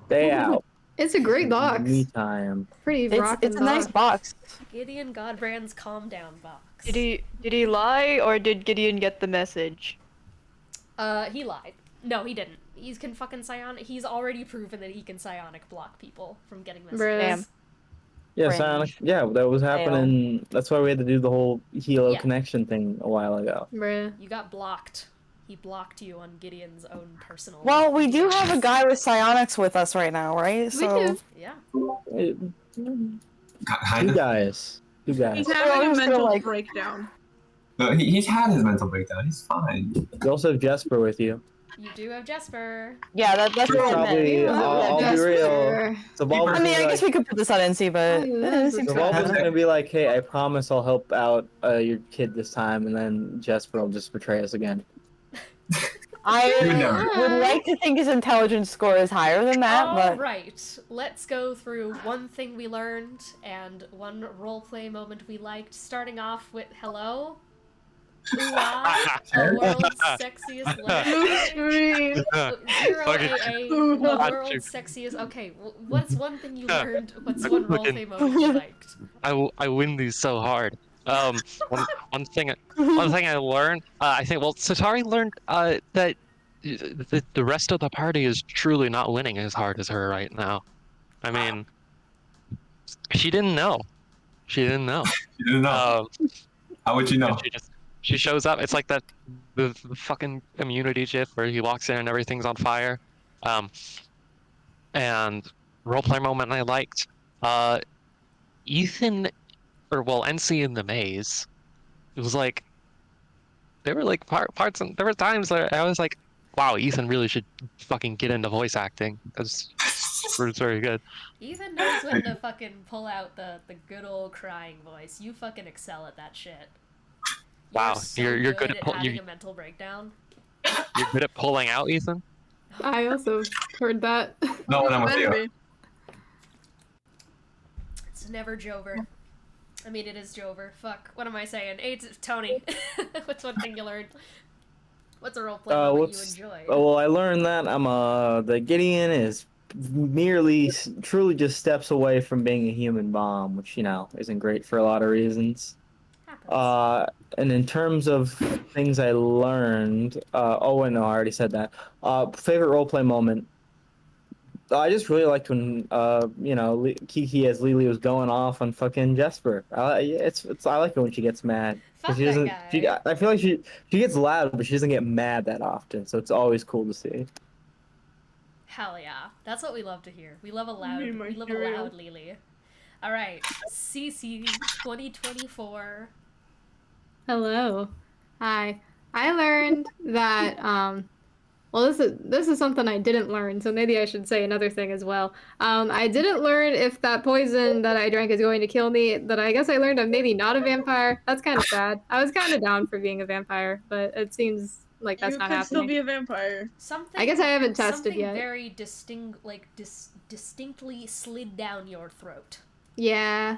Stay out. It's a great box. Me time. Pretty rockin' It's a nice box. Gideon Godbrand's Calm Down Box. Did he lie, or did Gideon get the message? He lied. No, he didn't. He's can fucking psionic. He's already proven that he can psionic block people from getting messages. Damn. Yeah, Cringe. Sonic. Yeah, that was happening. That's why we had to do the whole Helo Yeah. connection thing a while ago. Bruh. You got blocked. He blocked you on Gideon's own personal. Well, we do have a guy with psionics with us right now, right? We do. Yeah. Kind Two of. guys. Two guys. He's I having a was gonna, mental like- breakdown. He's had his mental breakdown. He's fine. You also have Jesper with you. You do have Jesper. Yeah, that's what I Probably, meant. I'll be real. Zavalba's I mean, I guess we could put this on Ensi, but it seems Zavalba's fine. gonna be like, hey, I promise I'll help out your kid this time, and then Jesper will just betray us again. I You never. would like to think his intelligence score is higher than that, but Alright, let's go through one thing we learned and one roleplay moment we liked, starting off with hello. Ooh-ah, the world's sexiest lesbian. Zero Fucking- AA, the Got world's you. sexiest. Okay, what's one thing you learned? What's one roleplay moment you liked? I win these so hard. One thing I learned, I think, well, Satari learned that the rest of the party is truly not winning as hard as her right now. I mean, she didn't know. She didn't know. You didn't know. How would you know? She shows up. It's like the fucking immunity gif where he walks in and everything's on fire. And roleplay moment I liked. Ethan, Ensi in the maze. It was like there were like parts and there were times where I was like, wow, Ethan really should fucking get into voice acting. That's very good. Ethan knows when to fucking pull out the good old crying voice. You fucking excel at that shit. Wow, so you're good at having a mental breakdown. you're good at pulling out, Ethan. I also heard that. No, I'm with Better you. be. It's never Jover. I mean, it is Jover. Fuck. What am I saying? It's Tony. What's one thing you learned? What's a roleplay moment you enjoy? Well, I learned that the Gideon is merely, truly just steps away from being a human bomb, which, isn't great for a lot of reasons. And in terms of things I learned, I already said that. Favorite roleplay moment. I just really liked when, Kiki as Lily was going off on fucking Jesper. I like it when she gets mad. Fuck She that doesn't. guy. I feel like she gets loud, but she doesn't get mad that often. So it's always cool to see. Hell yeah. That's what we love to hear. We love a loud, Me, my we love a hero. loud Lily. Alright, CC 2024. Hello. Hi. I learned that this is something I didn't learn, so maybe I should say another thing as well. I didn't learn if that poison that I drank is going to kill me, but I guess I learned I'm maybe not a vampire. That's kind of sad. I was kind of down for being a vampire, but it seems like that's You not could still happening. be a vampire. Something I guess I haven't tested something yet. very distinctly slid down your throat. Yeah.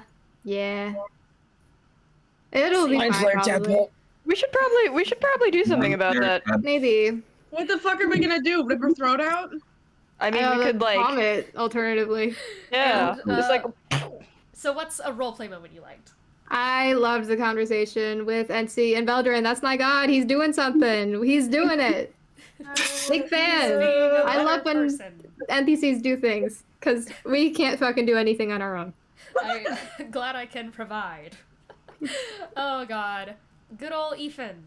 It'll be fine, probably. We should probably do something about that. Maybe. What the fuck are we gonna do? Rip her throat out? I mean, we could like vomit alternatively. yeah, And, just like So what's a roleplay moment you liked? I loved the conversation with Ensi and Veldrin. That's my god. He's doing something. He's doing it. Big fan. being a I love better when person. NPCs do things because we can't fucking do anything on our own. I'm glad I can provide. Oh god. Good old Ethan.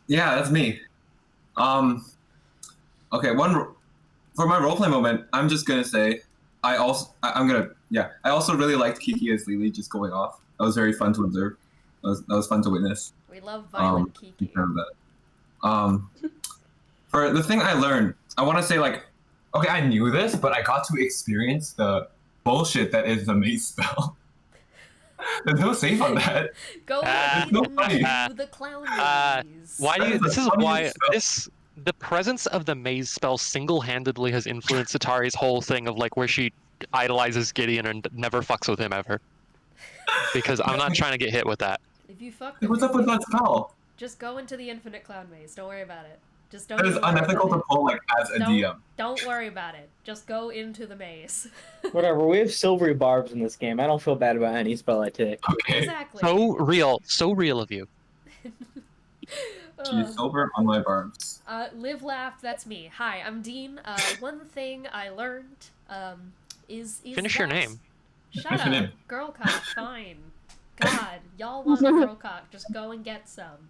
Yeah, that's me. Okay, for my roleplay moment, I'm just gonna say, I also really liked Kiki as Lily just going off. That was very fun to observe. That was fun to witness. We love violent Kiki. For the thing I learned, I want to say okay, I knew this, but I got to experience the bullshit that is the maze spell. There's no safe on that. Go no the clown maze. Why do you? This is why the presence of the maze spell single-handedly has influenced Satari's whole thing of where she idolizes Gideon and never fucks with him ever. Because I'm not trying to get hit with that. If you fuck What's up with that spell? Just go into the infinite clown maze. Don't worry about it. Just don't. That is unethical to pull as a DM. Don't worry about it. Just go into the maze. Whatever. We have silvery barbs in this game. I don't feel bad about any spell I take. Okay. Exactly. So real of you. She's silver on my barbs. Live, laugh. That's me. Hi, I'm Dean. One thing I learned is finish your name. Shut up, girl cock. Fine. God, y'all want girl cock? Just go and get some.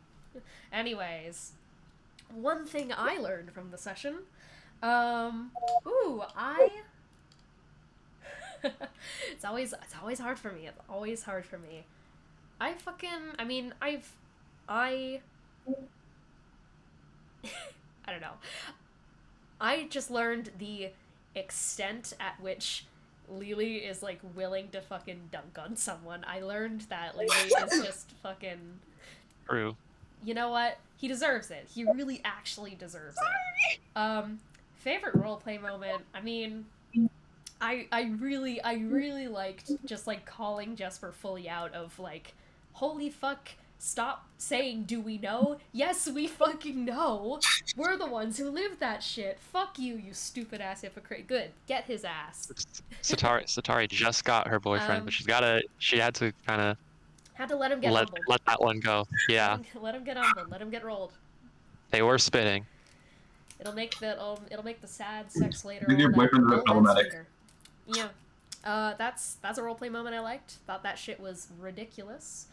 Anyways. One thing I learned from the session, it's always hard for me. It's always hard for me. I don't know. I just learned the extent at which Lily is willing to fucking dunk on someone. I learned that Lily is just fucking. True. You know what? He deserves it. He really actually deserves it. Favorite roleplay moment. I mean, I really liked just calling Jesper fully out of holy fuck, stop saying do we know? Yes, we fucking know. We're the ones who lived that shit. Fuck you, you stupid ass hypocrite. Good. Get his ass. Satari just got her boyfriend, but she had to kind of had to let him get humbled. Let that one go. Yeah. Let him get humbled. Let him get rolled. They were spitting. It'll make the sad sex later. Your boyfriend was problematic. Yeah. That's a roleplay moment I liked. Thought that shit was ridiculous.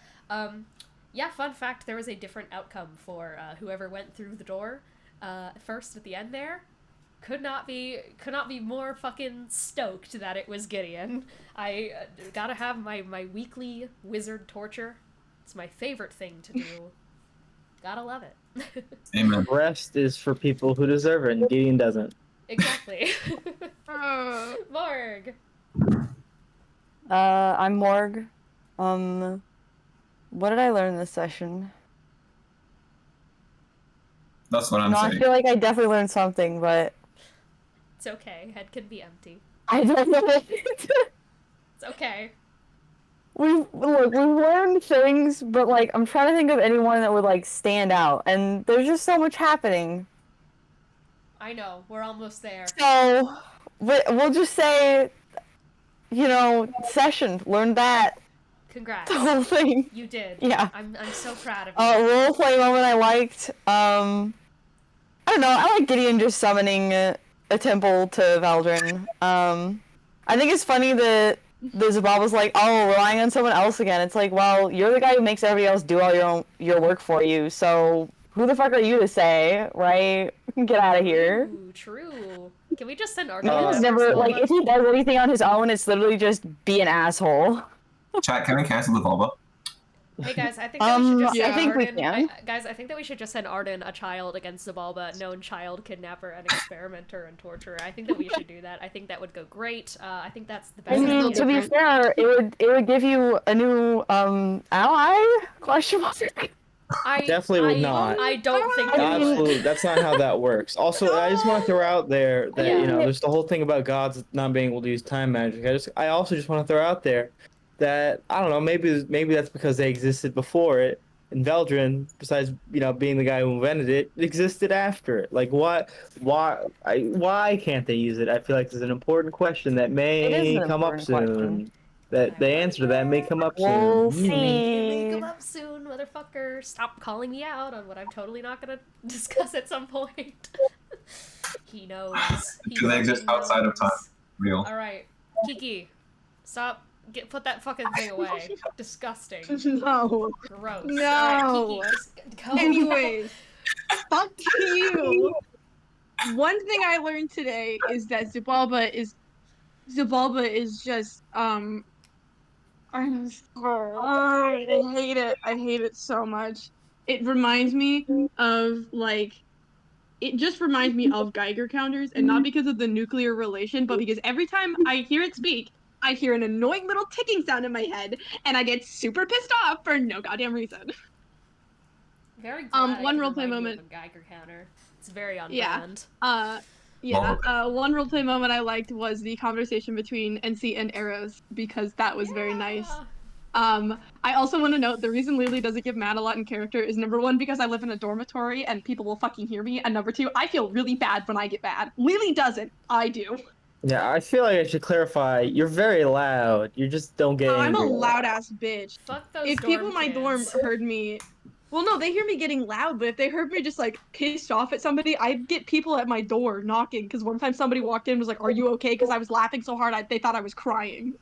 Yeah, fun fact, there was a different outcome for whoever went through the door first at the end there. Could not be more fucking stoked that it was Gideon. I gotta have my weekly wizard torture. It's my favorite thing to do. Gotta love it. Amen. Rest is for people who deserve it, and Gideon doesn't. Exactly. Morgue. I'm Morgue. What did I learn this session? That's what I'm saying. I feel like I definitely learned something, but it's okay. Head can be empty. I don't know. It's okay. We've learned things, but I'm trying to think of anyone that would stand out, and there's just so much happening. I know, we're almost there. So we'll just say, session, learned that. Congrats. The whole thing. You did. Yeah. I'm so proud of you. Roleplay moment I liked. I don't know. I like Gideon just summoning a temple to Valdrin. I think it's funny that the Xibalba's relying on someone else again. It's well, you're the guy who makes everybody else do all your work for you. So who the fuck are you to say, right? Get out of here. Ooh, true. Can we just send Arden? Never if he does anything on his own, it's literally just be an asshole. Chat, can we cancel the Vulva? Hey guys, I think that we should just send I think Arden. we can. Guys, I think that we should just send Arden, a child against Xibalba, known child kidnapper and experimenter and torturer. I think that we should do that. I think that would go great. I think that's the best. To be fair, it would give you a new ally? Question mark. Definitely would not. I don't think Absolutely, that's not how that works. Also, I just want to throw out there that there's the whole thing about gods not being able to use time magic. I also just want to throw out there that I don't know, maybe that's because they existed before it, and Veldrin, besides being the guy who invented it, existed after it. Why can't they use it? I feel like this is an important question that may come up soon. That the answer to that may come up We'll soon. It may see. come up soon, motherfucker. Stop calling me out on what I'm totally not gonna discuss at some point. He knows. He Do they exist fucking outside of time? knows. Real. Alright, Kiki, stop. Put that fucking thing away. Disgusting. No. Gross. No. Alright, Kiki, just go. Anyways, fuck you. One thing I learned today is that Xibalba is just I hate it. I hate it so much. It reminds me of it just reminds me of Geiger counters, and not because of the nuclear relation, but because every time I hear it speak, I hear an annoying little ticking sound in my head, and I get super pissed off for no goddamn reason. Very glad one I can roleplay remind you moment. of a Geiger counter. It's very on Yeah. brand. One roleplay moment I liked was the conversation between Ensi and Arrows, because that was very nice. I also want to note the reason Lily doesn't get mad a lot in character is number one, because I live in a dormitory and people will fucking hear me, and number two, I feel really bad when I get mad. Lily doesn't. I do. Yeah, I feel like I should clarify. You're very loud. You just don't get I'm a angry. loud ass bitch. Fuck those If people in my dorm kids. heard me, well, no, they hear me getting loud, but if they heard me just like pissed off at somebody, I'd get people at my door knocking. Because one time somebody walked in and was like, "Are you okay?" Because I was laughing so hard they thought I was crying.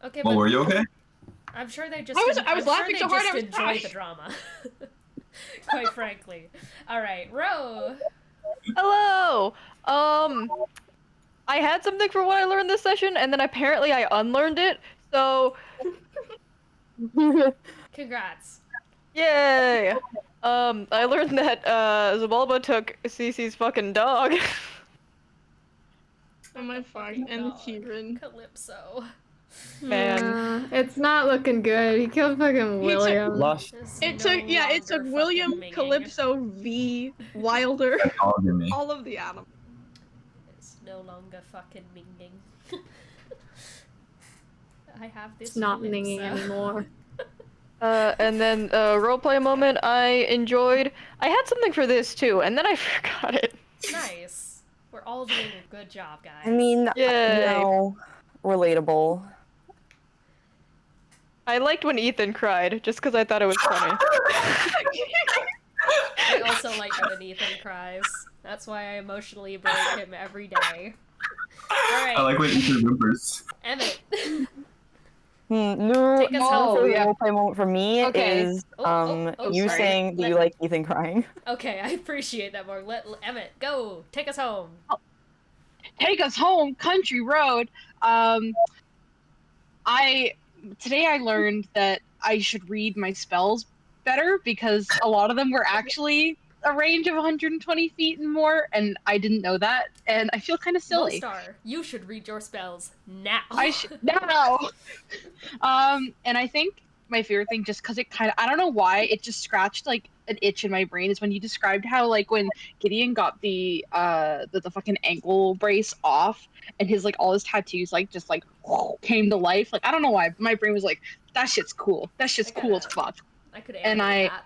Okay, Well, but were you okay? I'm sure they just. I was laughing so hard I was enjoy crying. the drama. Quite frankly. All right, Ro. Hello. I had something for what I learned this session, and then apparently I unlearned it. So, Congrats. yay. I learned that Xibalba took Cece's fucking dog. Oh my fuck, and Kieran. Calypso. Man. It's not looking good. He killed fucking William. Lost. It took William, Calypso, V, Wilder, all of the animals. It's no longer fucking minging. I have this. It's not Calypso. minging anymore. And then roleplay moment I enjoyed. I had something for this too, and then I forgot it. Nice. We're all doing a good job, guys. I mean, Yay. relatable. I liked when Ethan cried, just because I thought it was funny. I also like when Ethan cries. That's why I emotionally break him every day. Alright. I like when Ethan remembers. Emmet. No, Take us home. the roleplay moment for me Okay. is sorry. you saying that you like Ethan crying. Okay, I appreciate that more. Let Emmet go. Take us home. Take us home, country road. Today I learned that I should read my spells better because a lot of them were actually a range of 120 feet and more, and I didn't know that, and I feel kind of silly. Star, you should read your spells now. I should now. And I think my favorite thing, just because it kind of, I don't know why, it just scratched like an itch in my brain, is when you described how like when Gideon got the fucking ankle brace off and his like all his tattoos like just like came to life. Like I don't know why, my brain was like, that shit's cool. That shit's cool as fuck. I could And animate that.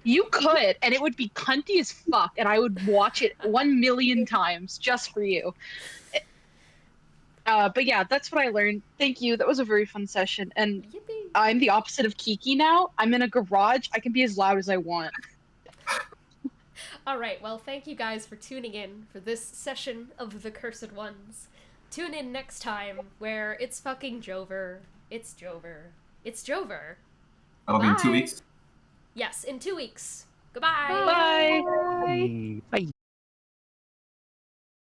You could, and it would be cunty as fuck, and I would watch it 1,000,000 times just for you. But yeah, that's what I learned. Thank you. That was a very fun session. And Yippee. I'm the opposite of Kiki now. I'm in a garage. I can be as loud as I want. Alright, well, thank you guys for tuning in for this session of The Cursed Ones. Tune in next time, where it's fucking Jover. It's Jover. It's Jover. That'll be in 2 Bye. weeks. Yes, in 2 weeks. Goodbye. Bye. Bye.